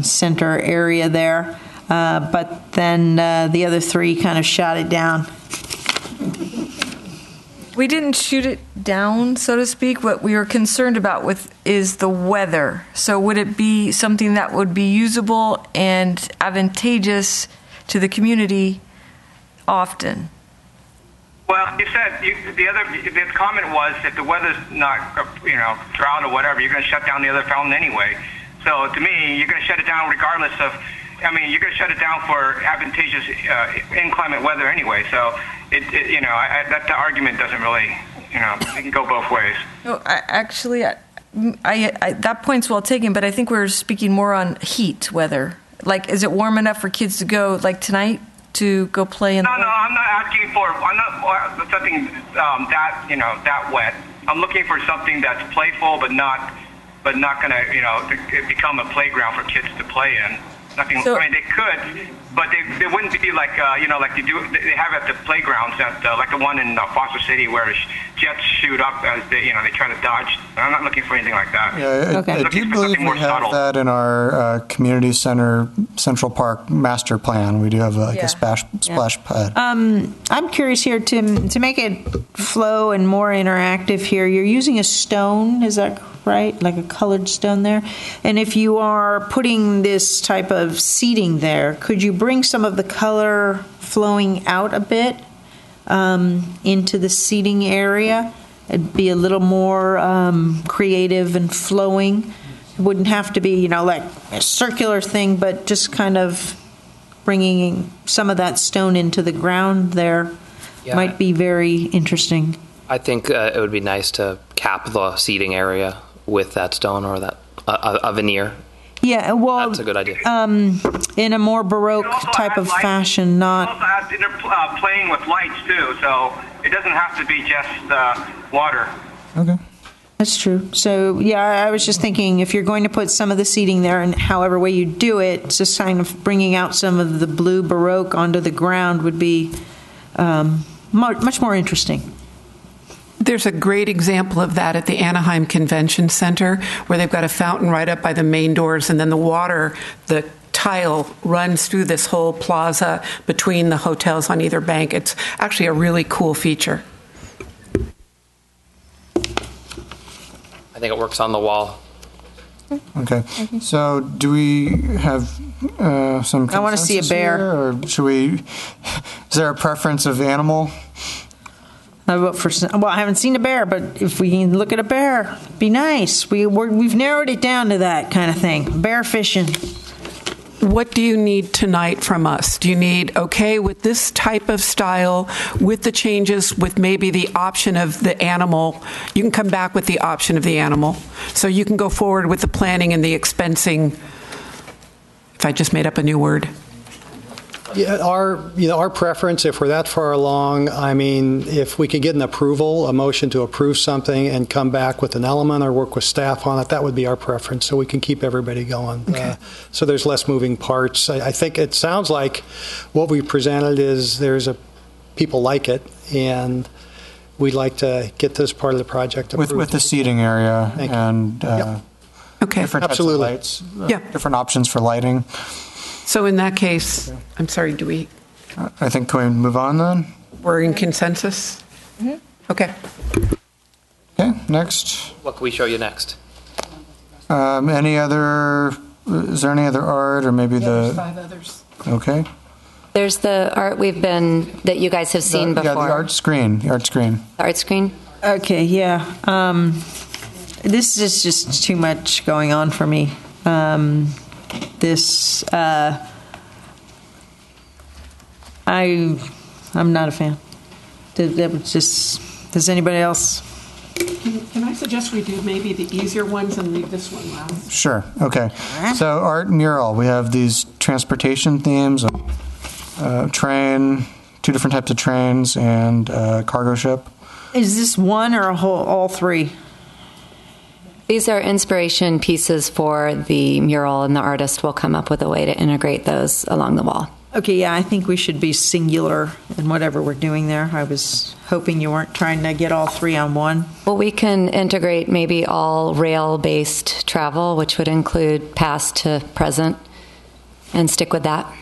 center area there. But then the other three kind of shot it down. We didn't shoot it down, so to speak. What we were concerned about is the weather. So would it be something that would be usable and advantageous to the community often? Well, you said the comment was if the weather's not, drought or whatever, you're going to shut down the other fountain anyway. So to me, you're going to shut it down regardless of. You're going to shut it down for advantageous inclement weather anyway. So that the argument doesn't really, it can go both ways. No, actually, that point's well taken, but I think we're speaking more on heat weather. Like, is it warm enough for kids to go, like tonight, to go play in? No, I'm not asking for. I'm not something that wet. I'm looking for something that's playful, but not going to become a playground for kids to play in. nothing. I mean, they could, but they wouldn't be like like they have at the playgrounds at like the one in Foster City where jets shoot up as they try to dodge. I'm not looking for anything like that. Yeah, I do believe we have that in our community center Central Park master plan. We do have a splash pad. I'm curious here, Tim, to make it flow and more interactive here. You're using a stone, is that right? Like a colored stone there. And if you are putting this type of seating there, could you bring some of the color flowing out a bit into the seating area? It'd be a little more creative and flowing. It wouldn't have to be, like a circular thing, but just kind of bringing some of that stone into the ground there might be very interesting. I think it would be nice to cap the seating area with that stone or that a veneer. Yeah, well, that's a good idea. In a more Baroque type of fashion, not. They're playing with lights too, so it doesn't have to be just water. Okay. That's true. So, I was just thinking if you're going to put some of the seating there and however way you do it, just kind of bringing out some of the blue Baroque onto the ground would be much more interesting. There's a great example of that at the Anaheim Convention Center, where they've got a fountain right up by the main doors, and then the water, the tile runs through this whole plaza between the hotels on either bank. It's actually a really cool feature. I think it works on the wall. Okay. So do we have some consensus I want to see a bear. here, or should we? Is there a preference of animal? I haven't seen a bear, but if we can look at a bear, it'd be nice. We've narrowed it down to that kind of thing. Bear fishing. What do you need tonight from us? Do you need, with this type of style, with the changes, with maybe the option of the animal? You can come back with the option of the animal. So you can go forward with the planning and the expensing, if I just made up a new word. Yeah, our preference, if we're that far along, if we could get an approval, a motion to approve something and come back with an element or work with staff on it, that would be our preference, so we can keep everybody going. Okay. So there's less moving parts. I think it sounds like what we presented is people like it, and we'd like to get this part of the project approved. With the seating area and different types of lights, different options for lighting. So in that case, I'm sorry, do we? I think, can we move on then? We're in consensus? Mm-hmm. Okay. Okay, next. What can we show you next? Is there any other art or maybe there's 5 others. Okay. There's the art that you guys have seen before. Yeah, the art screen. The art screen? Okay, yeah. This is just too much going on for me. I'm not a fan. That was just. Does anybody else? Can I suggest we do maybe the easier ones and leave this one last? Sure. Okay. So art mural. We have these transportation themes: train, 2 different types of trains, and cargo ship. Is this one or all 3? These are inspiration pieces for the mural, and the artist will come up with a way to integrate those along the wall. Okay, yeah, I think we should be singular in whatever we're doing there. I was hoping you weren't trying to get all 3 on one. Well, we can integrate maybe all rail-based travel, which would include past to present, and stick with that.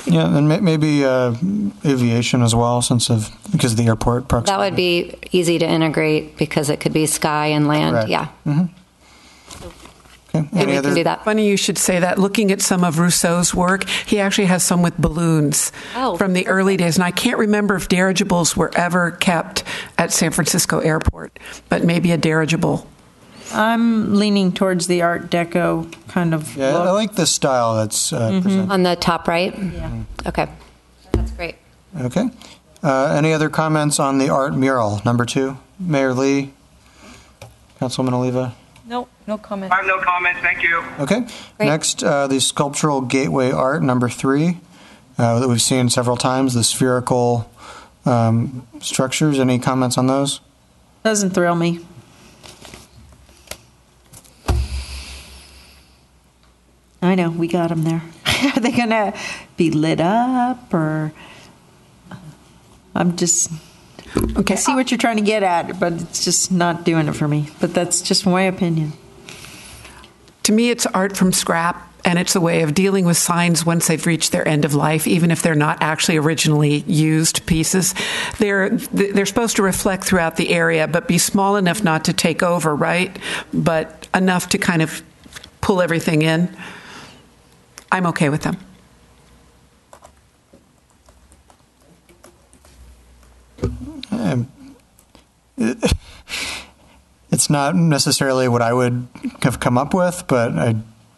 Yeah, and maybe aviation as well, because of the airport proximity. That would be easy to integrate because it could be sky and land. Right. Yeah. Mm-hmm. Okay. Maybe we can do that. Funny you should say that. Looking at some of Rousseau's work, he actually has some with balloons from the early days. And I can't remember if dirigibles were ever kept at San Francisco Airport, but maybe a dirigible. I'm leaning towards the Art Deco kind of look. I like the style that's presented. On the top right? Yeah. Okay. That's great. Okay. Any other comments on the art mural, number 2? Mayor Lee? Councilwoman Oliva? No comment. I have no comments. Thank you. Okay. Great. Next, the sculptural gateway art, number 3, that we've seen several times, the spherical structures. Any comments on those? Doesn't thrill me. I know, we got them there. Are they going to be lit up, or I'm just... Okay, I see what you're trying to get at, but it's just not doing it for me. But that's just my opinion. To me, it's art from scrap, and it's a way of dealing with signs once they've reached their end of life, even if they're not actually originally used pieces. They're supposed to reflect throughout the area, but be small enough not to take over, right? But enough to kind of pull everything in. I'm okay with them. It's not necessarily what I would have come up with, but I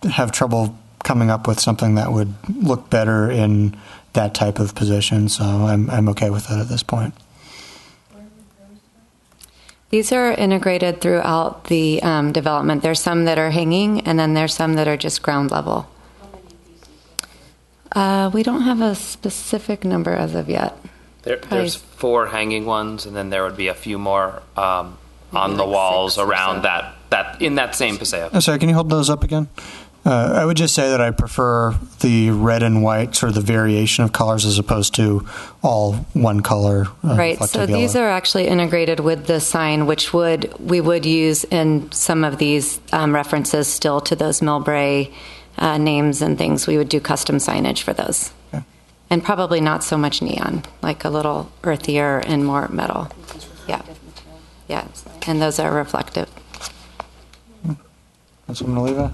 have trouble coming up with something that would look better in that type of position. So I'm okay with it at this point. These are integrated throughout the development. There's some that are hanging, and then there's some that are just ground level. We don't have a specific number as of yet. There's 4 hanging ones, and then there would be a few more on the walls around that in that same paseo. I'm sorry, can you hold those up again? I would just say that I prefer the red and white, sort of the variation of colors, as opposed to all one color. Right. So yellow. These are actually integrated with the sign, which we would use in some of these references still to those Millbrae names and things. We would do custom signage for those. Okay. And probably not so much neon, like a little earthier and more metal. Yeah. Yeah. And those are reflective. Councilwoman Oliva?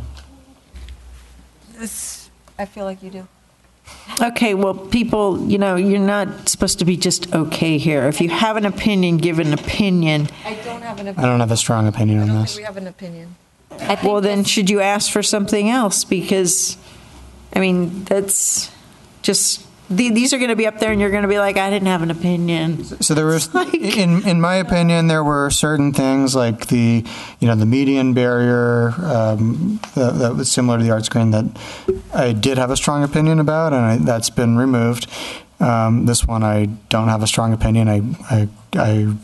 I feel like you do. Okay, well, people, you're not supposed to be just okay here. If you have an opinion, give an opinion. I don't have an opinion. I don't have a strong opinion on this. We have an opinion. Well, then should you ask for something else? Because, that's just... These are going to be up there, and you're going to be like, I didn't have an opinion. So there was, in my opinion, there were certain things like the median barrier that was similar to the art screen that I did have a strong opinion about, and that's been removed. This one I don't have a strong opinion. I'm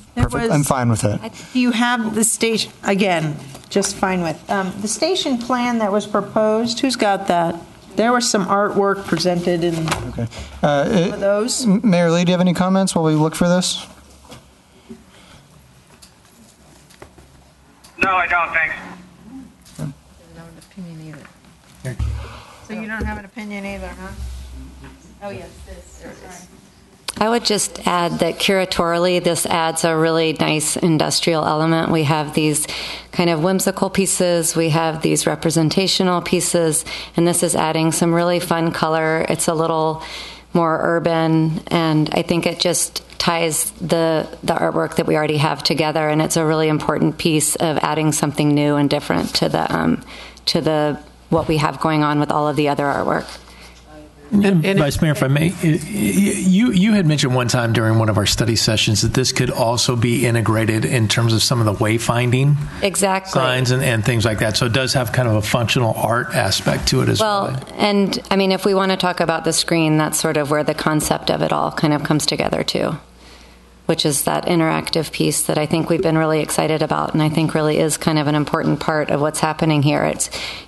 fine with it. You have the station again, just fine with the station plan that was proposed. Who's got that? There was some artwork presented in those. Mayor Lee, do you have any comments while we look for this? No, I don't, thanks. I don't have an opinion either. So you don't have an opinion either, huh? Oh, yes, this. Sorry. I would just add that curatorially, this adds a really nice industrial element. We have these kind of whimsical pieces, we have these representational pieces, and this is adding some really fun color. It's a little more urban, and I think it just ties the artwork that we already have together, and it's a really important piece of adding something new and different to the what we have going on with all of the other artwork. And Vice Mayor, if I may, you had mentioned one time during one of our study sessions that this could also be integrated in terms of some of the wayfinding signs and things like that. So it does have kind of a functional art aspect to it as well. Well, and if we want to talk about the screen, that's sort of where the concept of it all kind of comes together too, which is that interactive piece that I think we've been really excited about, and I think really is kind of an important part of what's happening here.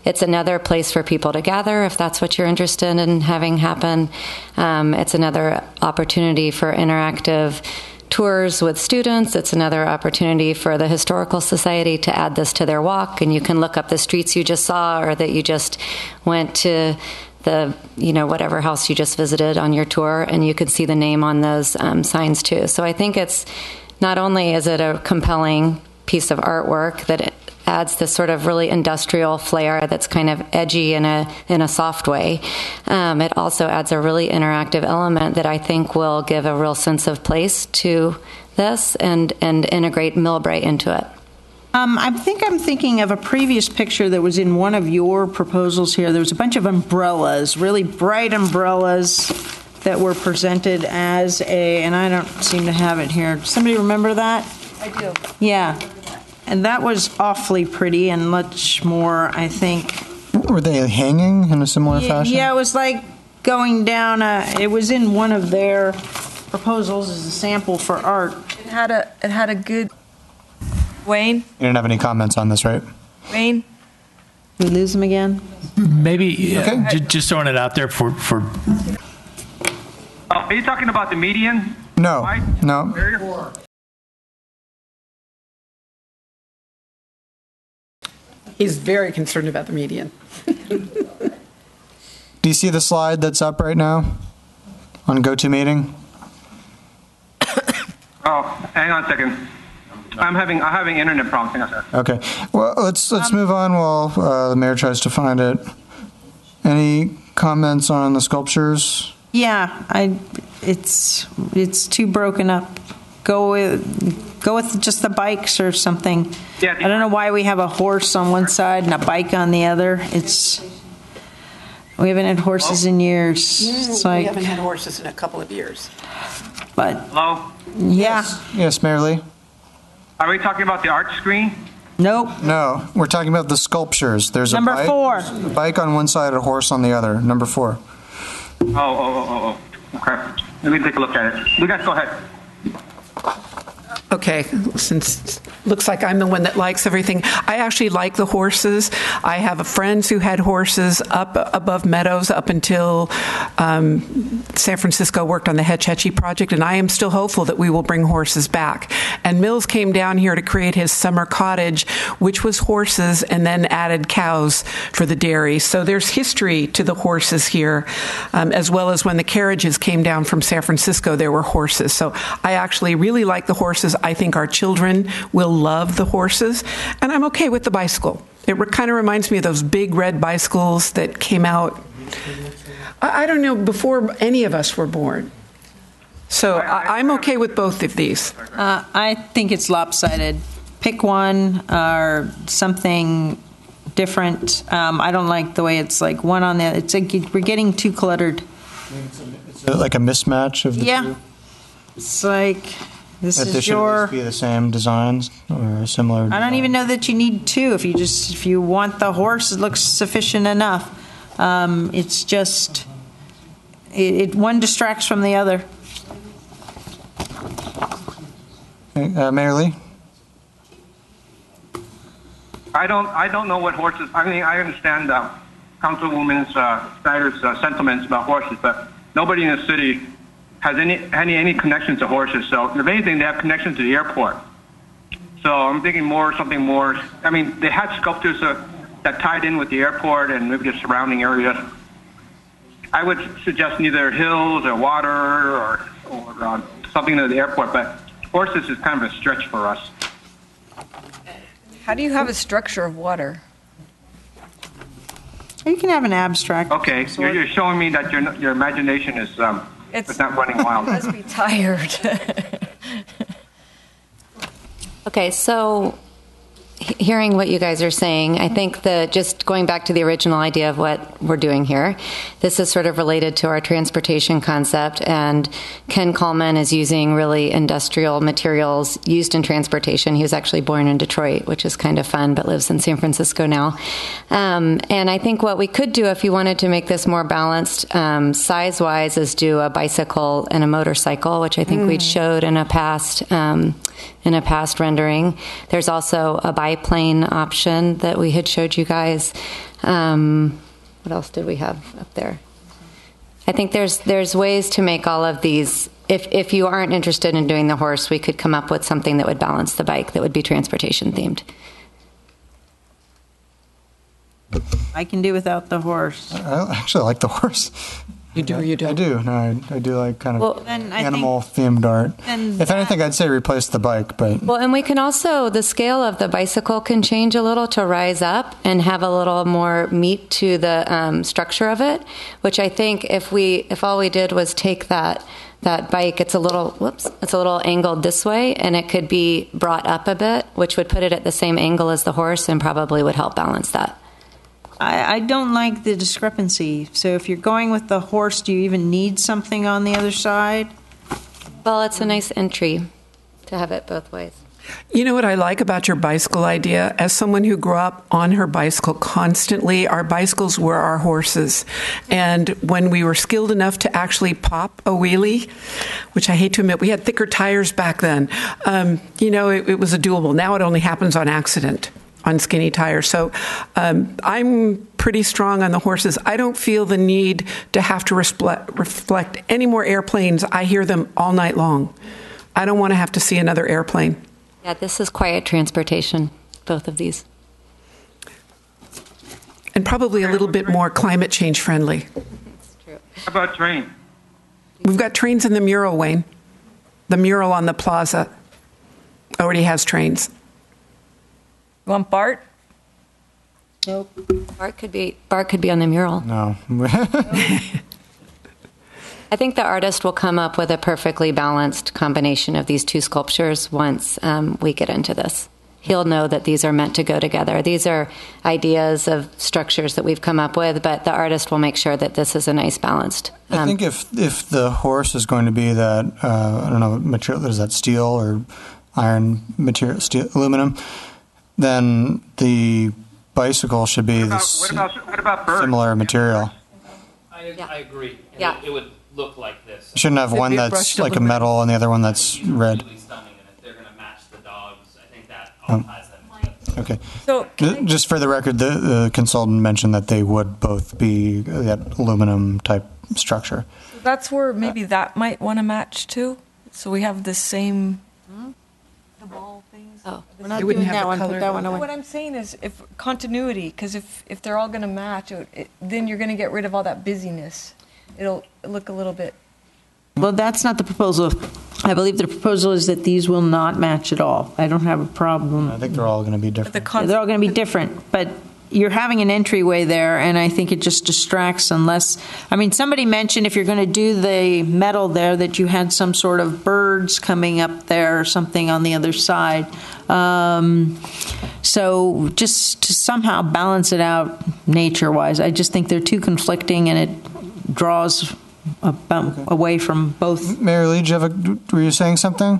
It's another place for people to gather if that's what you're interested in having happen. It's another opportunity for interactive tours with students. It's another opportunity for the Historical Society to add this to their walk, and you can look up the streets you just saw or that you just went to the whatever house you just visited on your tour, and you can see the name on those signs too. So I think it's not only is it a compelling piece of artwork that it adds this sort of really industrial flair that's kind of edgy in a soft way. It also adds a really interactive element that I think will give a real sense of place to this and integrate Millbrae into it. I think I'm thinking of a previous picture that was in one of your proposals here. There was a bunch of umbrellas, really bright umbrellas that were presented as and I don't seem to have it here. Does somebody remember that? I do. Yeah. And that was awfully pretty and much more, I think. Were they hanging in a similar fashion? Yeah, it was like going down it was in one of their proposals as a sample for art. It had a good... Wayne? You didn't have any comments on this, right? Wayne? We lose them again? Maybe just throwing it out there for. Are you talking about the median? No, Mike? no. He's very concerned about the median. Do you see the slide that's up right now on GoToMeeting? Oh, hang on a second. I'm having internet problems. Hang on a second. Okay. Well, let's move on while the mayor tries to find it. Any comments on the sculptures? Yeah, it's too broken up. Go with just the bikes or something. Yeah, I don't know why we have a horse on one side and a bike on the other. We haven't had horses in years. It's like, we haven't had horses in a couple of years. But Hello? yeah. Yes, Mayor Lee? Are we talking about the art screen? Nope. No, we're talking about the sculptures. There's Number a 4. a bike on one side, a horse on the other. Number 4. Oh. Okay. Let me take a look at it. You guys go ahead. Okay, since looks like I'm the one that likes everything. I actually like the horses. I have friends who had horses up above Meadows up until San Francisco worked on the Hetch Hetchy project, and I am still hopeful that we will bring horses back. And Mills came down here to create his summer cottage, which was horses, and then added cows for the dairy. So there's history to the horses here, as well as when the carriages came down from San Francisco, there were horses. So I actually really like the horses. I think our children will love the horses, and I'm okay with the bicycle. It kind of reminds me of those big red bicycles that came out, I don't know, before any of us were born. So I'm okay with both of these. I think it's lopsided. Pick one or something different. I don't like the way it's like one on the. It's like we're getting too cluttered. Is it like a mismatch of the two? It's like. This that is they should at least be the same designs or similar. I don't even know that you need 2. If you want the horse, it looks sufficient enough. It's just one distracts from the other. Okay, Mayor Lee. I don't know what horses. I mean, I understand Councilwoman Snyder's sentiments about horses, but nobody in the city has any connection to horses. So if anything, they have connection to the airport. So I'm thinking something more. I mean, they had sculptures that tied in with the airport and maybe the surrounding areas. I would suggest neither hills or water or something to the airport, but horses is kind of a stretch for us. How do you have a structure of water? You can have an abstract. Okay, you're showing me that your imagination is it's not running wild. You must be tired. Okay, so hearing what you guys are saying, I think that just going back to the original idea of what we're doing here, this is sort of related to our transportation concept, and Ken Coleman is using really industrial materials used in transportation. He was actually born in Detroit, which is kind of fun, but lives in San Francisco now. And I think what we could do if you wanted to make this more balanced size-wise is do a bicycle and a motorcycle, which I think we'd showed in a past rendering. There's also a biplane option that we had showed you guys. What else did we have up there? I think there's ways to make all of these. If you aren't interested in doing the horse, we could come up with something that would balance the bike that would be transportation themed. I can do without the horse. I actually like the horse. You do or you don't? I do. No, I do like kind of then animal-themed art. If anything, I'd say replace the bike. But well, and we can also, the scale of the bicycle can change a little to rise up and have a little more meat to the structure of it, which I think if all we did was take that bike, it's a little angled this way, and it could be brought up a bit, which would put it at the same angle as the horse and probably would help balance that. I don't like the discrepancy. So if you're going with the horse, do you even need something on the other side? Well, it's a nice entry to have it both ways. You know what I like about your bicycle idea? As someone who grew up on her bicycle constantly, our bicycles were our horses. And when we were skilled enough to actually pop a wheelie, which I hate to admit, we had thicker tires back then, it was a doable. Now it only happens on accident. skinny tires. So I'm pretty strong on the horses. I don't feel the need to have to reflect any more airplanes. I hear them all night long. I don't want to have to see another airplane. Yeah, this is quiet transportation, both of these. And probably a little bit more climate change friendly. That's true. How about train? We've got trains in the mural, Wayne. The mural on the plaza already has trains. You want BART? Nope. BART could be on the mural. No. I think the artist will come up with a perfectly balanced combination of these two sculptures once we get into this. He'll know that these are meant to go together. These are ideas of structures that we've come up with, but the artist will make sure that this is a nice balanced. I think if the horse is going to be that, I don't know, material, is that steel or iron material, steel, aluminum, then the bicycle should be What about birds? similar material. I agree. And Yeah. It would look like this. You shouldn't have It'd one be that's brushed like a aluminum. metal and the other one that's red. Absolutely stunning, and if they're going to match the dogs, I think that all ties them together. Okay. So Just for the record, the consultant mentioned that they would both be that aluminum type structure. that's where maybe that might want to match too. So we have the same. The ball things. Oh. We're not It wouldn't doing have that the one. color Put that one away. What I'm saying is, if continuity, because if they're all going to match, then you're going to get rid of all that busyness. It'll look a little bit. Well, that's not the proposal. I believe the proposal is that these will not match at all. I don't have a problem. I think they're all going to be different. They're all going to be different, but you're having an entryway there, and I think it just distracts unless, I mean, somebody mentioned if you're going to do the metal there, that you had some sort of birds coming up there or something on the other side. So just to somehow balance it out nature-wise, I just think they're too conflicting, and it draws away from both. Mayor Lee, were you saying something?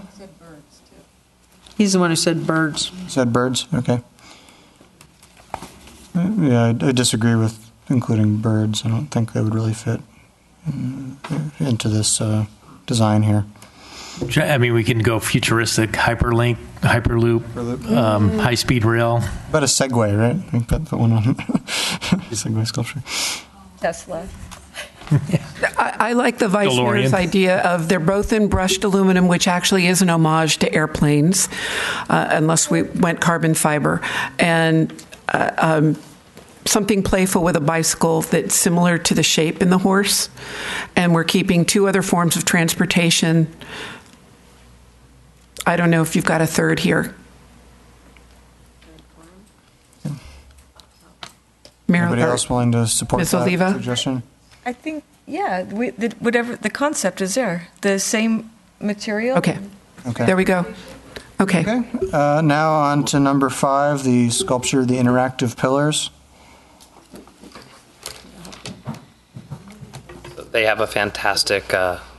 He's the one who said birds. Said birds? Okay. Yeah, I disagree with including birds. I don't think they would really fit into this design here. I mean, we can go futuristic, hyperlink, hyperloop, high-speed rail. About a Segway, right? I think put one on Segway sculpture. Tesla. I like the Vice DeLorean. Mayor's idea of they're both in brushed aluminum, which actually is an homage to airplanes, unless we went carbon fiber. And something playful with a bicycle that's similar to the shape in the horse. And we're keeping two other forms of transportation. I don't know if you've got a third here. Anybody else willing to support Ms. that Oliva? suggestion? I think, yeah, whatever the concept is there, the same material. Okay. There we go. Okay. Now on to number 5, the sculpture, the interactive pillars. They have a fantastic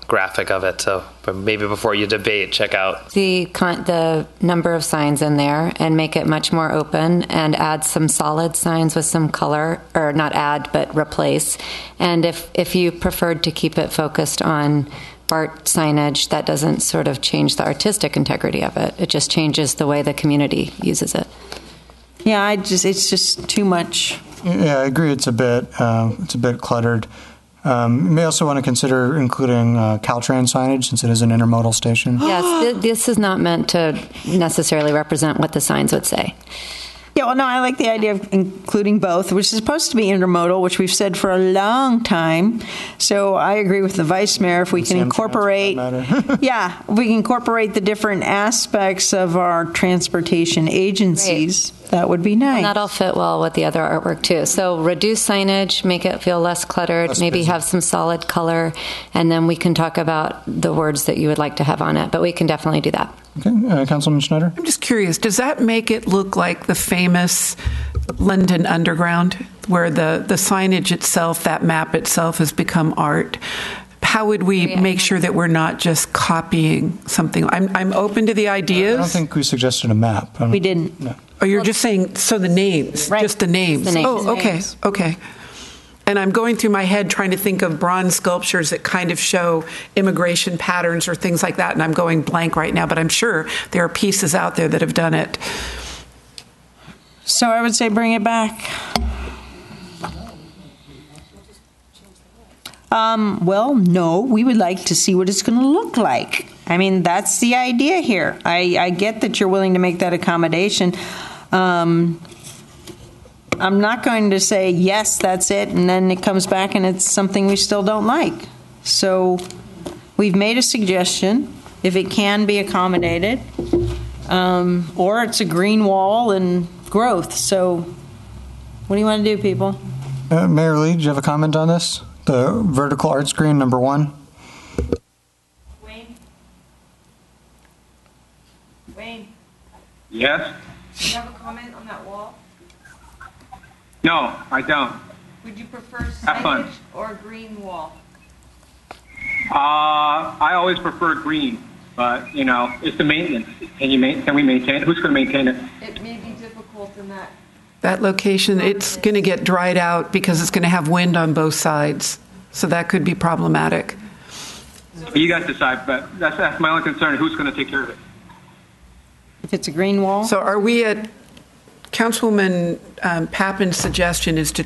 graphic of it, so maybe before you debate, check out. The number of signs in there and make it much more open and add some solid signs with some color, or not add, but replace. And if you preferred to keep it focused on BART signage, that doesn't sort of change the artistic integrity of it. It just changes the way the community uses it. Yeah, it's just too much. Yeah, I agree. It's a bit cluttered. You may also want to consider including Caltrain signage, since it is an intermodal station. Yes, this is not meant to necessarily represent what the signs would say. Yeah, well, no, I like the idea of including both, which is supposed to be intermodal, which we've said for a long time. So I agree with the Vice Mayor if we can incorporate, yeah, we can incorporate the different aspects of our transportation agencies. Great. That would be nice. And that'll fit well with the other artwork too. So reduce signage, make it feel less cluttered, maybe busy. Have some solid color, and then we can talk about the words that you would like to have on it. But we can definitely do that. Okay, Councilman Schneider? I'm just curious, does that make it look like the famous London Underground, where the signage itself, that map itself, has become art? How would we make sure that we're not just copying something? I'm open to the ideas. I don't think we suggested a map. We didn't. No. Oh, you're just saying, so the names, right. Just the names. Oh, okay, okay. And I'm going through my head trying to think of bronze sculptures that kind of show immigration patterns or things like that, and I'm going blank right now, but I'm sure there are pieces out there that have done it. So I would say bring it back. Well, no, we would like to see what it's going to look like. I mean, that's the idea here. I get that you're willing to make that accommodation. I'm not going to say, yes, that's it, and then it comes back and it's something we still don't like. So we've made a suggestion, if it can be accommodated, or it's a green wall and growth. So what do you want to do, people? Mayor Lee, do you have a comment on this? The vertical art screen, number 1. Wayne, Yes? do you have a comment on that wall? No, I don't. Would you prefer Have fun. signage or a green wall? I always prefer green, but, it's the maintenance. Can we maintain it? Who's going to maintain it? It may be difficult in that. That location, it's going to get dried out because it's going to have wind on both sides. So that could be problematic. You guys decide, but that's my only concern. Who's going to take care of it? If it's a green wall? So are we at, Councilwoman Pappin's suggestion is to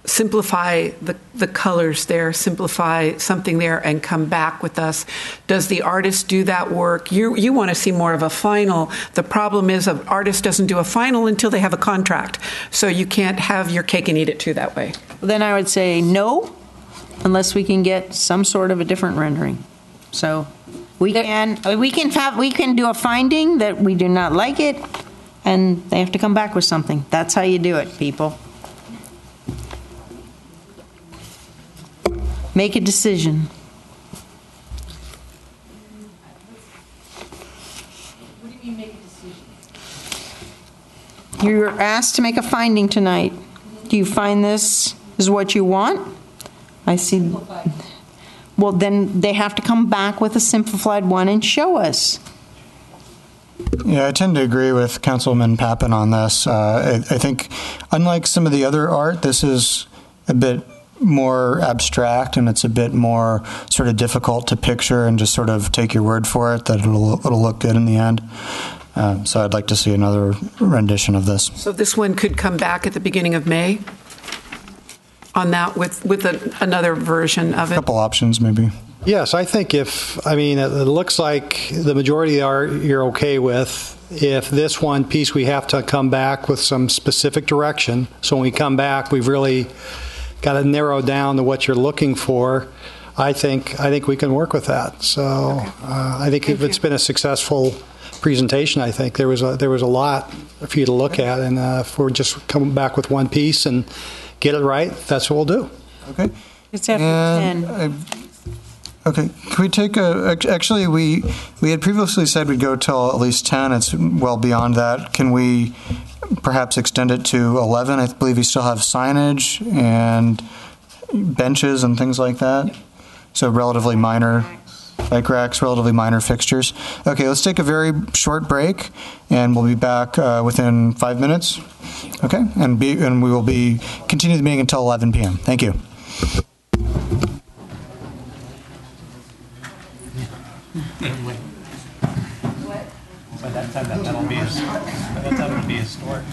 simplify the colors there, simplify something there, and come back with us. Does the artist do that work? You want to see more of a final. The problem is an artist doesn't do a final until they have a contract. So you can't have your cake and eat it too that way. Then I would say no, unless we can get some sort of a different rendering. So we can do a finding that we do not like it, and they have to come back with something. That's how you do it, people. Make a decision. What do you mean make a decision? You're asked to make a finding tonight. Do you find this is what you want? I see. Well, then they have to come back with a simplified one and show us. Yeah, I tend to agree with Councilwoman Pappin on this. I think, unlike some of the other art, this is a bit more abstract, and it's a bit more sort of difficult to picture and just sort of take your word for it that it'll look good in the end. So I'd like to see another rendition of this. So this one could come back at the beginning of May on that with another version of it. A couple options, maybe. Yes, I think it looks like the majority are you're okay with. If this one piece, we have to come back with some specific direction. So when we come back, we've really got to narrow down to what you're looking for. I think we can work with that. So I think if it's been a successful presentation, I think there was a lot for you to look at, and if we're just coming back with one piece and get it right, that's what we'll do. Okay. It's after 10. Okay, can we take actually, we had previously said we'd go till at least 10. It's well beyond that. Can we perhaps extend it to 11? I believe you still have signage and benches and things like that. So relatively minor, bike racks, relatively minor fixtures. Okay, let's take a very short break, and we'll be back within 5 minutes. Okay, and we will continue the meeting until 11 p.m. Thank you. By that time, that'll be historic.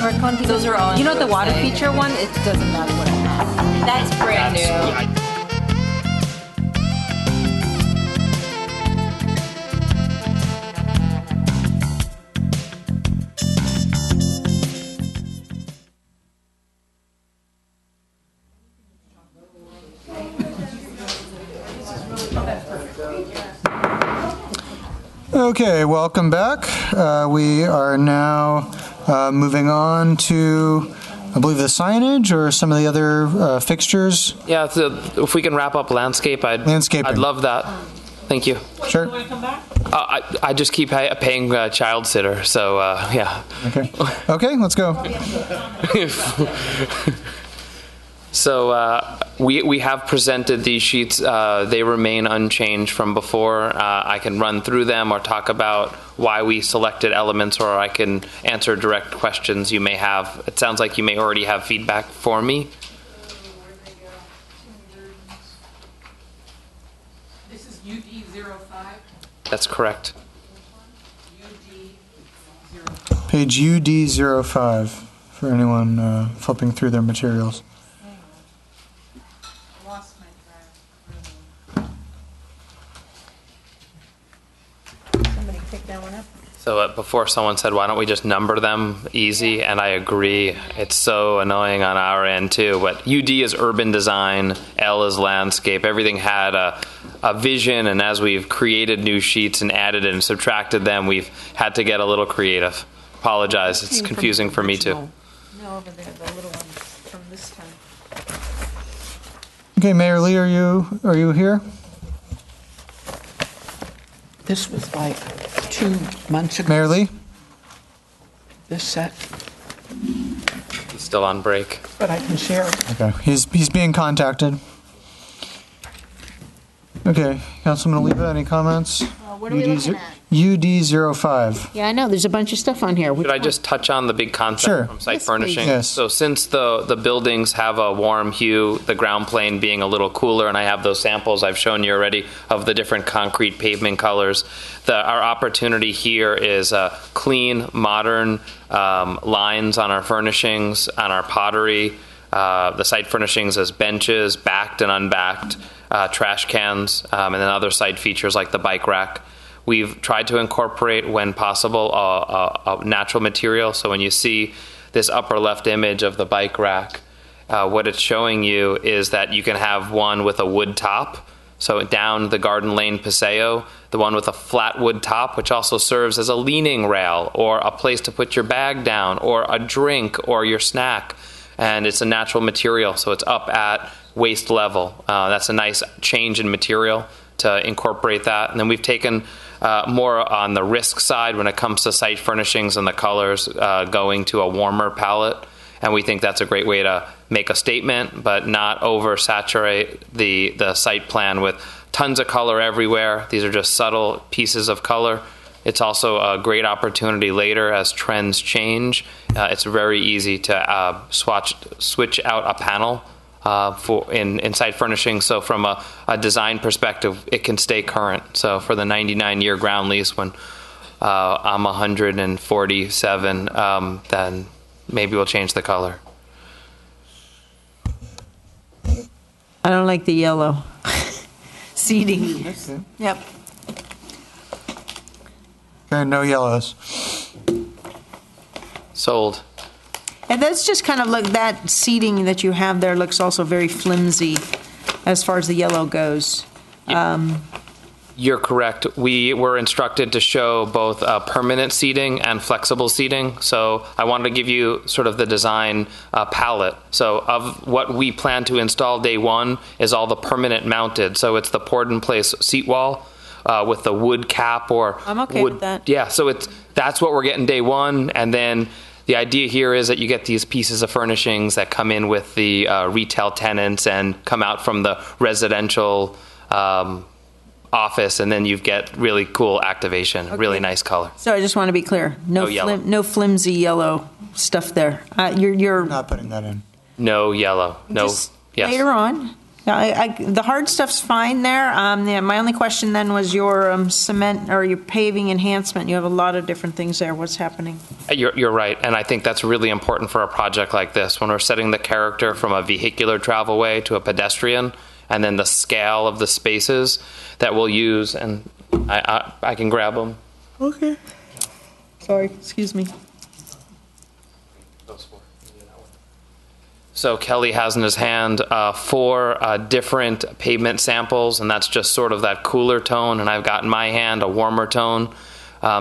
Those are all. You know the water feature one? It doesn't matter what I have. That's brand new. Okay, welcome back. We are now moving on to, I believe, the signage or some of the other fixtures. Yeah, if we can wrap up landscape, I'd love that. Thank you. Sure. You want to come back? I just keep paying child sitter, so yeah. Okay. Okay, let's go. So we have presented these sheets. They remain unchanged from before. I can run through them or talk about why we selected elements, or I can answer direct questions you may have. It sounds like you may already have feedback for me. This is UD05? That's correct. Page UD05 for anyone flipping through their materials. Somebody pick that one up. So before someone said, why don't we just number them easy? And I agree. It's so annoying on our end too. But UD is urban design, L is landscape. Everything had a vision, and as we've created new sheets and added and subtracted them, we've had to get a little creative. Apologize, it's confusing for me too. No, over there, the little ones from this time. Okay, Mayor Lee, are you here? This was like 2 months ago. Mayor Lee? This set, He's still on break. but I can share it. Okay, he's being contacted. Okay, Councilman Oliva, any comments? What are we looking at? UD05. Yeah, I know. There's a bunch of stuff on here. Should I just touch on the big concept Sure. from site Yes, furnishing? please. Yes. So since the buildings have a warm hue, the ground plane being a little cooler, and I have those samples I've shown you already of the different concrete pavement colors, our opportunity here is clean, modern lines on our furnishings, on our pottery. The site furnishings as benches, backed and unbacked, trash cans, and then other site features like the bike rack. We've tried to incorporate, when possible, a natural material. So when you see this upper left image of the bike rack, what it's showing you is that you can have one with a wood top. So down the Garden Lane Paseo, the one with a flat wood top, which also serves as a leaning rail or a place to put your bag down or a drink or your snack. And it's a natural material, so it's up at waist level. That's a nice change in material to incorporate that. And then we've taken more on the risk side when it comes to site furnishings and the colors, going to a warmer palette. And we think that's a great way to make a statement, but not oversaturate the site plan with tons of color everywhere. These are just subtle pieces of color. It's also a great opportunity later as trends change. It's very easy to switch out a panel in site furnishing. So from a design perspective, it can stay current. So for the 99-year ground lease, when I'm 147, then maybe we'll change the color. I don't like the yellow seating. Yep. Okay, no yellows. Sold. And that's just kind of that seating that you have there looks also very flimsy as far as the yellow goes. You're correct. We were instructed to show both permanent seating and flexible seating. So I wanted to give you sort of the design palette. So of what we plan to install day one is all the permanent mounted. So it's the poured in place seat wall with the wood cap or I'm okay wood, with that. Yeah, so that's what we're getting day one. And then the idea here is that you get these pieces of furnishings that come in with the retail tenants and come out from the residential office, and then you get really cool activation, really nice color. So I just want to be clear. No flimsy yellow stuff there. You're not putting that in. No yellow. No. Just Yes. Later on, The hard stuff's fine there. Yeah, my only question then was your cement or your paving enhancement. You have a lot of different things there. What's happening? You're right, and I think that's really important for a project like this when we're setting the character from a vehicular travelway to a pedestrian, and then the scale of the spaces that we'll use. And I can grab them. Okay. Sorry, excuse me. So Kelly has in his hand 4 different pavement samples, and that's just sort of that cooler tone. And I've got in my hand a warmer tone.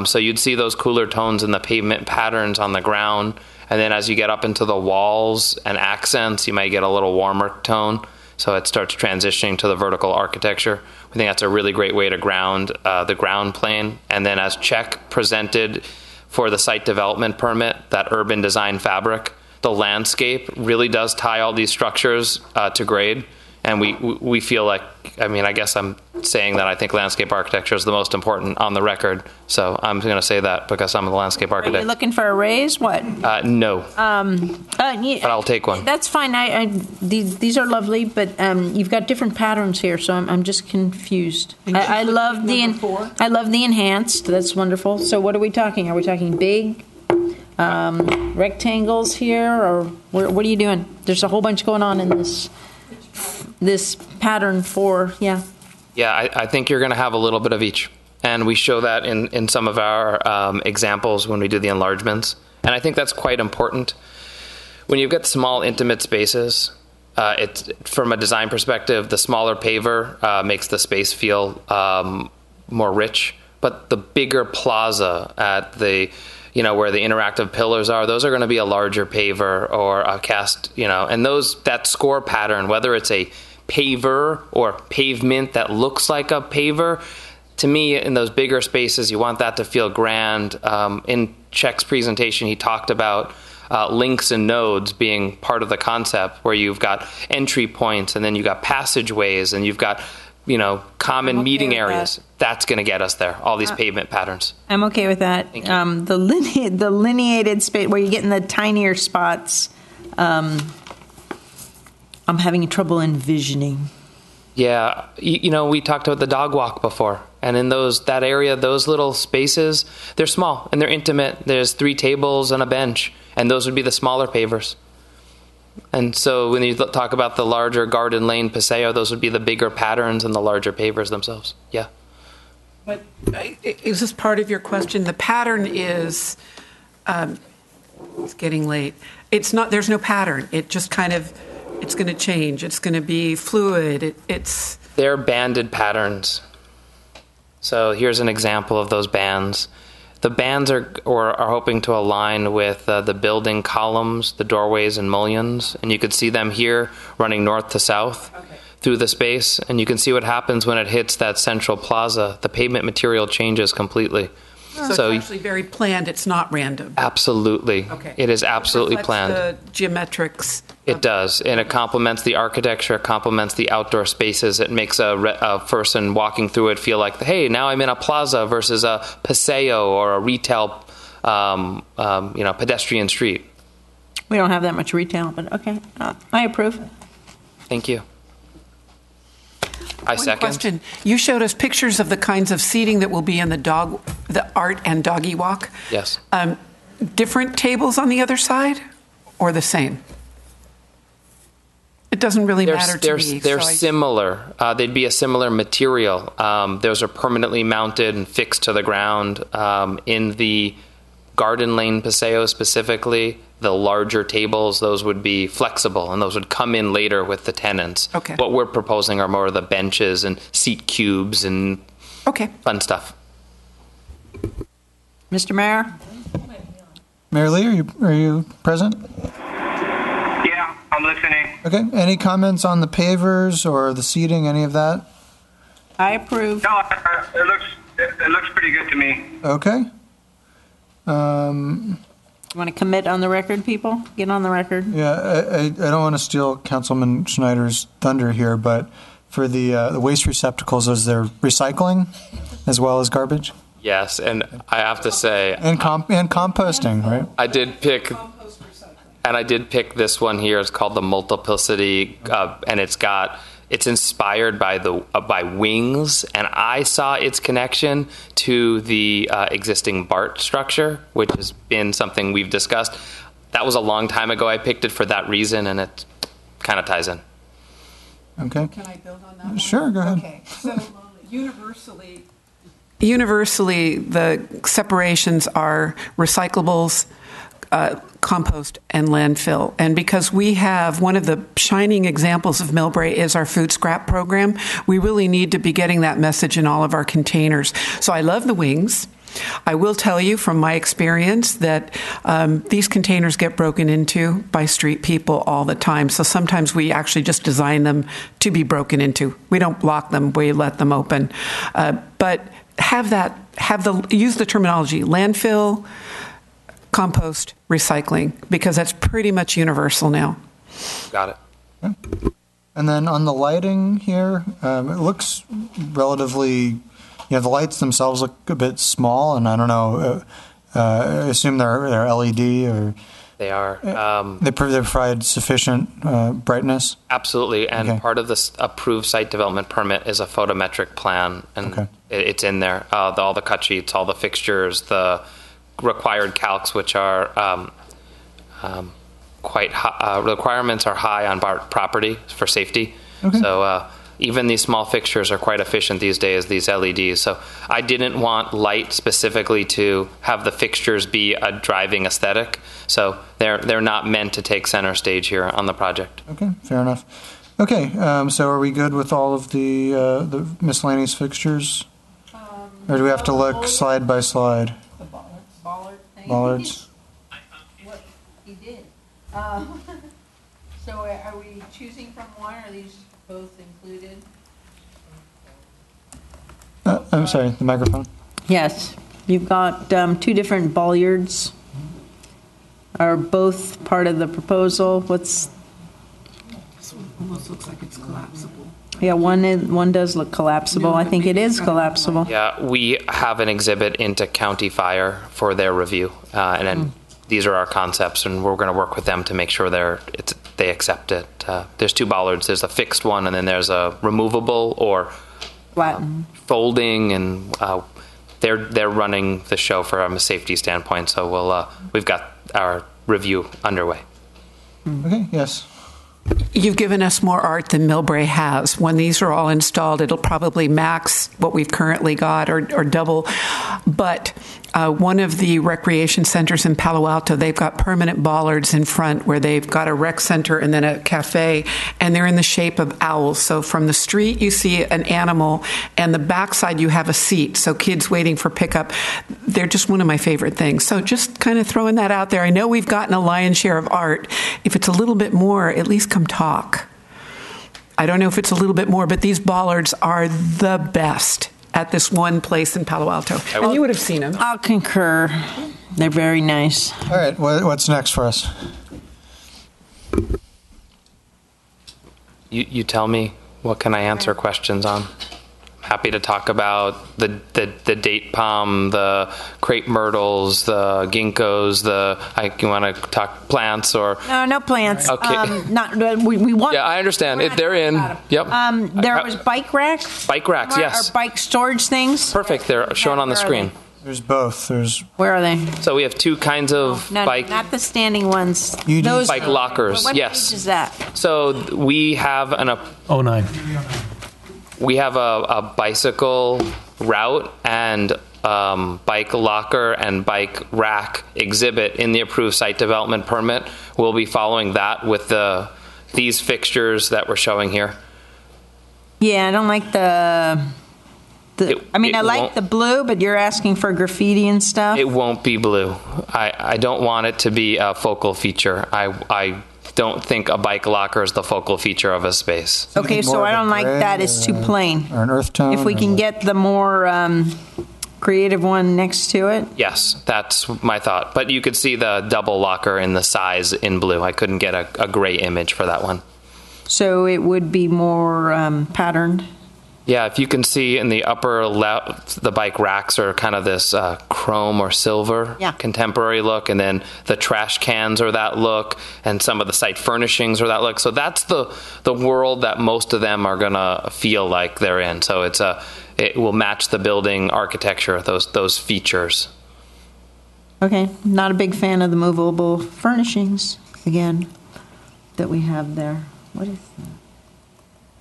So you'd see those cooler tones in the pavement patterns on the ground. And then as you get up into the walls and accents, you might get a little warmer tone. So it starts transitioning to the vertical architecture. We think that's a really great way to ground the ground plane. And then as Czech presented for the site development permit, that urban design fabric, the landscape really does tie all these structures to grade. And we feel like, I mean, I guess I'm saying that I think landscape architecture is the most important on the record. So I'm going to say that because I'm the landscape architect. Are you looking for a raise? What? No. But I'll take one. That's fine. These are lovely, but you've got different patterns here, so I'm just confused. I love the enhanced. That's wonderful. So what are we talking? Are we talking big? Rectangles here, or what are you doing? There's a whole bunch going on in this pattern for, yeah. Yeah, I think you're going to have a little bit of each. And we show that in some of our examples when we do the enlargements. And I think that's quite important. When you've got small, intimate spaces, it's from a design perspective, the smaller paver makes the space feel more rich. But the bigger plaza at the where the interactive pillars are, those are going to be a larger paver or a cast, and that score pattern, whether it's a paver or pavement that looks like a paver, to me, in those bigger spaces, you want that to feel grand. In Czech's presentation, he talked about links and nodes being part of the concept, where you've got entry points and then you've got passageways and you've got common meeting areas. That's going to get us there, all these pavement patterns. I'm okay with that. The lineated space, where you're getting the tinier spots, I'm having trouble envisioning. Yeah, we talked about the dog walk before, and in that area, those little spaces, they're small and they're intimate. There's 3 tables and a bench, and those would be the smaller pavers. And so when you talk about the larger garden lane paseo, those would be the bigger patterns and the larger pavers themselves. Yeah. But is this part of your question? The pattern is, it's getting late. It's not, there's no pattern. It just kind of, it's going to change. It's going to be fluid. They're banded patterns. So here's an example of those bands. The bands are hoping to align with the building columns, the doorways and mullions, and you could see them here running north to south through the space, and you can see what happens when it hits that central plaza. The pavement material changes completely. So it's actually very planned. It's not random. Absolutely. Okay. It is absolutely planned. The geometrics. It does, and it complements the architecture, it complements the outdoor spaces. It makes a person walking through it feel like, hey, now I'm in a plaza versus a paseo or a retail, pedestrian street. We don't have that much retail, but okay, I approve. Thank you. One question. You showed us pictures of the kinds of seating that will be in the art and doggy walk. Yes. Different tables on the other side, or the same? It doesn't really matter to me. They're similar. They'd be a similar material. Those are permanently mounted and fixed to the ground. In the garden lane paseo specifically, the larger tables, those would be flexible, and those would come in later with the tenants. Okay. What we're proposing are more of the benches and seat cubes and fun stuff. Mr. Mayor? Mayor Lee, are you present? Yeah, I'm listening. Okay. Any comments on the pavers or the seating, any of that? I approve. No, it looks pretty good to me. Okay. You want to commit on the record, people? Get on the record. Yeah, I don't want to steal Councilman Schneider's thunder here, but for the waste receptacles, is there recycling as well as garbage? Yes, and I have to say... And composting, right? I did pick this one here. It's called the Multiplicity, and it's got it's inspired by by wings, and I saw its connection to the existing BART structure, which has been something we've discussed. That was a long time ago. I picked it for that reason, and it kind of ties in. Okay. Can I build on that one? Sure, go ahead. Okay, so universally, the separations are recyclables, compost, and landfill. And because we have one of the shining examples of Millbrae is our food scrap program, we really need to be getting that message in all of our containers. So I love the wings. I will tell you from my experience that these containers get broken into by street people all the time. So sometimes we actually just design them to be broken into. We don't block them, we let them open. But use the terminology landfill, compost, recycling, because that's pretty much universal now. Got it. Okay. And then on the lighting here, it looks relatively, the lights themselves look a bit small, and I don't know, I assume they're LED or... They are. They provide sufficient brightness? Absolutely, and part of this approved site development permit is a photometric plan, and it's in there. All the cut sheets, all the fixtures, the required calcs, which are quite high, requirements are high on property for safety. Okay. So even these small fixtures are quite efficient these days, these LEDs. So I didn't want light specifically to have the fixtures be a driving aesthetic. So they're not meant to take center stage here on the project. Okay, fair enough. Okay, so are we good with all of the miscellaneous fixtures? Or do we have to look slide by slide? The bollard thing. Bollards? What he did. So are we choosing from one, or are these both included? I'm sorry, the microphone. Yes, you've got two different bollards. Are both part of the proposal? This one almost looks like it's collapsible. Yeah, one does look collapsible. I think it is collapsible. Yeah, we have an exhibit into County Fire for their review, and then these are our concepts, and we're going to work with them to make sure they accept it. There's two bollards. There's a fixed one, and then there's a removable or folding, and they're running the show from a safety standpoint. So we've got our review underway. Okay. Yes. You've given us more art than Millbrae has. When these are all installed, it'll probably max what we've currently got or double. But one of the recreation centers in Palo Alto, they've got permanent bollards in front where they've got a rec center and then a cafe, and they're in the shape of owls. So from the street, you see an animal, and the backside, you have a seat. So kids waiting for pickup, they're just one of my favorite things. So just kind of throwing that out there. I know we've gotten a lion's share of art. If it's a little bit more, at least come talk. I don't know if it's a little bit more, but these bollards are the best at this one place in Palo Alto. And you would have seen them. I'll concur. They're very nice. All right, what's next for us? You tell me, what can I answer questions on? Happy to talk about the date palm, the crepe myrtles, the ginkgos. You want to talk plants or no plants? Okay, we want. Yeah, I understand. If they're in, yep. There was bike racks. Bike racks, yes. Or bike storage things. Perfect. They're shown on the screen. There's both. Where are they? So we have two kinds of bike. Not the standing ones. Those bike lockers. What yes. page is that? So we have 09. We have a bicycle route and bike locker and bike rack exhibit in the approved site development permit. We'll be following that with these fixtures that we're showing here. Yeah, I don't like I like the blue, but you're asking for graffiti and stuff. It won't be blue. I don't want it to be a focal feature. I don't think a bike locker is the focal feature of a space. Okay, so I don't like that. It's too plain. Or an earth tone. If we can get the more creative one next to it. Yes, that's my thought. But you could see the double locker in the size in blue. I couldn't get a gray image for that one. So it would be more patterned. Yeah, if you can see in the upper left, the bike racks are kind of this chrome or silver contemporary look, and then the trash cans are that look, and some of the site furnishings are that look. So that's the world that most of them are going to feel like they're in. So it will match the building architecture, those features. Okay, not a big fan of the movable furnishings, again, that we have there. What is that?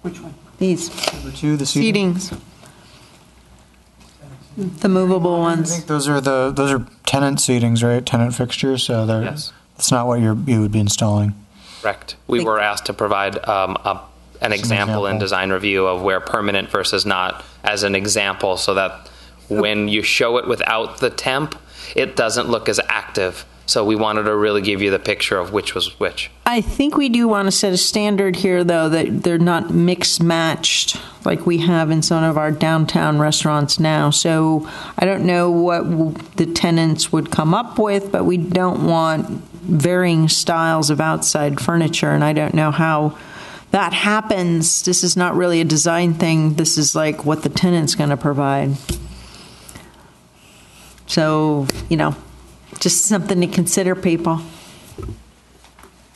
Which one? These. Number 2, the seatings. The movable ones. I think those are tenant seatings, right? Tenant fixtures. So that's not what you would be installing. Correct. We were asked to provide an example in design review of where permanent versus not as an example, so that when you show it without the temp, it doesn't look as active. So we wanted to really give you the picture of which was which. I think we do want to set a standard here, though, that they're not mix-matched like we have in some of our downtown restaurants now. So I don't know what the tenants would come up with, but we don't want varying styles of outside furniture, and I don't know how that happens. This is not really a design thing. This is like what the tenant's going to provide. So, just something to consider, people.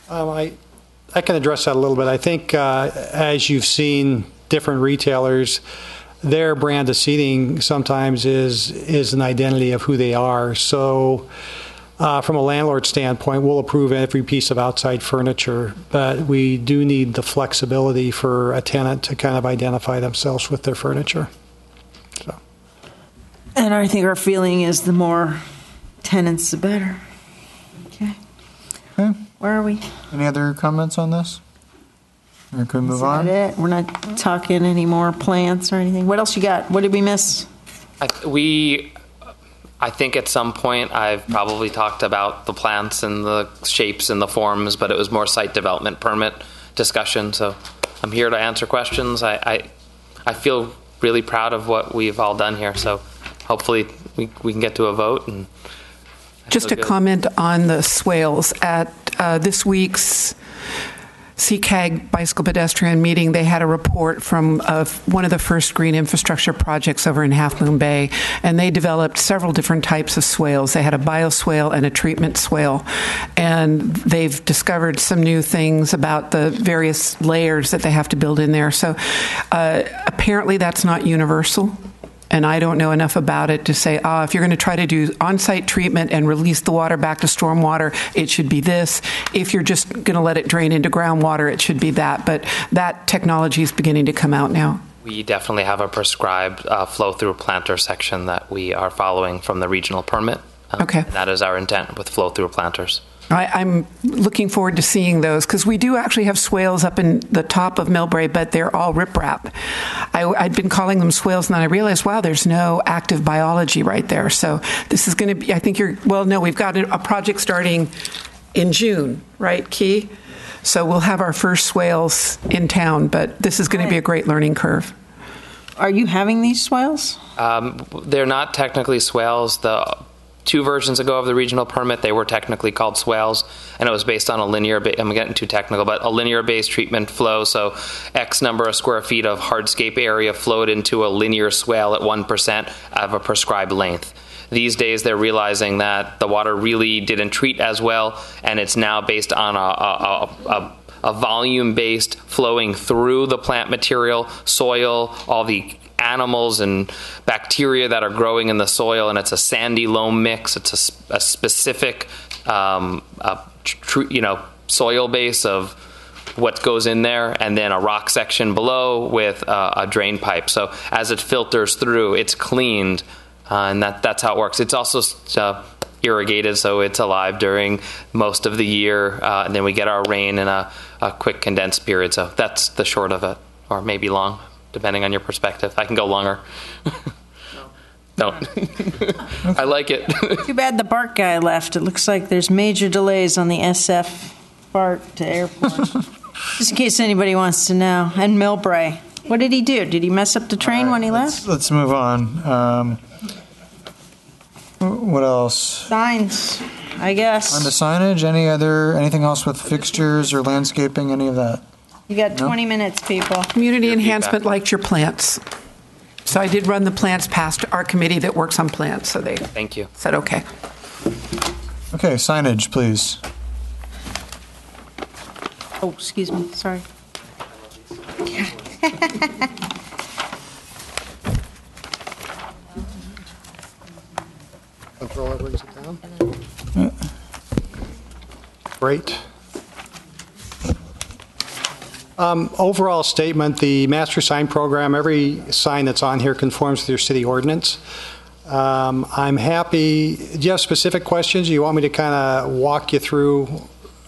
I can address that a little bit. I think as you've seen different retailers, their brand of seating sometimes is an identity of who they are. So from a landlord standpoint, we'll approve every piece of outside furniture, but we do need the flexibility for a tenant to kind of identify themselves with their furniture. So. And I think our feeling is the more tenants, the better. Okay. Where are we? Any other comments on this? Or can we move on? Is that it? We're not talking any more plants or anything. What else you got? What did we miss? I think at some point I've probably talked about the plants and the shapes and the forms, but it was more site development permit discussion. So I'm here to answer questions. I feel really proud of what we've all done here. So hopefully we can get to a vote. And just a comment on the swales. At this week's CCAG bicycle pedestrian meeting, they had a report from one of the first green infrastructure projects over in Half Moon Bay, and they developed several different types of swales. They had a bioswale and a treatment swale, and they've discovered some new things about the various layers that they have to build in there. So apparently that's not universal. And I don't know enough about it to say, if you're going to try to do on-site treatment and release the water back to stormwater, it should be this. If you're just going to let it drain into groundwater, it should be that. But that technology is beginning to come out now. We definitely have a prescribed flow-through planter section that we are following from the regional permit. Okay. And that is our intent with flow-through planters. I'm looking forward to seeing those, because we do actually have swales up in the top of Millbrae, but they're all riprap. I'd been calling them swales, and then I realized, wow, there's no active biology right there. So this is going to be, I think we've got a project starting in June, right, Key? So we'll have our first swales in town, but this is going to be a great learning curve. Are you having these swales? They're not technically swales. The 2 versions ago of the regional permit, they were technically called swales, and it was based on a linear, I'm getting too technical, but a linear-based treatment flow, so X number of square feet of hardscape area flowed into a linear swale at 1% of a prescribed length. These days, they're realizing that the water really didn't treat as well, and it's now based on a volume-based flowing through the plant material, soil, all the animals and bacteria that are growing in the soil, and it's a sandy loam mix. It's a specific soil base of what goes in there, and then a rock section below with a drain pipe. So as it filters through, it's cleaned, and that's how it works. It's also irrigated, so it's alive during most of the year, and then we get our rain in a quick condensed period. So that's the short of it, or maybe long, depending on your perspective. I can go longer. No. I like it. Too bad the BART guy left. It looks like there's major delays on the SF BART to airport. Just in case anybody wants to know. And Millbrae. What did he do? Did he mess up the train when he left? Let's move on. What else? Signs, I guess. On the signage, anything else with fixtures or landscaping, any of that? You got 20 minutes, people. Community enhancement liked your plants. So I did run the plans past our committee that works on plans, so they Thank you. said okay. Okay, signage, please. Oh, excuse me, sorry. Controller brings it down. Great. Overall statement, the master sign program, every sign that's on here conforms to your city ordinance. I'm happy. Do you have specific questions? You want me to kind of walk you through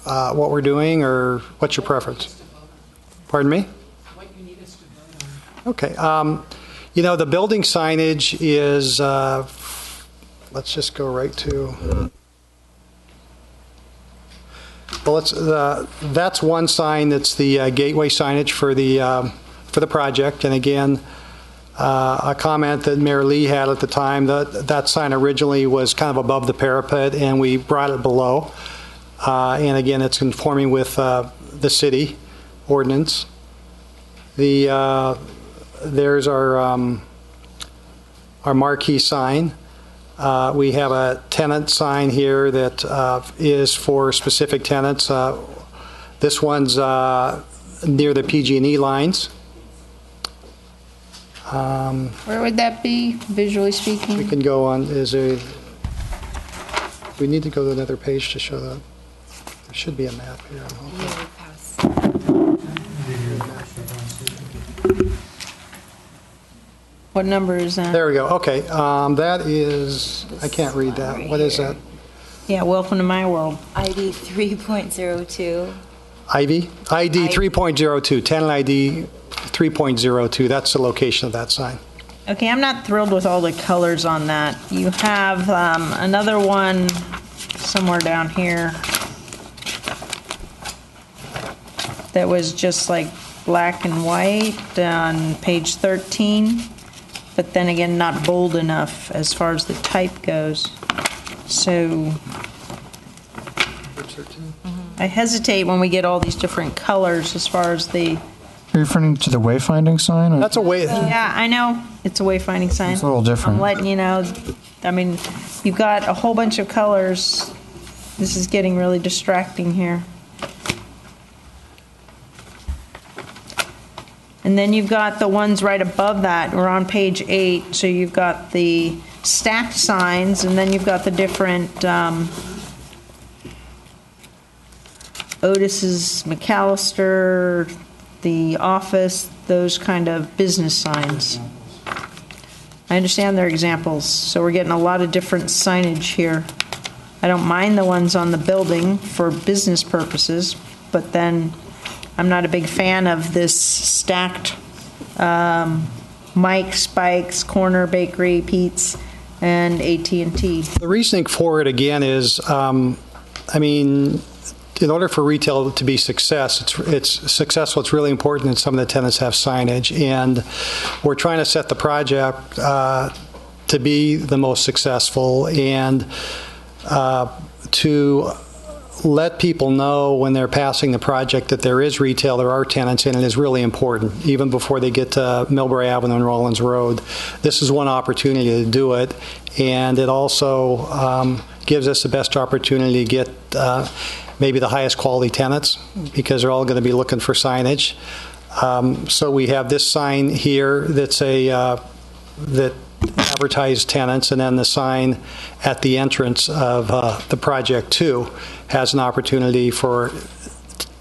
what we're doing, or what's your preference? Pardon me? Okay. The building signage is, let's just go right to, well, that's one sign that's the gateway signage for the project. And again, a comment that Mayor Lee had at the time, that sign originally was kind of above the parapet, and we brought it below. And again, it's conforming with the city ordinance. There's our marquee sign. We have a tenant sign here that is for specific tenants. This one's near the PG&E lines. Where would that be, visually speaking? We can go on. We need to go to another page to show that. There should be a map here. What number is that? There we go. Okay. That is, I can't read that. What is that? Yeah, welcome to my world. ID 3.02. ID 3.02, tenant ID 3.02. That's the location of that sign. Okay, I'm not thrilled with all the colors on that. You have another one somewhere down here that was just like black and white on page 13, but then again, not bold enough as far as the type goes. So I hesitate when we get all these different colors as far as the... Are you referring to the wayfinding sign? Or? That's a way. Yeah, I know. It's a wayfinding sign. It's a little different. I'm letting you know. I mean, you've got a whole bunch of colors. This is getting really distracting here. And then you've got the ones right above that. We're on page 8. So you've got the stacked signs, and then you've got the different Otis's, McAllister, the office, those kind of business signs. I understand they're examples, so we're getting a lot of different signage here. I don't mind the ones on the building for business purposes, but then I'm not a big fan of this stacked Mike, Spikes, Corner Bakery, Pete's, and AT&T. The reasoning for it, again, is, in order for retail to be successful, it's really important that some of the tenants have signage. And we're trying to set the project to be the most successful and to let people know when they're passing the project that there is retail, there are tenants, and it is really important, even before they get to Millbrae Avenue and Rollins Road. This is one opportunity to do it, and it also gives us the best opportunity to get maybe the highest quality tenants, because they're all going to be looking for signage. So we have this sign here that's that advertised tenants, and then the sign at the entrance of the project too has an opportunity for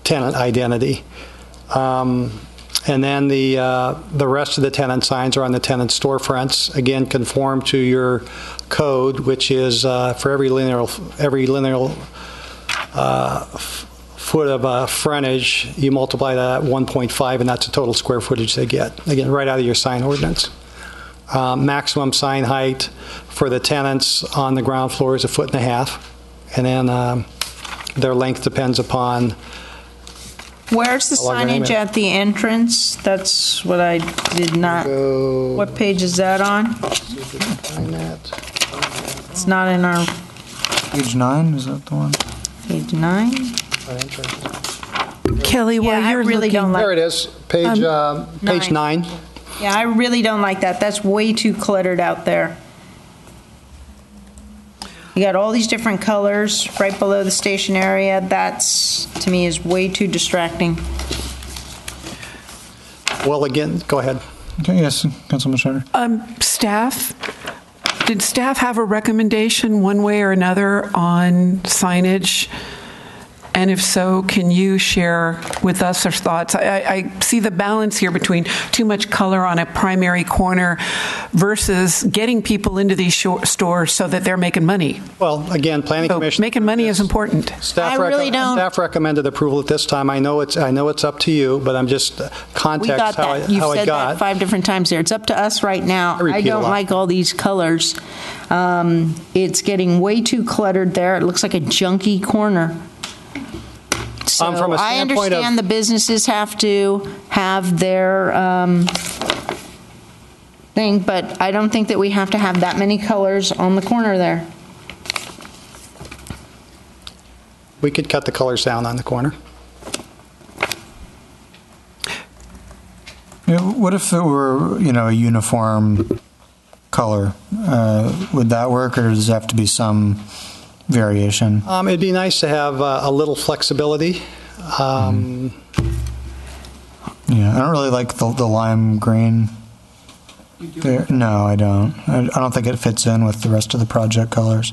tenant identity. And then the rest of the tenant signs are on the tenant storefronts. Again, conform to your code, which is for every linear foot of frontage, you multiply that at 1.5, and that's the total square footage they get. Again, right out of your sign ordinance. Maximum sign height for the tenants on the ground floor is 1.5 feet, and then their length depends upon. Where's the signage at the entrance? That's what I did not. What page is that on? See if we can find that. It's not in our. Page 9, is that the one? Page 9. Kelly, while you're I really looking, don't like. There it is, page 9. Yeah, I really don't like that. That's way too cluttered out there. You got all these different colors right below the station area. That's, to me, is way too distracting. Well, again, go ahead. Okay, yes, Councilman Schneider. Did staff have a recommendation one way or another on signage? And if so, can you share with us your thoughts? I see the balance here between too much color on a primary corner versus getting people into these stores so that they're making money. Well, again, Planning Commission. Making money is important. Staff recommended approval at this time. I know it's up to you, but I'm just context We got how that. I You've how said I got. that 5 different times there. It's up to us right now. I don't like all these colors. It's getting way too cluttered there. It looks like a junky corner. So from a I standpoint understand the businesses have to have their thing, but I don't think that we have to have that many colors on the corner there. We could cut the colors down on the corner. What if it were, a uniform color? Would that work, or does it have to be some variation? It'd be nice to have a little flexibility. Yeah, I don't really like the lime green. There. No, I don't. I don't think it fits in with the rest of the project colors.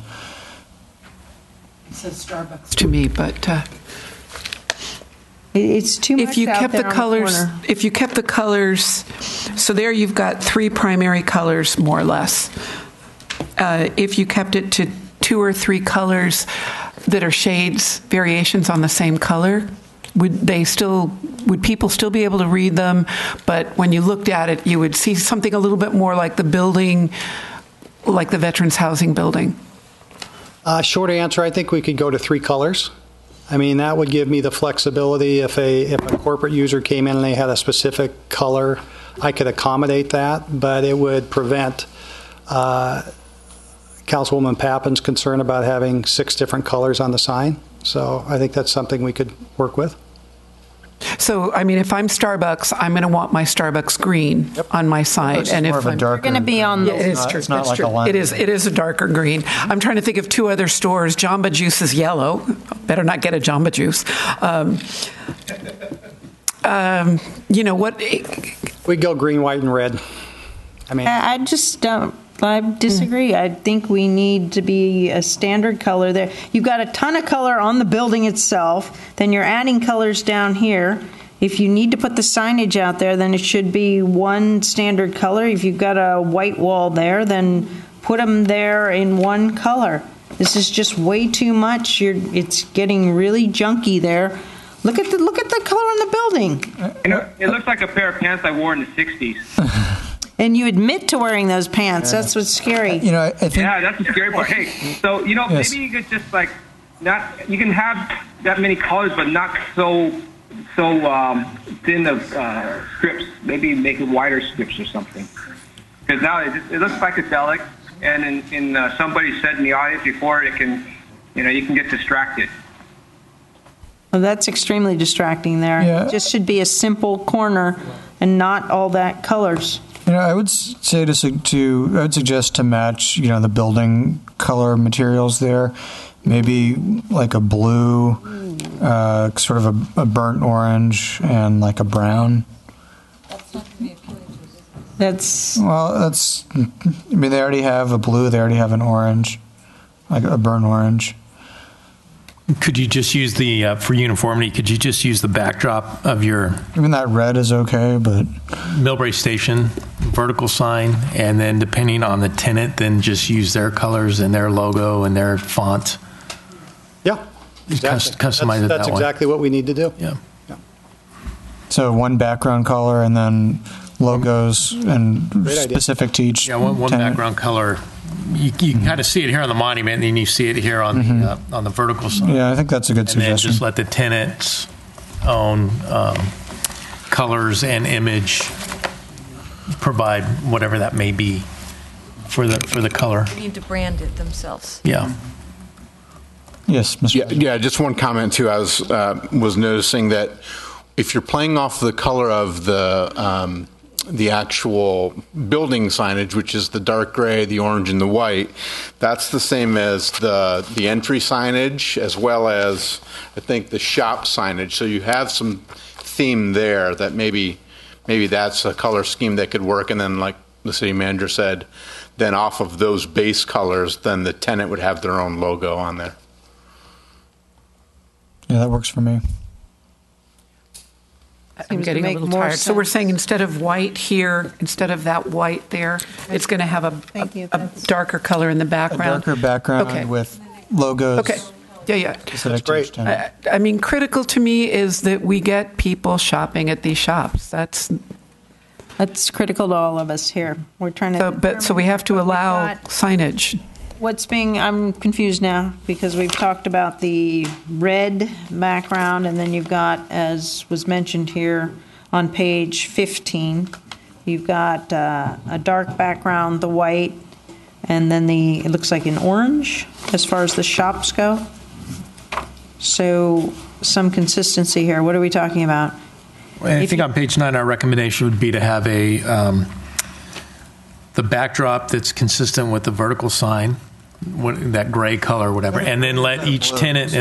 It says Starbucks to me, but it's too much if you out kept there the on colors, corner. if you kept the colors, so there you've got 3 primary colors more or less. If you kept it to 2 or 3 colors that are shades, variations on the same color, would people still be able to read them? But when you looked at it, you would see something a little bit more like the building, like the Veterans Housing Building. Short answer, I think we could go to 3 colors. I mean, that would give me the flexibility. If a corporate user came in and they had a specific color, I could accommodate that, but it would prevent Councilwoman Pappin's concern about having 6 different colors on the sign. So I think that's something we could work with. So, I mean, if I'm Starbucks, I'm going to want my Starbucks green on my sign. And if We're going to be on the... it is true. It's not That's like true. a lime. It is a darker green. I'm trying to think of 2 other stores. Jamba Juice is yellow. Better not get a Jamba Juice. What? We go green, white, and red. I mean, I just don't. I disagree. I think we need to be a standard color there. You've got a ton of color on the building itself. Then you're adding colors down here. If you need to put the signage out there, then it should be one standard color. If you've got a white wall there, then put them there in one color. This is just way too much. It's getting really junky there. Look at the color on the building. It looks like a pair of pants I wore in the 60s. And you admit to wearing those pants. That's what's scary. I think. Yeah, that's the scary part. Hey, so Yes. maybe you could just you can have that many colors, but not so thin of strips. Maybe make it wider strips or something. Because now it looks psychedelic, and in somebody said in the audience before, it can, you can get distracted. Well, that's extremely distracting there. Yeah. It just should be a simple corner and not all that colors. I would say I would suggest to match, the building color materials there. Maybe like a blue, sort of a burnt orange, and like a brown. That's not going to be appealing to a That's... Well, they already have a blue, they already have an orange, like a burnt orange. Could you just use for uniformity, could you just use the backdrop of your... Even that red is okay, but... Millbrae Station vertical sign, and then depending on the tenant, then just use their colors and their logo and their font. Yeah, exactly. Customize it That's that way. exactly what we need to do. Yeah. So one background color and then logos and specific to each one tenant. background color. You can kind of see it here on the monument, and then you see it here on the vertical side. Yeah, I think that's a good and suggestion. Then just let the tenants own colors and image provide whatever that may be for the color. They need to brand it themselves. Yeah. Yes, Mr. Yeah, just one comment too. I was noticing that if you're playing off the color of the the actual building signage, which is the dark gray, the orange, and the white, that's the same as the entry signage, as well as, I think, the shop signage. So you have some theme there that maybe that's a color scheme that could work. And then, like the city manager said, then off of those base colors, then the tenant would have their own logo on there. Yeah, that works for me. I'm getting a little tired. So we're saying instead of white here, instead of that white there, it's going to have a darker color in the A background. darker background Okay. with logos. Okay. Yeah. That's great. I mean, critical to me is that we get people shopping at these shops. That's critical to all of us here. We're trying to. So we have to allow signage. I'm confused now because we've talked about the red background, and then you've got, as was mentioned here on page 15, you've got a dark background, the white, and then it looks like an orange as far as the shops go. So some consistency here. What are we talking about? I think on page 9, our recommendation would be to have the backdrop that's consistent with the vertical sign, that gray color, whatever, and then let each tenant,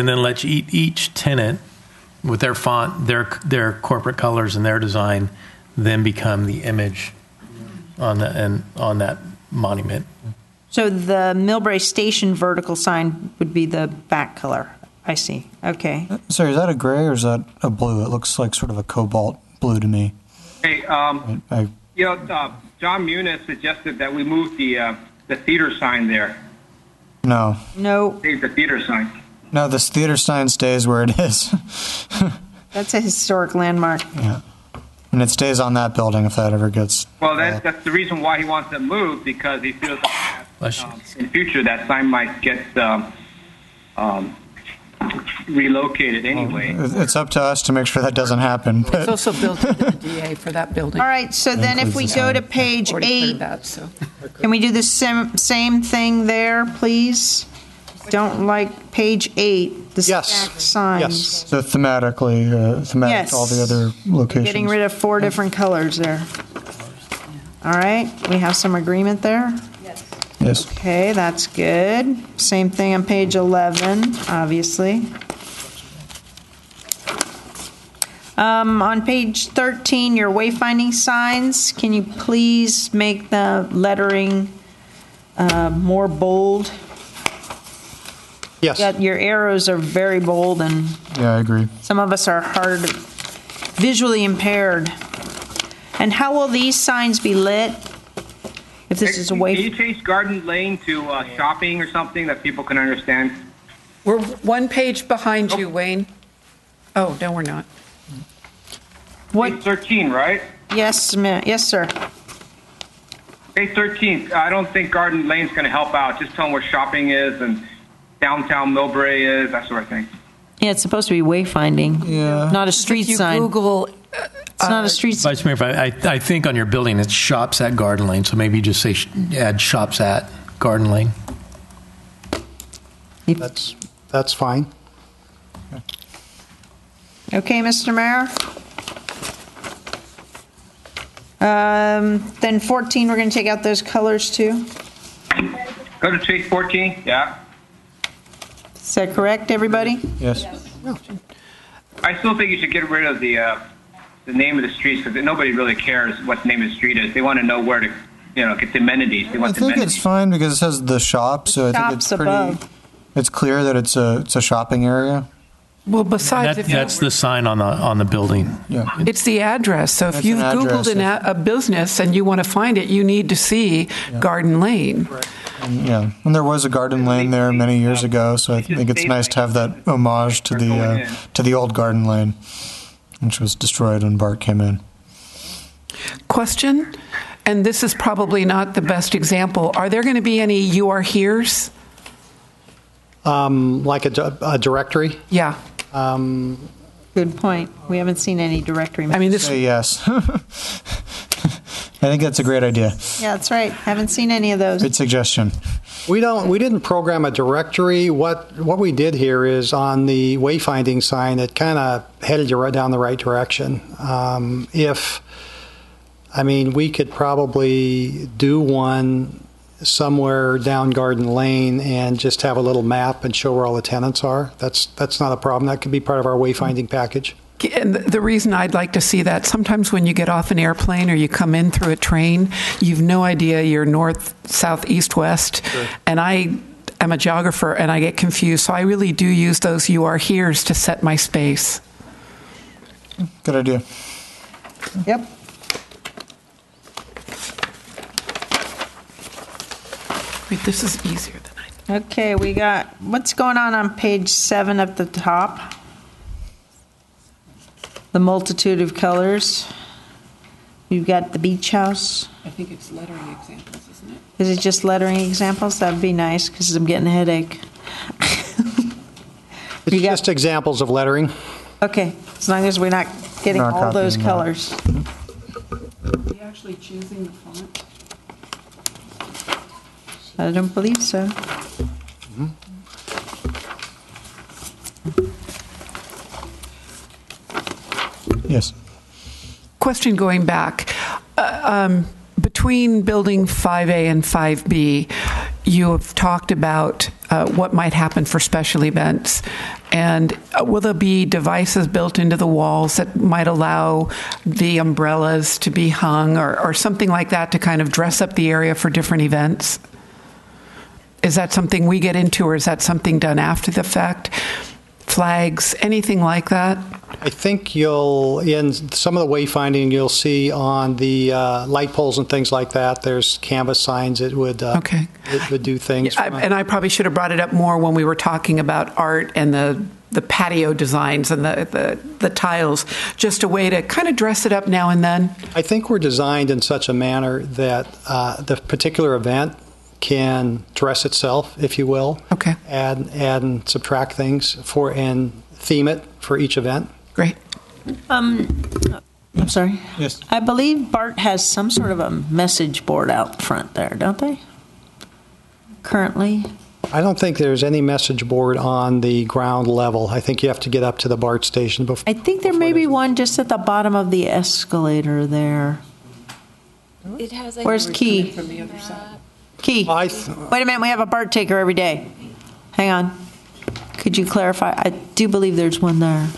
with their font, their corporate colors and their design, then become the image on that monument. So the Millbrae Station vertical sign would be the back color. I see. Okay. Sorry, is that a gray or is that a blue? It looks like sort of a cobalt blue to me. Hey, John Muniz suggested that we move the theater sign there. No. Save the theater sign. No, this theater sign stays where it is. That's a historic landmark. Yeah. And it stays on that building if that ever gets... Well, that's the reason why he wants it moved, because he feels that in future that sign might get relocated anyway. It's up to us to make sure that doesn't happen. But. It's also built into the DA for that building. All right, so then if we go to page 8, can we do the same thing there, please? Don't like page 8, the stacked signs. Yes. So thematic Yes. to all the other locations. Getting rid of 4 different colors there. All right, we have some agreement there? Yes. Okay, that's good. Same thing on page 11, obviously. On page 13, your wayfinding signs, can you please make the lettering more bold? Yes. Your arrows are very bold, and Yeah, I agree. some of us are visually impaired. And how will these signs be lit? If this is a way. Can you change Garden Lane to shopping or something that people can understand? We're one page behind you, Wayne. Oh, no, we're not. Page 13, right? Yes, yes, sir. Page 13. I don't think Garden Lane's going to help out. Just tell them where shopping is and downtown Millbrae is, that sort of thing. Yeah, it's supposed to be wayfinding, not a street If you sign. Google, it's not a street sign. Vice Mayor, I think on your building it's shops at Garden Lane, so maybe you just say add shops at Garden Lane. That's fine. Okay, Mr. Mayor. Then 14, we're going to take out those colors too. Go to page 14. Yeah. Is that correct, everybody? Yes. I still think you should get rid of the name of the streets, because nobody really cares what the name of the street is. They want to know where to, get the amenities. They want I think the amenities. it's fine because it says the shop, so I think it's Shops above. It's clear that it's a shopping area. well, besides, That's the sign on the building. Yeah. it's the address. So if That's you've an address, Googled a business and you want to find it, you need to see Garden Lane. And there was a Garden Lane there many years ago, so I think it's nice to have that homage to the old Garden Lane, which was destroyed when Bart came in. Question, and this is probably not the best example. Are there going to be any "You Are Here's"? Like a directory? Yeah. Good point. We haven't seen any directory. I mean, this. Say yes. I think that's a great idea. Yeah, that's right. Haven't seen any of those. Good suggestion. We didn't program a directory. What we did here is on the wayfinding sign, it kind of headed you right down the right direction. If I mean, we could probably do one somewhere down Garden Lane and just have a little map and show where all the tenants are. That's not a problem. That could be part of our wayfinding package. And the reason I'd like to see that, sometimes when you get off an airplane or you come in through a train, you've no idea you're north, south, east, west. Sure. And I am a geographer and I get confused. So I really do use those "you are here's" to set my space. Good idea. Yep. Wait, this is easier than I thought. Okay, we got, what's going on page 7 at the top? The multitude of colors. You've got the beach house. I think it's lettering examples, isn't it? Is it just lettering examples? That'd be nice because I'm getting a headache. It's just examples of lettering. Okay, as long as we're not getting all those colors. Are we actually choosing the font? I don't believe so. Yes. Question going back. Between building 5A and 5B, you have talked about what might happen for special events. And will there be devices built into the walls that might allow the umbrellas to be hung or something like that to kind of dress up the area for different events? Is that something we get into, or is that something done after the fact? Flags, anything like that? I think in some of the wayfinding, you'll see on the light poles and things like that, there's canvas signs that would, it would do things. And I probably should have brought it up more when we were talking about art and the patio designs and the tiles, just a way to kind of dress it up now and then. I think we're designed in such a manner that the particular event can dress itself, if you will. Okay. Add and subtract things and theme it for each event. Great. I'm sorry. Yes. I believe BART has some sort of a message board out front there, don't they? Currently. I don't think there's any message board on the ground level. I think you have to get up to the BART station before. I think there may be one just at the bottom of the escalator there. It has Where's Key? From the other side. Key. Wait a minute, we have a BART taker every day. Hang on. Could you clarify? I do believe there's one there.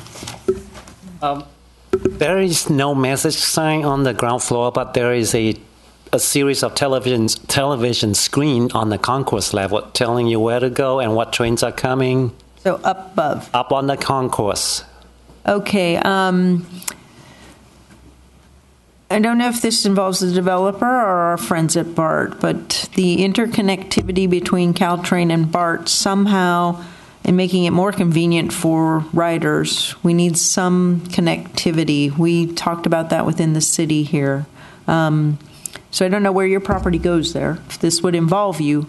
There is no message sign on the ground floor, but there is a series of television screen on the concourse level telling you where to go and what trains are coming. So up above. Up on the concourse. Okay. I don't know if this involves the developer or our friends at BART, but the interconnectivity between Caltrain and BART somehow, in making it more convenient for riders, we need some connectivity. We talked about that within the city here. So I don't know where your property goes there, if this would involve you.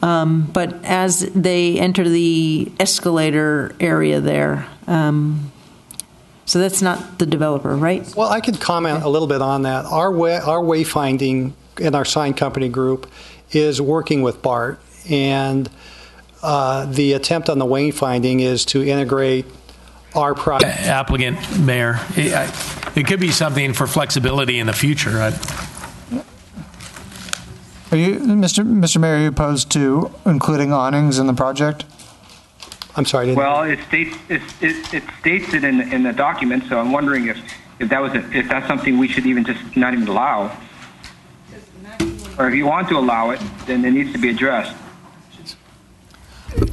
But as they enter the escalator area there, so that's not the developer, right? Well, I could comment a little bit on that. Our wayfinding in our sign company group is working with BART, and the attempt on the wayfinding is to integrate our project. Applicant, Mayor, it could be something for flexibility in the future. Are you, Mr. Mayor, are you opposed to including awnings in the project? I'm sorry. Well, it states it in the document, so I'm wondering if that's something we should even just not even allow, or if you want to allow it, then it needs to be addressed.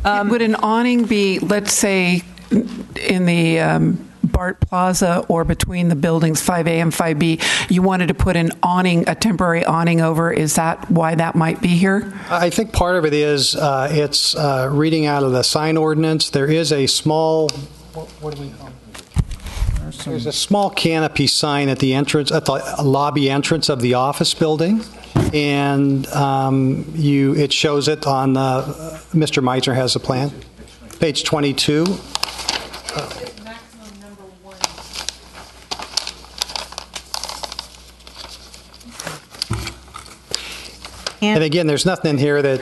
Would an awning be, let's say, in the BART Plaza or between the buildings 5A and 5B, you wanted to put an awning, a temporary awning over? Is that why that might be here? I think part of it is it's reading out of the sign ordinance. There is a small, what do we call it? There's a small canopy sign at the entrance, at the lobby entrance of the office building. And it shows it on, Mr. Meisner has a plan, page 22. And again, there's nothing in here that...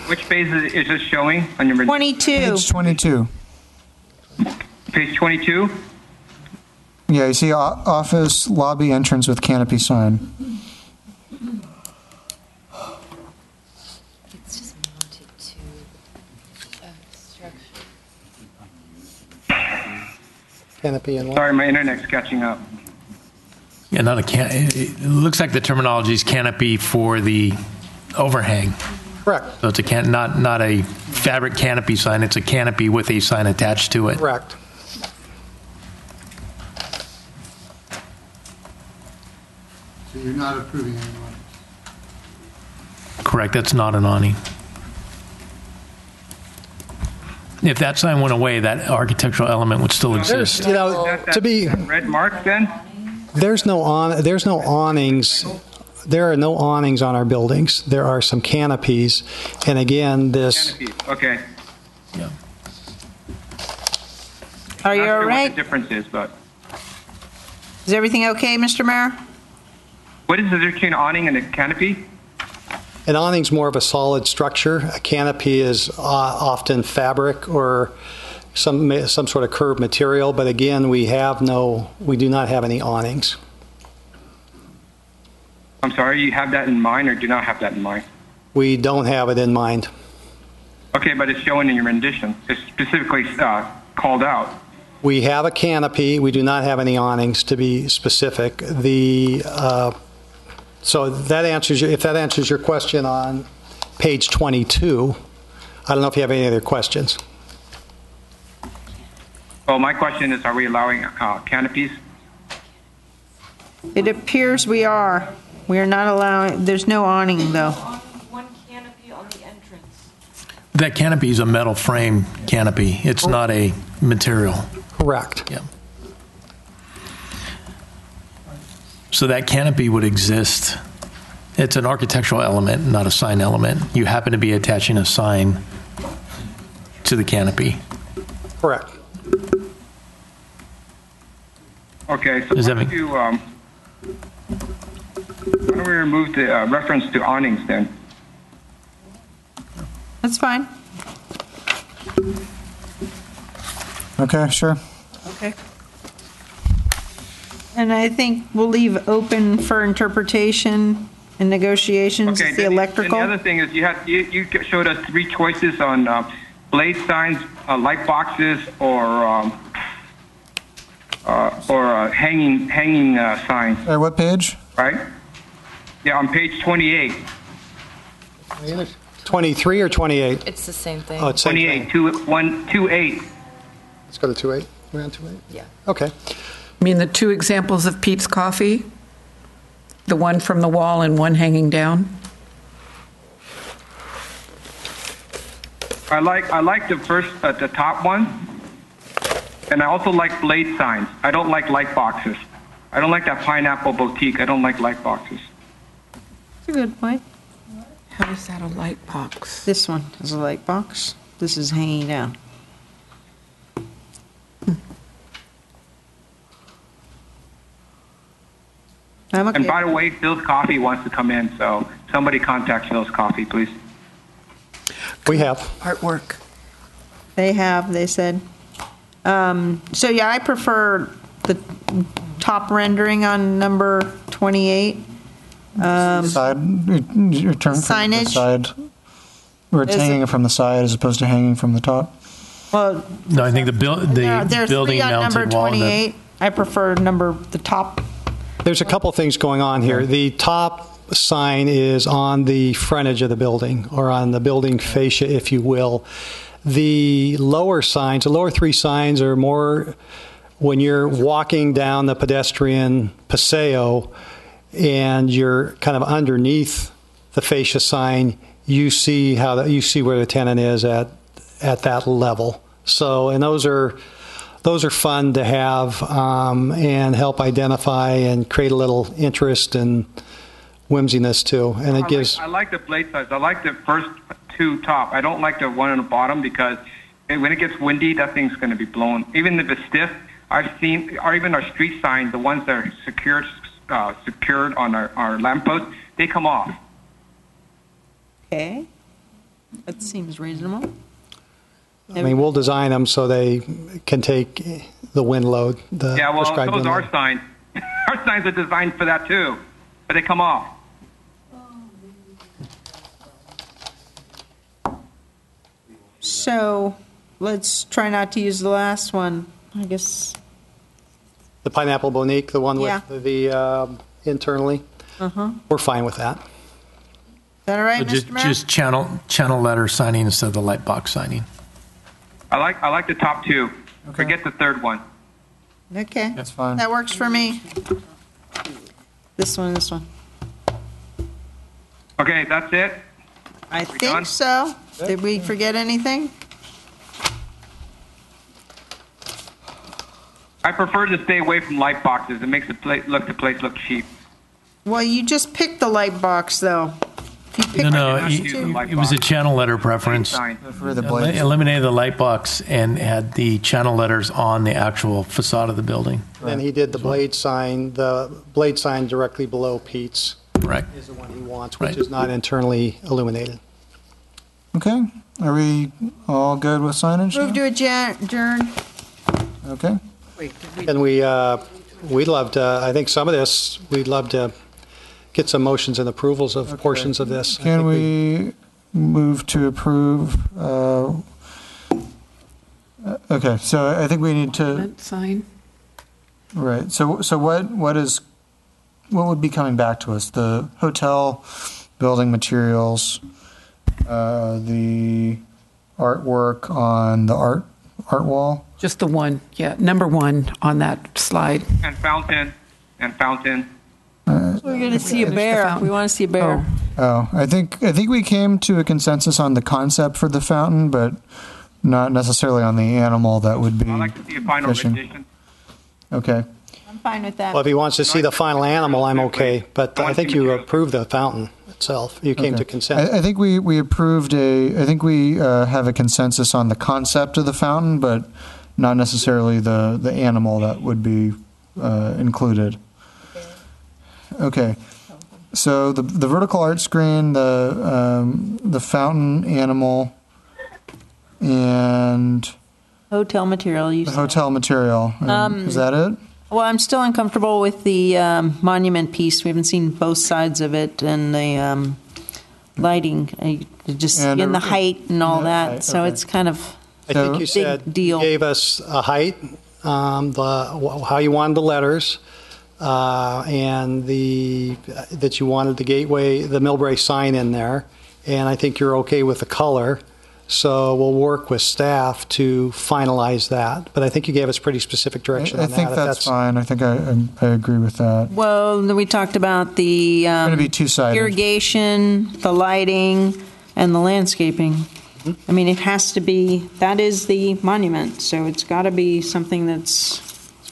Which page is this showing on your... 22. Page 22. Page 22? Yeah, you see office lobby entrance with canopy sign. Canopy and what? Sorry, my internet's catching up. Yeah, not a can. It looks like the terminology is canopy for the overhang. Correct. So it's a not a fabric canopy sign. It's a canopy with a sign attached to it. Correct. So you're not approving any awnings? Correct. That's not an awning. If that sign went away, that architectural element would still exist. You know, to be red mark then? there's no awnings. There are no awnings on our buildings. There are some canopies, and again, this. Canopies. Okay. Yeah. Are you Not all sure right? What the difference is, but Is everything okay, Mr. Mayor? what is the difference between an awning and a canopy? An awning's more of a solid structure. A canopy is often fabric or some sort of curved material. But again, we do not have any awnings. I'm sorry, you have that in mind or do not have that in mind? We don't have it in mind. Okay, but it's showing in your rendition. It's specifically called out. We have a canopy. We do not have any awnings, to be specific. So that answers if that answers your question on page 22. I don't know if you have any other questions. Well, my question is, are we allowing canopies? It appears we are. We are not allowing, there's no awning, though. One canopy on the entrance. That canopy is a metal frame canopy. It's not a material. Correct. Yeah. So that canopy would exist. It's an architectural element, not a sign element. You happen to be attaching a sign to the canopy. Correct. Okay, so why don't we remove the reference to awnings then? That's fine. Okay, sure. Okay. And I think we'll leave open for interpretation and negotiations, Okay, the electrical. And the other thing is you showed us three choices on blade signs, light boxes, or hanging signs. What page? Right? Yeah, on page 28. 23 or 28? It's the same thing. Oh, it's same 28, thing. 28. Let's go to 28. We're on 28? Yeah. Okay. I mean, the two examples of Pete's Coffee, the one from the wall and one hanging down. I like the first, the top one, and I also like blade signs. I don't like light boxes. I don't like that pineapple boutique. I don't like light boxes. That's a good point. How is that a light box? This one is a light box. This is hanging down. I'm okay. And by the way, Phil's Coffee wants to come in, so somebody contact Phil's Coffee, please. We have. Artwork. They said. So yeah, I prefer the top rendering on number 28. Side, your turn from the Signage? side, where it's Is hanging it- from the side as opposed to hanging from the top. Well, No, I think the there's building three on number mounted wall. 28. I prefer the top. There's a couple things going on here. The top sign is on the frontage of the building, or on the building fascia, if you will. The lower signs, the lower three signs, are more when you're walking down the pedestrian paseo and you're kind of underneath the fascia sign, you see where the tenant is at that level. So, and those are fun to have and help identify and create a little interest and whimsiness too. And it gives. I like the blade size. I like the first two top. I don't like the one on the bottom because when it gets windy, that thing's going to be blown. Even if it's stiff, I've seen, or even our street signs, the ones that are secured on our lampposts, they come off. Okay. That seems reasonable. I mean, we'll design them so they can take the wind load. Yeah, well, prescribed those wind are load. signs. Our signs are designed for that too, but they come off. So let's try not to use the last one. I guess The Pineapple Bonique, the one Yeah. with the internally. We're fine with that. Is that all right, Just, Mr. Mayor? just channel letter signing instead of the light box signing. I like the top two. Forget the third one. Okay. That's fine. That works for me. This one, this one. Okay, that's it. I done? think so. Did we forget anything? I prefer to stay away from light boxes. It makes the place look cheap. Well, you just picked the light box, though. If you picked No, I did not do the light it was a box. channel letter preference. Sign. For the blades. Eliminated the light box and had the channel letters on the actual facade of the building. And he did the blade sign directly below Pete's Right. is the one he wants, which Right. is not internally illuminated. Okay. Are we all good with signage? Move to adjourn. Okay. And we'd love to, I think some of this, we'd love to get some motions and approvals of portions of this. I Can think we move to approve? Okay, so I think we need to. Sign. Right. So what would be coming back to us? The hotel, building materials, the artwork on the art wall. Just the one, yeah, number one on that slide. And fountain. We're going to see a bear. We want to see a bear. Oh, I think we came to a consensus on the concept for the fountain, but not necessarily on the animal that would be. I'd like to see a final fishing. rendition. Okay. I'm fine with that. Well, if he wants to see the final animal, I'm okay. But I think you approved the fountain itself. You came Okay. to consent. I think we approved I think we have a consensus on the concept of the fountain, but not necessarily the animal that would be included. Okay. So the vertical art screen, the fountain animal, and Hotel material. You the said. hotel material. Is that it? Well, I'm still uncomfortable with the monument piece. We haven't seen both sides of it, and the lighting, just And in the a- height and all that. height, So okay. it's kind of I think you big said deal. you gave us a height, how you wanted the letters, and that you wanted the gateway, the Millbrae sign in there, and I think you're okay with the color. So we'll work with staff to finalize that. But I think you gave us pretty specific direction I on that. think if that's fine. I think I agree with that. Well, then we talked about the Going to be two-sided. irrigation, the lighting, and the landscaping. I mean, it has to be, that is the monument, so it's got to be something that's,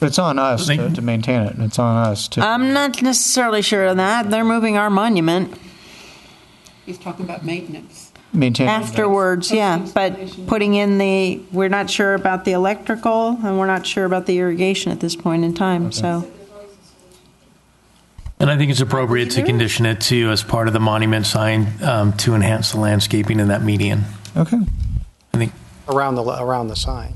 It's on us to maintain it. It's on us to. I'm not necessarily sure of that. They're moving our monument He's talking about maintenance. maintain afterwards, yeah, but putting in we're not sure about the electrical, and we're not sure about the irrigation at this point in time, so. And I think it's appropriate to condition it too as part of the monument sign to enhance the landscaping in that median. Okay. I think around the sign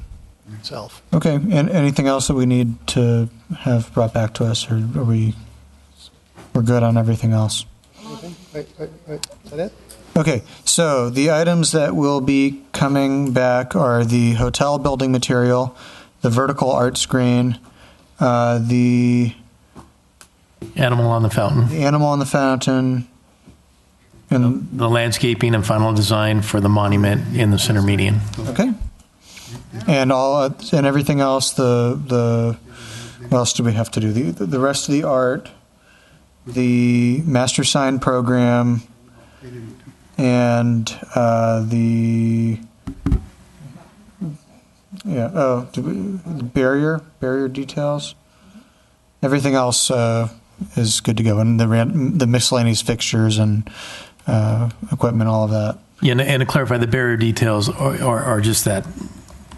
itself. Okay. And anything else that we need to have brought back to us, or are we're good on everything else? Is that it? Okay, so the items that will be coming back are the hotel building material, the vertical art screen, the animal on the fountain, animal on the fountain, and the landscaping and final design for the monument in the center median. okay, and everything else. The what else do we have to do? The rest of the art, the master sign program. And the barrier details. Everything else is good to go, and the miscellaneous fixtures and equipment, all of that. Yeah, and to clarify, the barrier details are just that.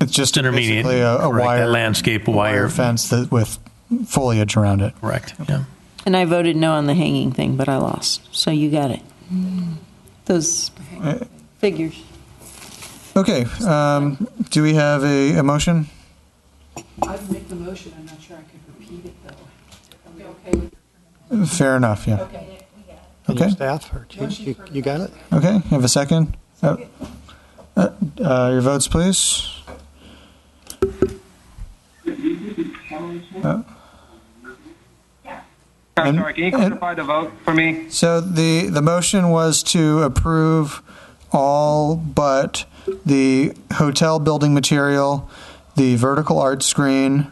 It's just intermediate, basically a wire, that landscape wire fence with foliage around it. Correct. Yeah. And I voted no on the hanging thing, but I lost, so you got it. Those figures. Okay. Do we have a motion? I'd make the motion. I'm not sure I can repeat it, though. Are we okay with Fair enough. Yeah. Okay. Okay. Staff, or you got it? Okay. Have a second. Your votes, please. I'm sorry, can you clarify the vote for me? So the motion was to approve all but the hotel building material, the vertical art screen,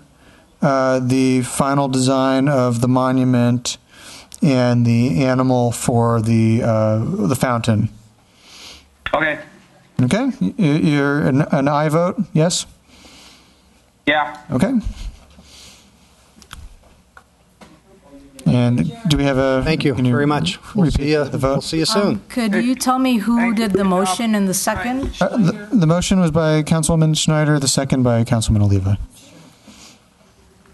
the final design of the monument, and the animal for the fountain. Okay. Okay, you're an aye vote, yes? Yeah. Okay. And do we have a... Thank you very much. We'll see you, the vote? we'll see you soon. Could you tell me who did the motion and the second? The motion was by Councilwoman Schneider, the second by Councilman Oliva.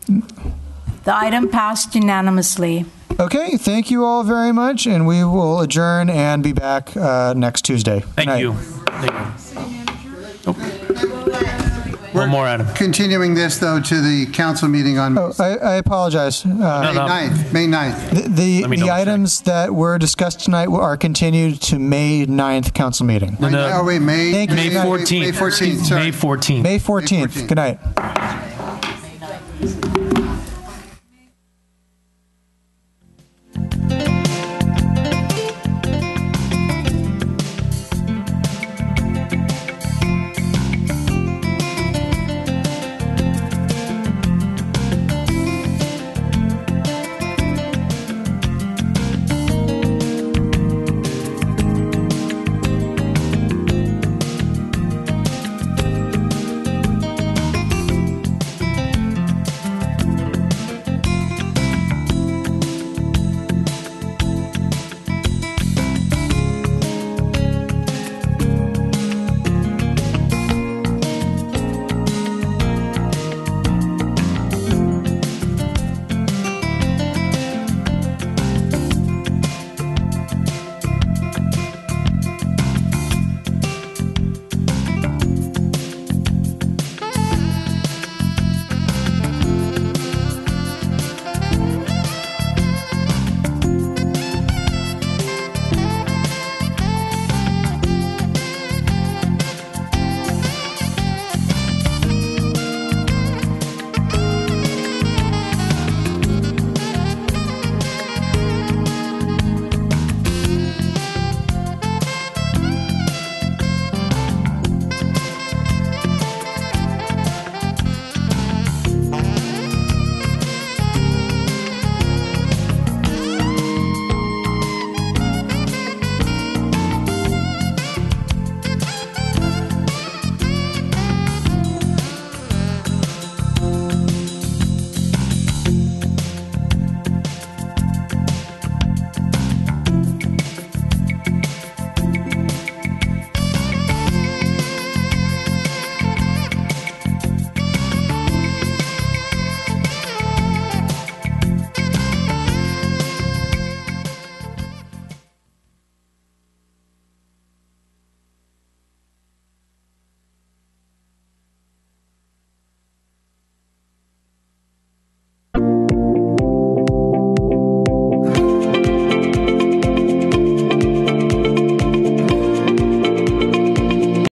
The item passed unanimously. Okay, thank you all very much, and we will adjourn and be back next Tuesday. Thank you. One more item. Continuing this, though, to the council meeting on I apologize. May 9th. The items that were discussed tonight are continued to May 9th council meeting. Oh, wait, May 14th. May 14th. Sorry. May 14th. May 14th. Good night.